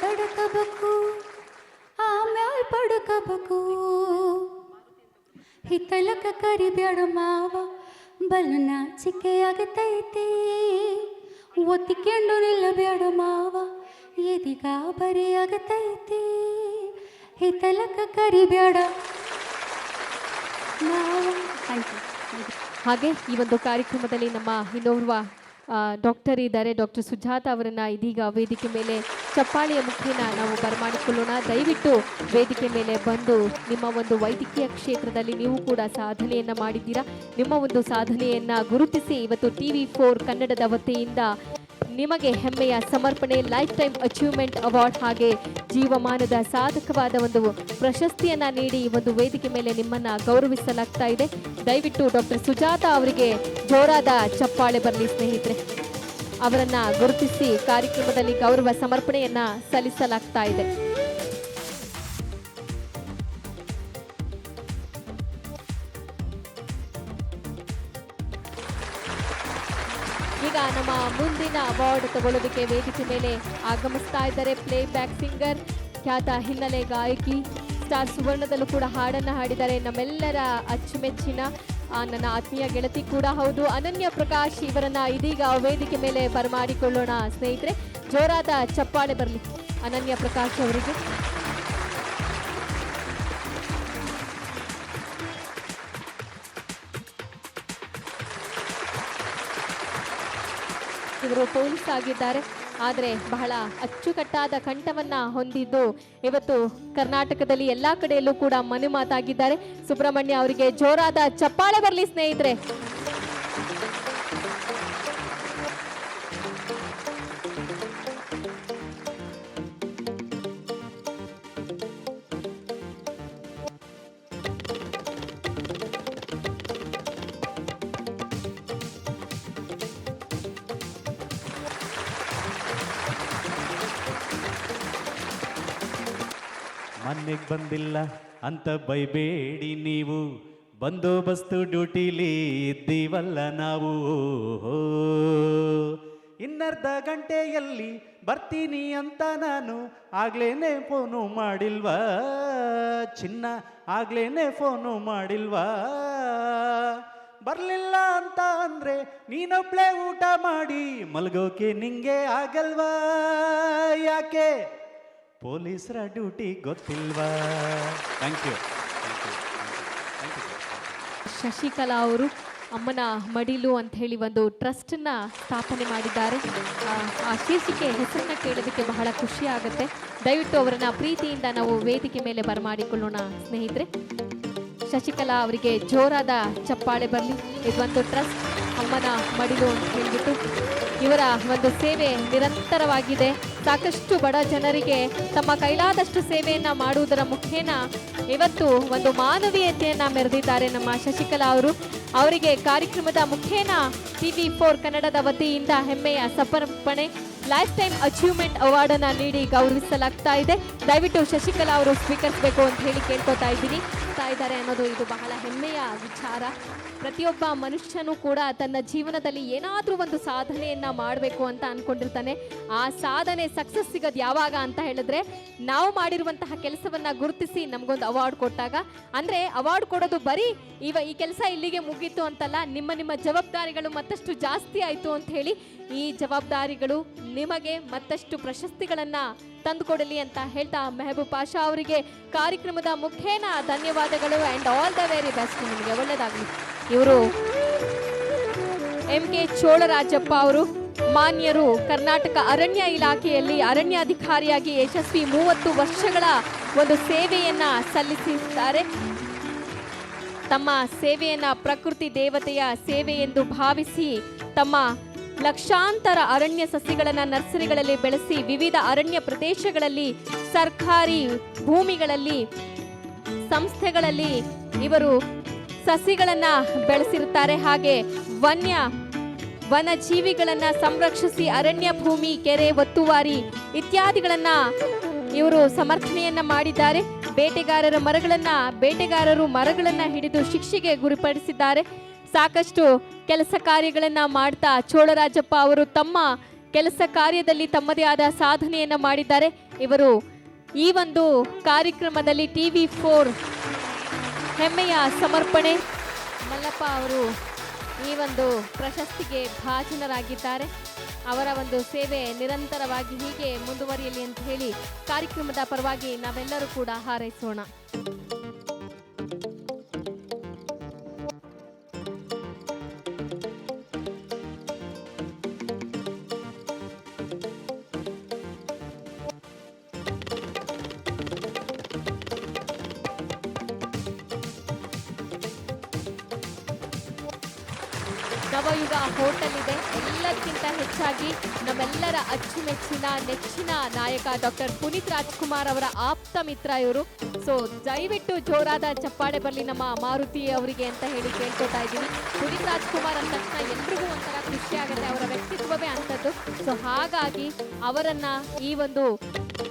ತಡಕಬೇಕು ಆಮ್ಯಾಲ್ ಪಡ್ಕಬೇಕು ಹಿತ್ತಲಕ ಕರಿಬೇಡ ಮಾವ ಬಲು ನಾಚಿಕೆ ಆಗತೈತಿ ಒತ್ತಿಕೊಂಡು ನಿಲ್ಲಬೇಡ ಮಾವ ಎದಿಗ ಬರಿ ಆಗತೈತಿ ಹಿತ್ತಲಕ ಕರಿಬೇಡ ಮಾವ. ಹಾಗೆ ಈ ಒಂದು ಕಾರ್ಯಕ್ರಮದಲ್ಲಿ ನಮ್ಮ ಇನ್ನೋರ್ವ ಡಾಕ್ಟರ್ ಇದ್ದಾರೆ, ಡಾಕ್ಟರ್ ಸುಜಾತ ಅವರನ್ನು ಇದೀಗ ವೇದಿಕೆ ಮೇಲೆ ಚಪ್ಪಾಳೆಯ ಮುಖೇನ ನಾವು ಬರಮಾಡಿಕೊಳ್ಳೋಣ. ದಯವಿಟ್ಟು ವೇದಿಕೆ ಮೇಲೆ ಬಂದು ನಿಮ್ಮ ಒಂದು ವೈದ್ಯಕೀಯ ಕ್ಷೇತ್ರದಲ್ಲಿ ನೀವು ಕೂಡ ಸಾಧನೆಯನ್ನು ಮಾಡಿದ್ದೀರಾ. ನಿಮ್ಮ ಒಂದು ಸಾಧನೆಯನ್ನು ಗುರುತಿಸಿ ಇವತ್ತು TV4 ಕನ್ನಡದ ವತಿಯಿಂದ ನಿಮಗೆ ಹೆಮ್ಮೆಯ ಸಮರ್ಪಣೆ ಲೈಫ್ ಟೈಮ್ ಅಚೀವ್ಮೆಂಟ್ ಅವಾರ್ಡ್ ಹಾಗೆ ಜೀವಮಾನದ ಸಾಧಕವಾದ ಒಂದು ಪ್ರಶಸ್ತಿಯನ್ನು ನೀಡಿ ಈ ಒಂದು ವೇದಿಕೆ ಮೇಲೆ ನಿಮ್ಮನ್ನು ಗೌರವಿಸಲಾಗ್ತಾ ಇದೆ. ದಯವಿಟ್ಟು ಡಾಕ್ಟರ್ ಸುಜಾತ ಅವರಿಗೆ ಜೋರಾದ ಚಪ್ಪಾಳೆ ಬರಲಿ ಸ್ನೇಹಿತರೆ. ಅವರನ್ನು ಗುರುತಿಸಿ ಕಾರ್ಯಕ್ರಮದಲ್ಲಿ ಗೌರವ ಸಮರ್ಪಣೆಯನ್ನು ಸಲ್ಲಿಸಲಾಗ್ತಾ ಇದೆ. ಈಗ ನಮ್ಮ ಮುಂದಿನ ಅವಾರ್ಡ್ ತಗೊಳ್ಳೋದಕ್ಕೆ ವೇದಿಕೆ ಮೇಲೆ ಆಗಮಿಸ್ತಾ ಇದ್ದಾರೆ ಪ್ಲೇ ಬ್ಯಾಕ್ ಸಿಂಗರ್, ಖ್ಯಾತ ಹಿನ್ನೆಲೆ ಗಾಯಕಿ, ಸ್ಟಾರ್ ಸುವರ್ಣದಲ್ಲೂ ಕೂಡ ಹಾಡನ್ನು ಹಾಡಿದ್ದಾರೆ. ನಮ್ಮೆಲ್ಲರ ಅಚ್ಚುಮೆಚ್ಚಿನ ನನ್ನ ಆತ್ಮೀಯ ಗೆಳತಿ ಕೂಡ ಹೌದು ಅನನ್ಯ ಪ್ರಕಾಶ್. ಇವರನ್ನ ಇದೀಗ ವೇದಿಕೆ ಮೇಲೆ ಬರಮಾಡಿಕೊಳ್ಳೋಣ ಸ್ನೇಹಿತರೆ. ಜೋರಾದ ಚಪ್ಪಾಳೆ ಬರಲಿ. ಅನನ್ಯ ಪ್ರಕಾಶ್ ಅವರಿಗೆ. ಇವರು ಪೊಲೀಸ್ ಆಗಿದ್ದಾರೆ, ಆದರೆ ಬಹಳ ಅಚ್ಚುಕಟ್ಟಾದ ಕಂಠವನ್ನ ಹೊಂದಿದ್ದು ಇವತ್ತು ಕರ್ನಾಟಕದಲ್ಲಿ ಎಲ್ಲಾ ಕಡೆಯಲ್ಲೂ ಕೂಡ ಮನುಮಾತಾಗಿದ್ದಾರೆ. ಸುಬ್ರಹ್ಮಣ್ಯ ಅವರಿಗೆ ಜೋರಾದ ಚಪ್ಪಾಳೆ ಬರಲಿ ಸ್ನೇಹಿತರೆ. ಮನೆಗೆ ಬಂದಿಲ್ಲ ಅಂತ ಬೈಬೇಡಿ ನೀವು, ಬಂದೋಬಸ್ತು ಡ್ಯೂಟಿಲಿ ಇದ್ದೀವಲ್ಲ ನಾವು. ಇನ್ನರ್ಧ ಗಂಟೆಯಲ್ಲಿ ಬರ್ತೀನಿ ಅಂತ ನಾನು ಆಗ್ಲೇನೆ ಫೋನು ಮಾಡಿಲ್ವಾ ಚಿನ್ನ, ಆಗ್ಲೇನೆ ಫೋನು ಮಾಡಿಲ್ವಾ. ಬರಲಿಲ್ಲ ಅಂತ ಅಂದರೆ ನೀನೊಬ್ಳೆ ಊಟ ಮಾಡಿ ಮಲಗೋಕೆ ನಿಂಗೆ ಆಗಲ್ವಾ, ಯಾಕೆ ಪೊಲೀಸರ ಡ್ಯೂಟಿ ಗೊತ್ತಿಲ್ವಾ. Thank you. ಶಶಿಕಲಾ ಅವರು ಅಮ್ಮನ ಮಡಿಲು ಅಂತ ಹೇಳಿ ಒಂದು ಟ್ರಸ್ಟನ್ನ ಸ್ಥಾಪನೆ ಮಾಡಿದ್ದಾರೆ. ಆ ಶೀರ್ಷಿಕೆ ಹೆಸರನ್ನ ಕೇಳೋದಕ್ಕೆ ಬಹಳ ಖುಷಿ ಆಗುತ್ತೆ. ದಯವಿಟ್ಟು ಅವರನ್ನ ಪ್ರೀತಿಯಿಂದ ನಾವು ವೇದಿಕೆ ಮೇಲೆ ಬರಮಾಡಿಕೊಳ್ಳೋಣ ಸ್ನೇಹಿತರೆ. ಶಶಿಕಲಾ ಅವರಿಗೆ ಜೋರಾದ ಚಪ್ಪಾಳೆ ಬರಲಿ. ಇದೊಂದು ಟ್ರಸ್ಟ್ ಅಮ್ಮನ ಮಡಿಲು ಅಂತ ಹೇಳಿಬಿಟ್ಟು ಇವರ ಒಂದು ಸೇವೆ ನಿರಂತರವಾಗಿದೆ. ಸಾಕಷ್ಟು ಬಡ ಜನರಿಗೆ ತಮ್ಮ ಕೈಲಾದಷ್ಟು ಸೇವೆಯನ್ನು ಮಾಡುವುದರ ಮುಖೇನ ಇವತ್ತು ಒಂದು ಮಾನವೀಯತೆಯನ್ನು ಮೆರೆದಿದ್ದಾರೆ ನಮ್ಮ ಶಶಿಕಲಾ ಅವರು. ಅವರಿಗೆ ಕಾರ್ಯಕ್ರಮದ ಮುಖೇನ TV4 ಕನ್ನಡದ ವತಿಯಿಂದ ಹೆಮ್ಮೆಯ ಸಮರ್ಪಣೆ ಲೈಫ್ ಟೈಮ್ ಅಚೀವ್ಮೆಂಟ್ ಅವಾರ್ಡನ್ನು ನೀಡಿ ಗೌರವಿಸಲಾಗ್ತಾ ಇದೆ. ದಯವಿಟ್ಟು ಶಶಿಕಲಾ ಅವರು ಸ್ವೀಕರಿಸಬೇಕು ಅಂತ ಹೇಳಿ ಕೇಳ್ಕೊತಾ ಇದ್ದೀನಿ. ಇದ್ದಾರೆ ಅನ್ನೋದು ಇದು ಬಹಳ ಹೆಮ್ಮೆಯ ವಿಚಾರ. ಪ್ರತಿಯೊಬ್ಬ ಮನುಷ್ಯನೂ ಕೂಡ ತನ್ನ ಜೀವನದಲ್ಲಿ ಏನಾದರೂ ಒಂದು ಸಾಧನೆಯನ್ನು ಮಾಡಬೇಕು ಅಂತ ಅಂದ್ಕೊಂಡಿರ್ತಾನೆ. ಆ ಸಾಧನೆ ಸಕ್ಸಸ್ ಸಿಗೋದು ಯಾವಾಗ ಅಂತ ಹೇಳಿದ್ರೆ ನಾವು ಮಾಡಿರುವಂತಹ ಕೆಲಸವನ್ನು ಗುರುತಿಸಿ ನಮಗೊಂದು ಅವಾರ್ಡ್ ಕೊಟ್ಟಾಗ. ಅಂದರೆ ಅವಾರ್ಡ್ ಕೊಡೋದು ಬರೀ ಈ ಕೆಲಸ ಇಲ್ಲಿಗೆ ಮುಗೀತು ಅಂತಲ್ಲ, ನಿಮ್ಮ ಜವಾಬ್ದಾರಿಗಳು ಮತ್ತಷ್ಟು ಜಾಸ್ತಿ ಆಯಿತು ಅಂತ ಹೇಳಿ ಈ ಜವಾಬ್ದಾರಿಗಳು ನಿಮಗೆ ಮತ್ತಷ್ಟು ಪ್ರಶಸ್ತಿಗಳನ್ನು ತಂದುಕೊಡಲಿ ಅಂತ ಹೇಳ್ತಾ ಮೆಹಬೂಬ್ ಪಾಷಾ ಅವರಿಗೆ ಕಾರ್ಯಕ್ರಮದ ಮುಖೇನ ಧನ್ಯವಾದಗಳು and all the very best. ನಿಮಗೆ ಒಳ್ಳೆಯದಾಗಲಿ. ಇವರು MK ಚೋಳರಾಜಪ್ಪ ಅವರು ಮಾನ್ಯರು ಕರ್ನಾಟಕ ಅರಣ್ಯ ಇಲಾಖೆಯಲ್ಲಿ ಅರಣ್ಯಾಧಿಕಾರಿಯಾಗಿ ಯಶಸ್ವಿ 30 ವರ್ಷಗಳ ಒಂದು ಸೇವೆಯನ್ನ ಸಲ್ಲಿಸಿದ್ದಾರೆ. ತಮ್ಮ ಸೇವೆಯನ್ನ ಪ್ರಕೃತಿ ದೇವತೆಯ ಸೇವೆ ಎಂದು ಭಾವಿಸಿ ತಮ್ಮ ಲಕ್ಷಾಂತರ ಅರಣ್ಯ ಸಸಿಗಳನ್ನು ನರ್ಸರಿಗಳಲ್ಲಿ ಬೆಳೆಸಿ ವಿವಿಧ ಅರಣ್ಯ ಪ್ರದೇಶಗಳಲ್ಲಿ ಸರ್ಕಾರಿ ಭೂಮಿಗಳಲ್ಲಿ ಸಂಸ್ಥೆಗಳಲ್ಲಿ ಇವರು ಸಸಿಗಳನ್ನು ಬೆಳೆಸಿರುತ್ತಾರೆ. ಹಾಗೆ ವನ್ಯಜೀವಿಗಳನ್ನು ಸಂರಕ್ಷಿಸಿ ಅರಣ್ಯ ಭೂಮಿ, ಕೆರೆ ಒತ್ತುವಾರಿ ಇತ್ಯಾದಿಗಳನ್ನು ಇವರು ಸಮರ್ಥನೆಯನ್ನ ಮಾಡಿದ್ದಾರೆ. ಬೇಟೆಗಾರರು ಮರಗಳನ್ನು ಹಿಡಿದು ಶಿಕ್ಷೆಗೆ ಗುರಿಪಡಿಸಿದ್ದಾರೆ. ಸಾಕಷ್ಟು ಕೆಲಸ ಕಾರ್ಯಗಳನ್ನು ಮಾಡ್ತಾ ಚೋಳರಾಜಪ್ಪ ಅವರು ತಮ್ಮ ಕೆಲಸ ಕಾರ್ಯದಲ್ಲಿ ತಮ್ಮದೇ ಆದ ಸಾಧನೆಯನ್ನು ಮಾಡಿದ್ದಾರೆ. ಇವರು ಈ ಒಂದು ಕಾರ್ಯಕ್ರಮದಲ್ಲಿ TV4 ಹೆಮ್ಮೆಯ ಸಮರ್ಪಣೆ ಮಲ್ಲಪ್ಪ ಅವರು ಈ ಒಂದು ಪ್ರಶಸ್ತಿಗೆ ಭಾಜನರಾಗಿದ್ದಾರೆ. ಅವರ ಒಂದು ಸೇವೆ ನಿರಂತರವಾಗಿ ಹೀಗೆ ಮುಂದುವರಿಯಲಿ ಅಂತ ಹೇಳಿ ಕಾರ್ಯಕ್ರಮದ ಪರವಾಗಿ ನಾವೆಲ್ಲರೂ ಕೂಡ ಹಾರೈಸೋಣ. ನವಯುಗ ಹೋಟೆಲ್ ಇದೆ. ಎಲ್ಲಕ್ಕಿಂತ ಹೆಚ್ಚಾಗಿ ನಮ್ಮೆಲ್ಲರ ಅಚ್ಚುಮೆಚ್ಚಿನ ನೆಚ್ಚಿನ ನಾಯಕ ಡಾಕ್ಟರ್ ಪುನೀತ್ ರಾಜ್ಕುಮಾರ್ ಅವರ ಆಪ್ತ ಮಿತ್ರ ಇವರು. ಸೊ ದಯವಿಟ್ಟು ಜೋರಾದ ಚಪ್ಪಾಳೆ ಬರಲಿ ನಮ್ಮ ಮಾರುತಿ ಅವರಿಗೆ ಅಂತ ಹೇಳಿ ಕೇಳ್ಕೊತಾ ಇದ್ದೀನಿ. ಪುನೀತ್ ರಾಜ್ಕುಮಾರ್ ಅಂದ ತಕ್ಷಣ ಎಲ್ರಿಗೂ ಒಂಥರ ಖುಷಿ ಆಗುತ್ತೆ, ಅವರ ವ್ಯಕ್ತಿತ್ವವೇ ಅಂಥದ್ದು. ಸೊ ಹಾಗಾಗಿ ಅವರನ್ನ ಈ ಒಂದು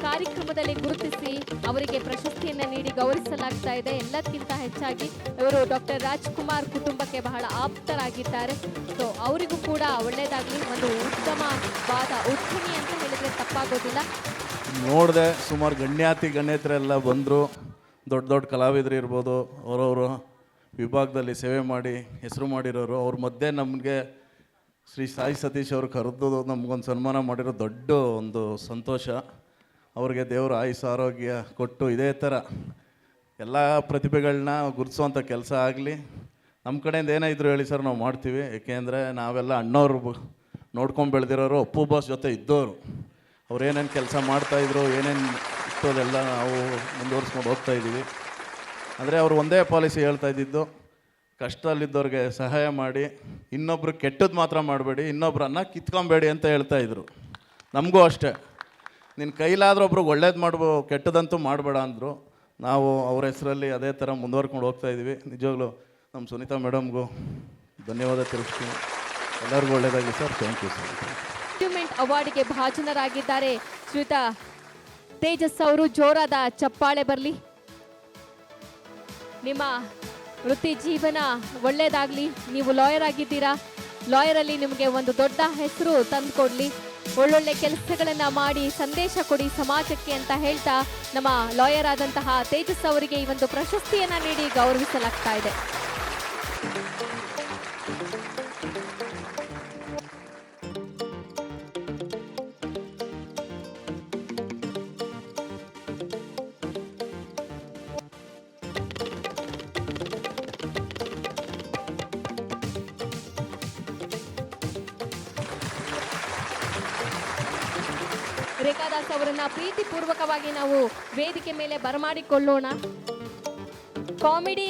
ಕಾರ್ಯಕ್ರಮದಲ್ಲಿ ಗುರುತಿಸಿ ಅವರಿಗೆ ಪ್ರಶಸ್ತಿಯನ್ನು ನೀಡಿ ಗೌರವಿಸಲಾಗ್ತಾ ಇದೆ. ಎಲ್ಲಕ್ಕಿಂತ ಹೆಚ್ಚಾಗಿ ಇವರು ಡಾಕ್ಟರ್ ರಾಜ್ಕುಮಾರ್ ಕುಟುಂಬಕ್ಕೆ ಬಹಳ ಆಪ್ತರಾಗಿದ್ದಾರೆ. ಸೊ ಅವರಿಗೂ ಕೂಡ ಒಳ್ಳೆಯದಾಗಲಿ. ಒಂದು ಉತ್ತಮವಾದ ಉದ್ಯಮಿ ಅಂತ ಹೇಳಿದ್ರೆ ತಪ್ಪಾಗೋದಿಲ್ಲ. ನೋಡಿದೆ ಸುಮಾರು ಗಣ್ಯತರೆಲ್ಲ ಬಂದರು. ದೊಡ್ಡ ದೊಡ್ಡ ಕಲಾವಿದರು ಇರ್ಬೋದು, ಅವರವರು ವಿಭಾಗದಲ್ಲಿ ಸೇವೆ ಮಾಡಿ ಹೆಸರು ಮಾಡಿರೋರು. ಅವ್ರ ಮಧ್ಯೆ ನಮಗೆ ಶ್ರೀ ಸಾಯಿ ಸತೀಶ್ ಅವರು ಕರೆದು ನಮಗೊಂದು ಸನ್ಮಾನ ಮಾಡಿರೋ ದೊಡ್ಡ ಒಂದು ಸಂತೋಷ. ಅವ್ರಿಗೆ ದೇವರು ಆಯುಷ್ ಆರೋಗ್ಯ ಕೊಟ್ಟು ಇದೇ ಥರ ಎಲ್ಲ ಪ್ರತಿಭೆಗಳನ್ನ ಗುರುತಿಸುವಂಥ ಕೆಲಸ ಆಗಲಿ. ನಮ್ಮ ಕಡೆಯಿಂದ ಏನೇ ಇದ್ರು ಹೇಳಿ ಸರ್, ನಾವು ಮಾಡ್ತೀವಿ. ಏಕೆಂದರೆ ನಾವೆಲ್ಲ ಅಣ್ಣವ್ರು ನೋಡ್ಕೊಂಡು ಬೆಳೆದಿರೋರು, ಅಪ್ಪು ಬಾಸ್ ಜೊತೆ ಇದ್ದವರು. ಅವ್ರು ಏನೇನು ಕೆಲಸ ಮಾಡ್ತಾಯಿದ್ರು, ಏನೇನು ಇಷ್ಟೋದೆಲ್ಲ ನಾವು ಮುಂದುವರ್ಸ್ಕೊಂಡು ಹೋಗ್ತಾಯಿದ್ದೀವಿ. ಅಂದರೆ ಅವರು ಒಂದೇ ಪಾಲಿಸಿ ಹೇಳ್ತಾ ಇದ್ದಿದ್ದು, ಕಷ್ಟದಲ್ಲಿದ್ದವ್ರಿಗೆ ಸಹಾಯ ಮಾಡಿ, ಇನ್ನೊಬ್ರು ಕೆಟ್ಟದ್ದು ಮಾತ್ರ ಮಾಡಬೇಡಿ, ಇನ್ನೊಬ್ರನ್ನ ಕಿತ್ಕೊಬೇಡಿ ಅಂತ ಹೇಳ್ತಾಯಿದ್ರು. ನಮಗೂ ಅಷ್ಟೇ, ನಿನ್ನ ಕೈಲಾದರೂ ಒಬ್ರಿಗೆ ಒಳ್ಳೇದು ಮಾಡ್ಬೋದು, ಕೆಟ್ಟದಂತೂ ಮಾಡಬೇಡ ಅಂದರು. ನಾವು ಅವ್ರ ಹೆಸರಲ್ಲಿ ಅದೇ ಥರ ಮುಂದುವರ್ಕೊಂಡು ಹೋಗ್ತಾಯಿದ್ದೀವಿ. ನಿಜವಾಗ್ಲೂ ನಮ್ಮ ಸುನೀತಾ ಮೇಡಮ್ಗೂ ಧನ್ಯವಾದ ತಿಳಿಸ್ತೀನಿ. ಎಲ್ಲರಿಗೂ ಒಳ್ಳೆಯದಾಗಲಿ ಸರ್. Thank you sir. ಅಚೀವ್ಮೆಂಟ್ ಅವಾರ್ಡ್ಗೆ ಭಾಜನರಾಗಿದ್ದಾರೆ ಶ್ರೀಯುತ ತೇಜಸ್ ಅವರು. ಜೋರಾದ ಚಪ್ಪಾಳೆ ಬರಲಿ. ನಿಮ್ಮ ವೃತ್ತಿ ಜೀವನ ಒಳ್ಳೆಯದಾಗಲಿ. ನೀವು ಲಾಯರ್ ಆಗಿದ್ದೀರಾ, ಲಾಯರಲ್ಲಿ ನಿಮಗೆ ಒಂದು ದೊಡ್ಡ ಹೆಸರು ತಂದುಕೊಡ್ಲಿ. ಒಳ್ಳೊಳ್ಳೆ ಕೆಲಸಗಳನ್ನು ಮಾಡಿ ಸಂದೇಶ ಕೊಡಿ ಸಮಾಜಕ್ಕೆ ಅಂತ ಹೇಳ್ತಾ ನಮ್ಮ ಲಾಯರ್ ಆದಂತಹ ತೇಜಸ್ ಅವರಿಗೆ ಈ ಒಂದು ಪ್ರಶಸ್ತಿಯನ್ನು ನೀಡಿ ಗೌರವಿಸಲಾಗ್ತಾ ಇದೆ. ರೇಖಾದಾಸ್ ಅವರನ್ನ ಪ್ರೀತಿಪೂರ್ವಕವಾಗಿ ನಾವು ವೇದಿಕೆ ಮೇಲೆ ಬರಮಾಡಿಕೊಳ್ಳೋಣ. ಕಾಮಿಡಿ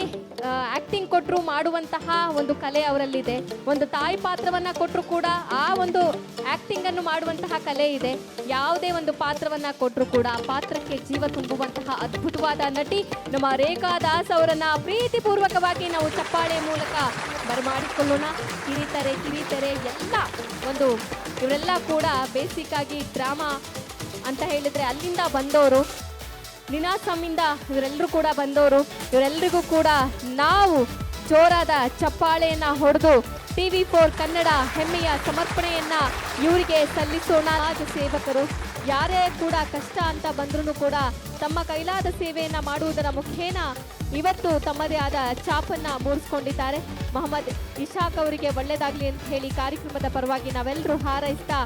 ಆಕ್ಟಿಂಗ್ ಕೊಟ್ಟರು ಮಾಡುವಂತಹ ಒಂದು ಕಲೆ ಅವರಲ್ಲಿದೆ. ಒಂದು ತಾಯಿ ಪಾತ್ರವನ್ನ ಕೊಟ್ಟರು ಕೂಡ ಆ ಒಂದು ಆಕ್ಟಿಂಗ್ ಅನ್ನು ಮಾಡುವಂತಹ ಕಲೆ ಇದೆ. ಯಾವುದೇ ಒಂದು ಪಾತ್ರವನ್ನ ಕೊಟ್ಟರು ಕೂಡ ಆ ಪಾತ್ರಕ್ಕೆ ಜೀವ ತುಂಬುವಂತಹ ಅದ್ಭುತವಾದ ನಟಿ ನಮ್ಮ ರೇಖಾದಾಸ್ ಅವರನ್ನ ಪ್ರೀತಿಪೂರ್ವಕವಾಗಿ ನಾವು ಚಪ್ಪಾಳೆ ಮೂಲಕ ಬರಮಾಡಿಕೊಳ್ಳೋಣ. ಕಿರಿತೆರೆ ಎಲ್ಲ ಒಂದು ಇವರೆಲ್ಲ ಕೂಡ ಬೇಸಿಕ್ ಆಗಿ ಡ್ರಾಮಾ ಅಂತ ಹೇಳಿದ್ರೆ ಅಲ್ಲಿಂದ ಬಂದವರು, ನಿನಾಸಮ್ಮಿಂದ ಇವರೆಲ್ಲರೂ ಕೂಡ ಬಂದವರು. ಇವರೆಲ್ಲರಿಗೂ ಕೂಡ ನಾವು ಜೋರಾದ ಚಪ್ಪಾಳೆಯನ್ನ ಹೊಡೆದು TV4 ಕನ್ನಡ ಹೆಮ್ಮೆಯ ಸಮರ್ಪಣೆಯನ್ನ ಇವರಿಗೆ ಸಲ್ಲಿಸೋಣ. ಸಮಾಜ ಸೇವಕರು ಯಾರೇ ಕೂಡ ಕಷ್ಟ ಅಂತ ಬಂದ್ರೂ ಕೂಡ ತಮ್ಮ ಕೈಲಾದ ಸೇವೆಯನ್ನ ಮಾಡುವುದರ ಮುಖೇನ ಇವತ್ತು ತಮ್ಮದೇ ಆದ ಛಾಪನ್ನ ಮೂಡಿಸ್ಕೊಂಡಿದ್ದಾರೆ. ಮೊಹಮ್ಮದ್ ಇಶಾಕ್ ಅವರಿಗೆ ಒಳ್ಳೆಯದಾಗಲಿ ಅಂತ ಹೇಳಿ ಕಾರ್ಯಕ್ರಮದ ಪರವಾಗಿ ನಾವೆಲ್ಲರೂ ಹಾರೈಸ್ತಾ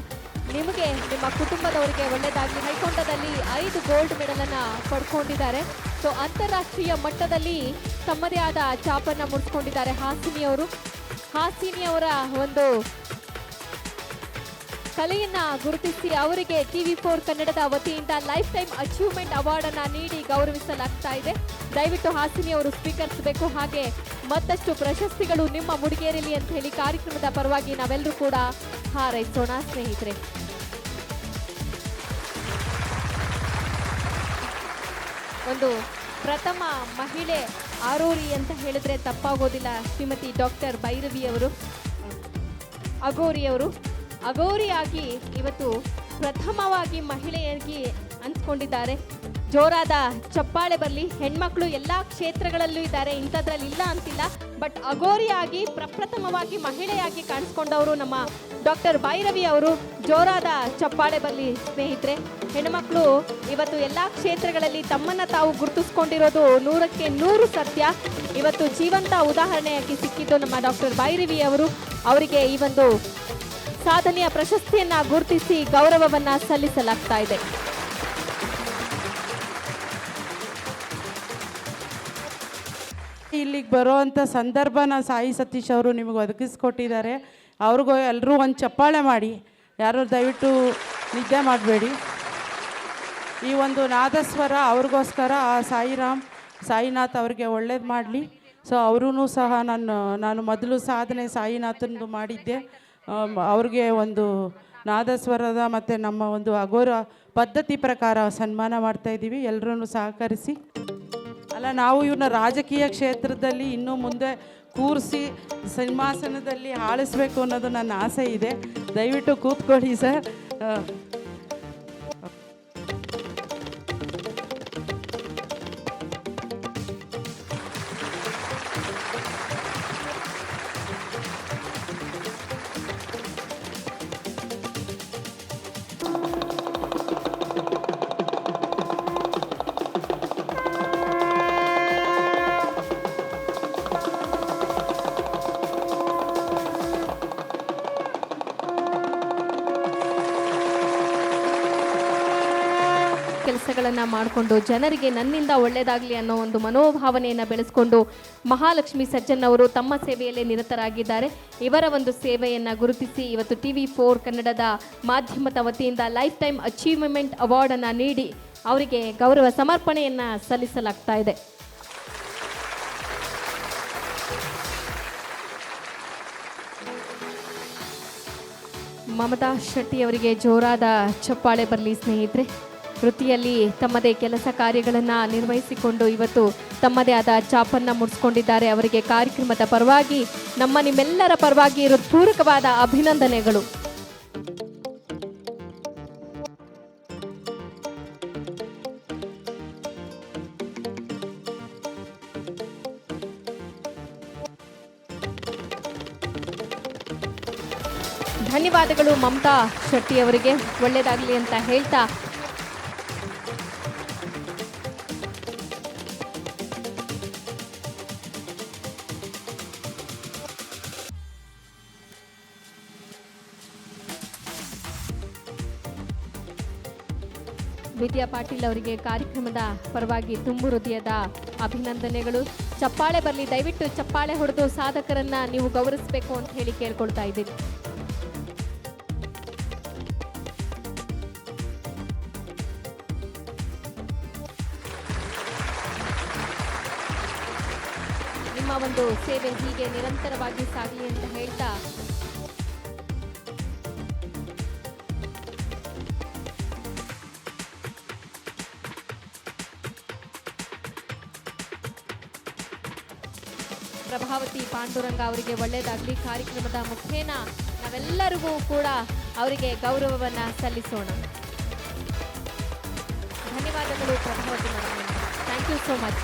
ನಿಮಗೆ ನಿಮ್ಮ ಕುಟುಂಬದವರಿಗೆ ಒಳ್ಳೆಯದಾಗಲಿ. ಹೈಕೊಂಡದಲ್ಲಿ 5 ಗೋಲ್ಡ್ ಮೆಡಲನ್ನು ಪಡ್ಕೊಂಡಿದ್ದಾರೆ. ಸೊ ಅಂತಾರಾಷ್ಟ್ರೀಯ ಮಟ್ಟದಲ್ಲಿ ತಮ್ಮದೇ ಆದ ಛಾಪನ್ನು ಮೂಡಿಸ್ಕೊಂಡಿದ್ದಾರೆ ಹಾಸಿನಿಯವರ ಒಂದು ಕಲೆಯನ್ನ ಗುರುತಿಸಿ ಅವರಿಗೆ TV4 ಕನ್ನಡದ ವತಿಯಿಂದ ಲೈಫ್ ಟೈಮ್ ಅಚೀವ್ಮೆಂಟ್ ಅವಾರ್ಡನ್ನು ನೀಡಿ ಗೌರವಿಸಲಾಗ್ತಾ ಇದೆ. ದಯವಿಟ್ಟು ಹಾಸಿನಿಯವರು ಸ್ವೀಕರಿಸಬೇಕು. ಹಾಗೆ ಮತ್ತಷ್ಟು ಪ್ರಶಸ್ತಿಗಳು ನಿಮ್ಮ ಮುಡಿಗೇರಲಿ ಅಂತ ಹೇಳಿ ಕಾರ್ಯಕ್ರಮದ ಪರವಾಗಿ ನಾವೆಲ್ಲರೂ ಕೂಡ ಹಾರೈಸೋಣ ಸ್ನೇಹಿತರೆ. ಒಂದು ಪ್ರಥಮ ಮಹಿಳೆ ಆರೋರಿ ಅಂತ ಹೇಳಿದ್ರೆ ತಪ್ಪಾಗೋದಿಲ್ಲ. ಶ್ರೀಮತಿ ಡಾಕ್ಟರ್ ಭೈರವಿ ಅವರು ಅಗೋರಿಯಾಗಿ ಇವತ್ತು ಪ್ರಥಮವಾಗಿ ಮಹಿಳೆಯಾಗಿ ಅನ್ಸ್ಕೊಂಡಿದ್ದಾರೆ. ಜೋರಾದ ಚಪ್ಪಾಳೆ ಬರಲಿ. ಹೆಣ್ಮಕ್ಳು ಎಲ್ಲ ಕ್ಷೇತ್ರಗಳಲ್ಲೂ ಇದ್ದಾರೆ, ಇಂಥದ್ರಲ್ಲಿ ಇಲ್ಲ ಅಂತಿಲ್ಲ. ಬಟ್ ಅಗೋರಿಯಾಗಿ ಪ್ರಪ್ರಥಮವಾಗಿ ಮಹಿಳೆಯಾಗಿ ಕಾಣಿಸ್ಕೊಂಡವರು ನಮ್ಮ ಡಾಕ್ಟರ್ ಭೈರವಿ ಅವರು. ಜೋರಾದ ಚಪ್ಪಾಳೆ ಬರಲಿ ಸ್ನೇಹಿತರೆ. ಹೆಣ್ಮಕ್ಳು ಇವತ್ತು ಎಲ್ಲ ಕ್ಷೇತ್ರಗಳಲ್ಲಿ ತಮ್ಮನ್ನು ತಾವು ಗುರುತಿಸ್ಕೊಂಡಿರೋದು 100ಕ್ಕೆ 100 ಸತ್ಯ. ಇವತ್ತು ಜೀವಂತ ಉದಾಹರಣೆಯಾಗಿ ಸಿಕ್ಕಿದ್ದು ನಮ್ಮ ಡಾಕ್ಟರ್ ಭೈರವಿ ಅವರು. ಅವರಿಗೆ ಈ ಒಂದು ಸಾಧನೆಯ ಪ್ರಶಸ್ತಿಯನ್ನ ಗುರುತಿಸಿ ಗೌರವವನ್ನ ಸಲ್ಲಿಸಲಾಗ್ತಾ ಇದೆ. ಇಲ್ಲಿಗೆ ಬರೋವಂಥ ಸಂದರ್ಭನ ಸಾಯಿ ಸತೀಶ್ ಅವರು ನಿಮಗೆ ಒದಗಿಸ್ಕೊಟ್ಟಿದ್ದಾರೆ. ಅವ್ರಿಗೂ ಎಲ್ಲರೂ ಒಂದು ಚಪ್ಪಾಳೆ ಮಾಡಿ. ಯಾರು ದಯವಿಟ್ಟು ನಿದ್ದೆ ಮಾಡಬೇಡಿ. ಈ ಒಂದು ನಾದಸ್ವರ ಅವ್ರಿಗೋಸ್ಕರ ಆ ಸಾಯಿನಾಥ್ ಅವ್ರಿಗೆ ಒಳ್ಳೇದು ಮಾಡಲಿ. ಸೊ ಅವರೂ ಸಹ ನಾನು ಮೊದಲು ಸಾಧನೆ ಸಾಯಿನಾಥಂದು ಮಾಡಿದ್ದೆ. ಅವ್ರಿಗೆ ಒಂದು ನಾದಸ್ವರದ ಮತ್ತು ನಮ್ಮ ಒಂದು ಅಗೋರ ಪದ್ಧತಿ ಪ್ರಕಾರ ಸನ್ಮಾನ ಮಾಡ್ತಾಯಿದ್ದೀವಿ. ಎಲ್ಲರೂ ಸಹಕರಿಸಿ. ಅಲ್ಲ, ನಾವು ಇವ್ರನ್ನ ರಾಜಕೀಯ ಕ್ಷೇತ್ರದಲ್ಲಿ ಇನ್ನೂ ಮುಂದೆ ಕೂರಿಸಿ ಸಿಂಹಾಸನದಲ್ಲಿ ಆಳಿಸ್ಬೇಕು ಅನ್ನೋದು ನನ್ನ ಆಸೆ ಇದೆ. ದಯವಿಟ್ಟು ಕೂತ್ಕೊಳ್ಳಿ ಸರ್. ಕೆಲಸಗಳನ್ನು ಮಾಡಿಕೊಂಡು ಜನರಿಗೆ ನನ್ನಿಂದ ಒಳ್ಳೆಯದಾಗಲಿ ಅನ್ನೋ ಒಂದು ಮನೋಭಾವನೆಯನ್ನು ಬೆಳೆಸ್ಕೊಂಡು ಮಹಾಲಕ್ಷ್ಮಿ ಸಜ್ಜನ್ ಅವರು ತಮ್ಮ ಸೇವೆಯಲ್ಲೇ ನಿರತರಾಗಿದ್ದಾರೆ. ಇವರ ಒಂದು ಸೇವೆಯನ್ನು ಗುರುತಿಸಿ ಇವತ್ತು TV4 ಕನ್ನಡದ ಮಾಧ್ಯಮದ ವತಿಯಿಂದ ಲೈಫ್ ಟೈಮ್ ಅಚೀವ್ಮೆಂಟ್ ಅವಾರ್ಡನ್ನು ನೀಡಿ ಅವರಿಗೆ ಗೌರವ ಸಮರ್ಪಣೆಯನ್ನು ಸಲ್ಲಿಸಲಾಗ್ತಾ ಇದೆ. ಮಮತಾ ಶೆಟ್ಟಿ ಅವರಿಗೆ ಜೋರಾದ ಚಪ್ಪಾಳೆ ಬರಲಿ ಸ್ನೇಹಿತರೆ. ವೃತ್ತಿಯಲ್ಲಿ ತಮ್ಮದೇ ಕೆಲಸ ಕಾರ್ಯಗಳನ್ನು ನಿರ್ವಹಿಸಿಕೊಂಡು ಇವತ್ತು ತಮ್ಮದೇ ಆದ ಛಾಪನ್ನು ಮೂಡಿಸ್ಕೊಂಡಿದ್ದಾರೆ. ಅವರಿಗೆ ಕಾರ್ಯಕ್ರಮದ ಪರವಾಗಿ ನಿಮ್ಮೆಲ್ಲರ ಪರವಾಗಿ ಹೃತ್ಪೂರ್ವಕವಾದ ಅಭಿನಂದನೆಗಳು. ಧನ್ಯವಾದಗಳು ಮಮತಾ ಶೆಟ್ಟಿ ಅವರಿಗೆ, ಒಳ್ಳೆಯದಾಗಲಿ ಅಂತ ಹೇಳ್ತಾ ವಿದ್ಯಾ ಪಾಟೀಲ್ ಅವರಿಗೆ ಕಾರ್ಯಕ್ರಮದ ಪರವಾಗಿ ತುಂಬು ಹೃದಯದ ಅಭಿನಂದನೆಗಳು. ಚಪ್ಪಾಳೆ ಬರಲಿ, ದಯವಿಟ್ಟು ಚಪ್ಪಾಳೆ ಹೊಡೆದು ಸಾಧಕರನ್ನ ನೀವು ಗೌರವಿಸಬೇಕು ಅಂತ ಹೇಳಿ ಕೇಳ್ಕೊಳ್ತಾ ಇದ್ದೀವಿ. ನಿಮ್ಮ ಒಂದು ಸೇವೆ ಹೀಗೆ ನಿರಂತರವಾಗಿ ಸಾಗಲಿ ಅಂತ ಹೇಳ್ತಾ ಪ್ರಭಾವತಿ ಪಾಂಡುರಂಗ ಅವರಿಗೆ ಒಳ್ಳೆಯದಾಗಲಿ. ಕಾರ್ಯಕ್ರಮದ ಮುಖೇನ ನಾವೆಲ್ಲರಿಗೂ ಕೂಡ ಅವರಿಗೆ ಗೌರವವನ್ನು ಸಲ್ಲಿಸೋಣ. ಧನ್ಯವಾದಗಳು Prabhavati madam, thank you so much.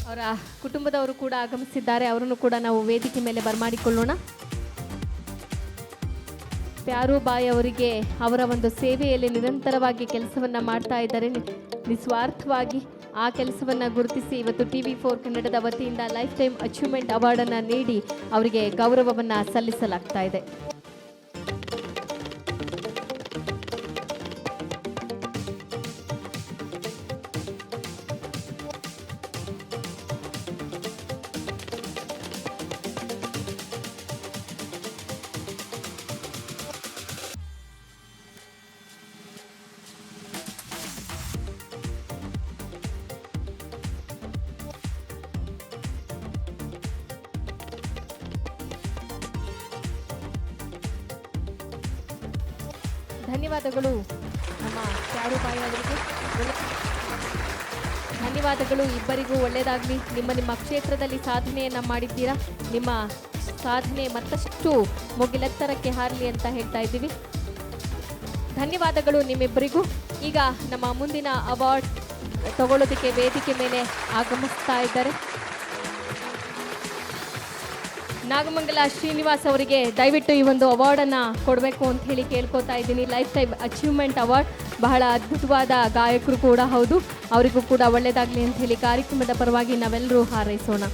ಅವರ ಕುಟುಂಬದವರು ಕೂಡ ಆಗಮಿಸಿದ್ದಾರೆ, ಅವರನ್ನು ಕೂಡ ನಾವು ವೇದಿಕೆ ಮೇಲೆ ಬರಮಾಡಿಕೊಳ್ಳೋಣ. ಪ್ಯಾರುಬಾಯಿ ಅವರಿಗೆ ಅವರ ಒಂದು ಸೇವೆಯಲ್ಲಿ ನಿರಂತರವಾಗಿ ಕೆಲಸವನ್ನು ಮಾಡ್ತಾ ಇದ್ದಾರೆ, ನಿಸ್ವಾರ್ಥವಾಗಿ ಆ ಕೆಲಸವನ್ನು ಗುರುತಿಸಿ ಇವತ್ತು TV4 ಕನ್ನಡದ ವತಿಯಿಂದ ಲೈಫ್ ಟೈಮ್ ಅಚೀವ್ಮೆಂಟ್ ಅವಾರ್ಡನ್ನು ನೀಡಿ ಅವರಿಗೆ ಗೌರವವನ್ನು ಸಲ್ಲಿಸಲಾಗ್ತಾ ಇದೆ. ಧನ್ಯವಾದಗಳು ನಮ್ಮ ಪ್ಯಾರುಬಾಯಿ ಅವರಿಗೆ, ಧನ್ಯವಾದಗಳು. ಇಬ್ಬರಿಗೂ ಒಳ್ಳೆಯದಾಗಲಿ. ನಿಮ್ಮ ಕ್ಷೇತ್ರದಲ್ಲಿ ಸಾಧನೆಯನ್ನು ಮಾಡಿದ್ದೀರಾ, ನಿಮ್ಮ ಸಾಧನೆ ಮತ್ತಷ್ಟು ಮುಗಿಲೆತ್ತರಕ್ಕೆ ಹಾರಲಿ ಅಂತ ಹೇಳ್ತಾ ಇದ್ದೀವಿ. ಧನ್ಯವಾದಗಳು ನಿಮ್ಮಿಬ್ಬರಿಗೂ. ಈಗ ನಮ್ಮ ಮುಂದಿನ ಅವಾರ್ಡ್ ತಗೊಳ್ಳೋದಕ್ಕೆ ವೇದಿಕೆ ಮೇಲೆ ಆಗಮಿಸ್ತಾ ಇದ್ದಾರೆ ನಾಗಮಂಗಲ ಶ್ರೀನಿವಾಸ್ ಅವರಿಗೆ ದಯವಿಟ್ಟು ಈ ಒಂದು ಅವಾರ್ಡನ್ನು ಕೊಡಬೇಕು ಅಂತ ಹೇಳಿ ಕೇಳ್ಕೊತಾ ಇದ್ದೀನಿ. ಲೈಫ್ ಟೈಮ್ ಅಚೀವ್ಮೆಂಟ್ ಅವಾರ್ಡ್, ಬಹಳ ಅದ್ಭುತವಾದ ಗಾಯಕರು ಕೂಡ ಹೌದು, ಅವರಿಗೂ ಕೂಡ ಒಳ್ಳೆಯದಾಗಲಿ ಅಂತ ಹೇಳಿ ಕಾರ್ಯಕ್ರಮದ ಪರವಾಗಿ ನಾವೆಲ್ಲರೂ ಹಾರೈಸೋಣ.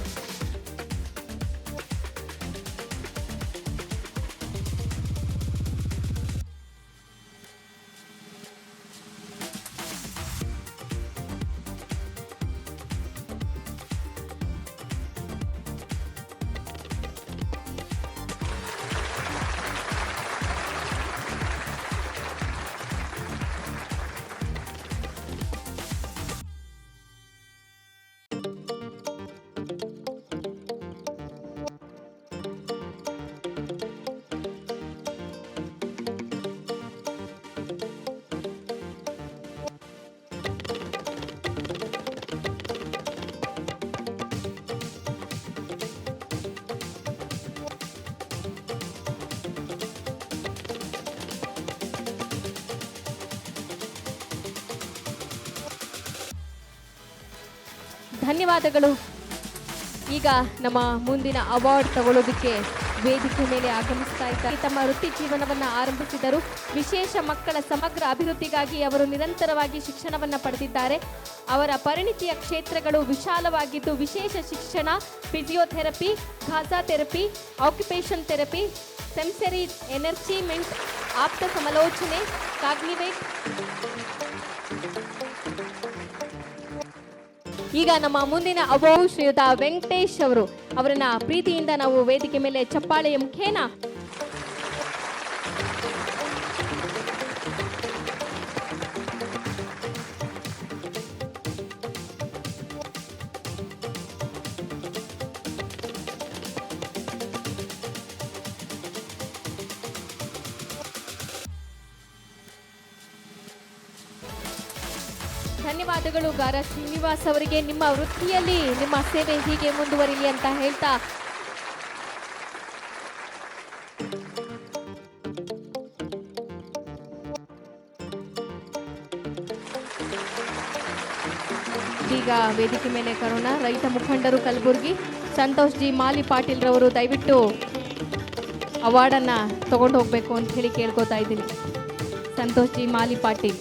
ಧನ್ಯವಾದಗಳು. ಈಗ ನಮ್ಮ ಮುಂದಿನ ಅವಾರ್ಡ್ ತಗೊಳ್ಳೋದಕ್ಕೆ ವೇದಿಕೆ ಮೇಲೆ ಆಗಮಿಸ್ತಾ ಇದ್ದಾರೆ. ತಮ್ಮ ವೃತ್ತಿ ಜೀವನವನ್ನು ಆರಂಭಿಸಿದರು. ವಿಶೇಷ ಮಕ್ಕಳ ಸಮಗ್ರ ಅಭಿವೃದ್ಧಿಗಾಗಿ ಅವರು ನಿರಂತರವಾಗಿ ಶಿಕ್ಷಣವನ್ನು ಪಡೆದಿದ್ದಾರೆ. ಅವರ ಪರಿಣಿತಿಯ ಕ್ಷೇತ್ರಗಳು ವಿಶಾಲವಾಗಿದ್ದು ವಿಶೇಷ ಶಿಕ್ಷಣ, ಫಿಸಿಯೋಥೆರಪಿ, ಘಾಸಾ ಥೆರಪಿ, ಆಕ್ಯುಪೇಷನ್ ಥೆರಪಿ, ಸೆನ್ಸರಿ ಎನರ್ಜಿಮೆಂಟ್ ಆಪ್ತ ಸಮಾಲೋಚನೆ ಕಾಗ್ನಿವೇಟ್. ಈಗ ನಮ್ಮ ಮುಂದಿನ ಅವಾರ್ಡ್ ಶ್ರೀಯುತ ವೆಂಕಟೇಶ್ ಅವರನ್ನ ಪ್ರೀತಿಯಿಂದ ನಾವು ವೇದಿಕೆ ಮೇಲೆ ಚಪ್ಪಾಳೆಯ ಮುಖೇನ ಧನ್ಯವಾದಗಳು ಗಾರ ಶ್ರೀನಿವಾಸ್ ಅವರಿಗೆ. ನಿಮ್ಮ ವೃತ್ತಿಯಲ್ಲಿ ನಿಮ್ಮ ಸೇವೆ ಹೀಗೆ ಮುಂದುವರಿಲಿ ಅಂತ ಹೇಳ್ತಾ ಈಗ ವೇದಿಕೆ ಮೇಲೆ ಕರೋಣ ರೈತ ಮುಖಂಡರು ಕಲಬುರಗಿ ಸಂತೋಷ್ ಜಿ ಮಾಲಿ ಪಾಟೀಲ್ ರವರು ದಯವಿಟ್ಟು ಅವಾರ್ಡನ್ನು ತಗೊಂಡು ಹೋಗಬೇಕು ಅಂತ ಹೇಳಿ ಕೇಳ್ಕೊತಾ ಇದ್ದೀನಿ. ಸಂತೋಷ್ ಜಿ ಮಾಲಿ ಪಾಟೀಲ್.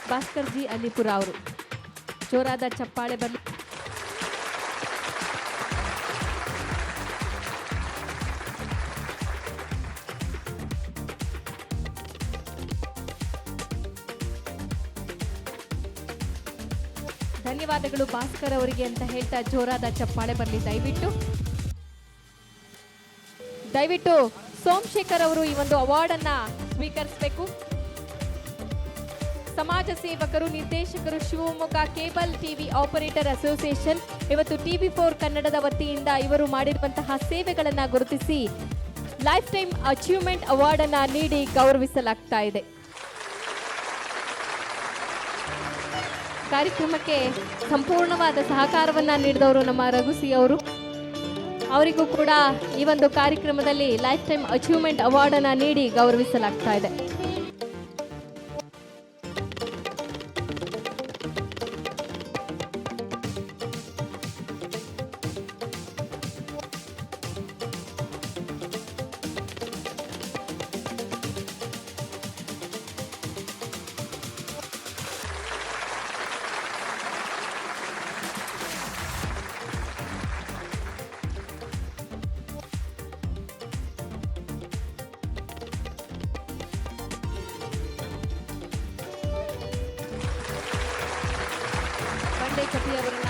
ಭಾಸ್ಕರ್ ಜಿ ಅಲಿಪುರ ಅವರು ಜೋರಾದ ಚಪ್ಪಾಳೆ ಬರಲಿ. ಧನ್ಯವಾದಗಳು ಭಾಸ್ಕರ್ ಅವರಿಗೆ ಅಂತ ಹೇಳ್ತಾ ಜೋರಾದ ಚಪ್ಪಾಳೆ ಬರಲಿ. ದಯವಿಟ್ಟು ಸೋಮಶೇಖರ್ ಅವರು ಈ ಒಂದು ಅವಾರ್ಡನ್ನ ಸ್ವೀಕರಿಸಬೇಕು. ಸಮಾಜ ಸೇವಕರು, ನಿರ್ದೇಶಕರು, Shivamogga cable TV operator association ಇವತ್ತು TV4 ಕನ್ನಡದ ವತಿಯಿಂದ ಇವರು ಮಾಡಿರುವಂತಹ ಸೇವೆಗಳನ್ನು ಗುರುತಿಸಿ ಲೈಫ್ ಟೈಮ್ ಅಚೀವ್ಮೆಂಟ್ ಅವಾರ್ಡ್ ಅನ್ನು ನೀಡಿ ಗೌರವಿಸಲಾಗ್ತಾ ಇದೆ. ಕಾರ್ಯಕ್ರಮಕ್ಕೆ ಸಂಪೂರ್ಣವಾದ ಸಹಕಾರವನ್ನು ನೀಡಿದವರು ನಮ್ಮ ರಘುಸಿ ಅವರು. ಅವರಿಗೂ ಕೂಡ ಈ ಒಂದು ಕಾರ್ಯಕ್ರಮದಲ್ಲಿ ಲೈಫ್ ಟೈಮ್ ಅಚೀವ್ಮೆಂಟ್ ಅವಾರ್ಡ್ ಅನ್ನು ನೀಡಿ ಗೌರವಿಸಲಾಗ್ತಾ ಇದೆ. ಕಪಿ ಅವರನ್ನ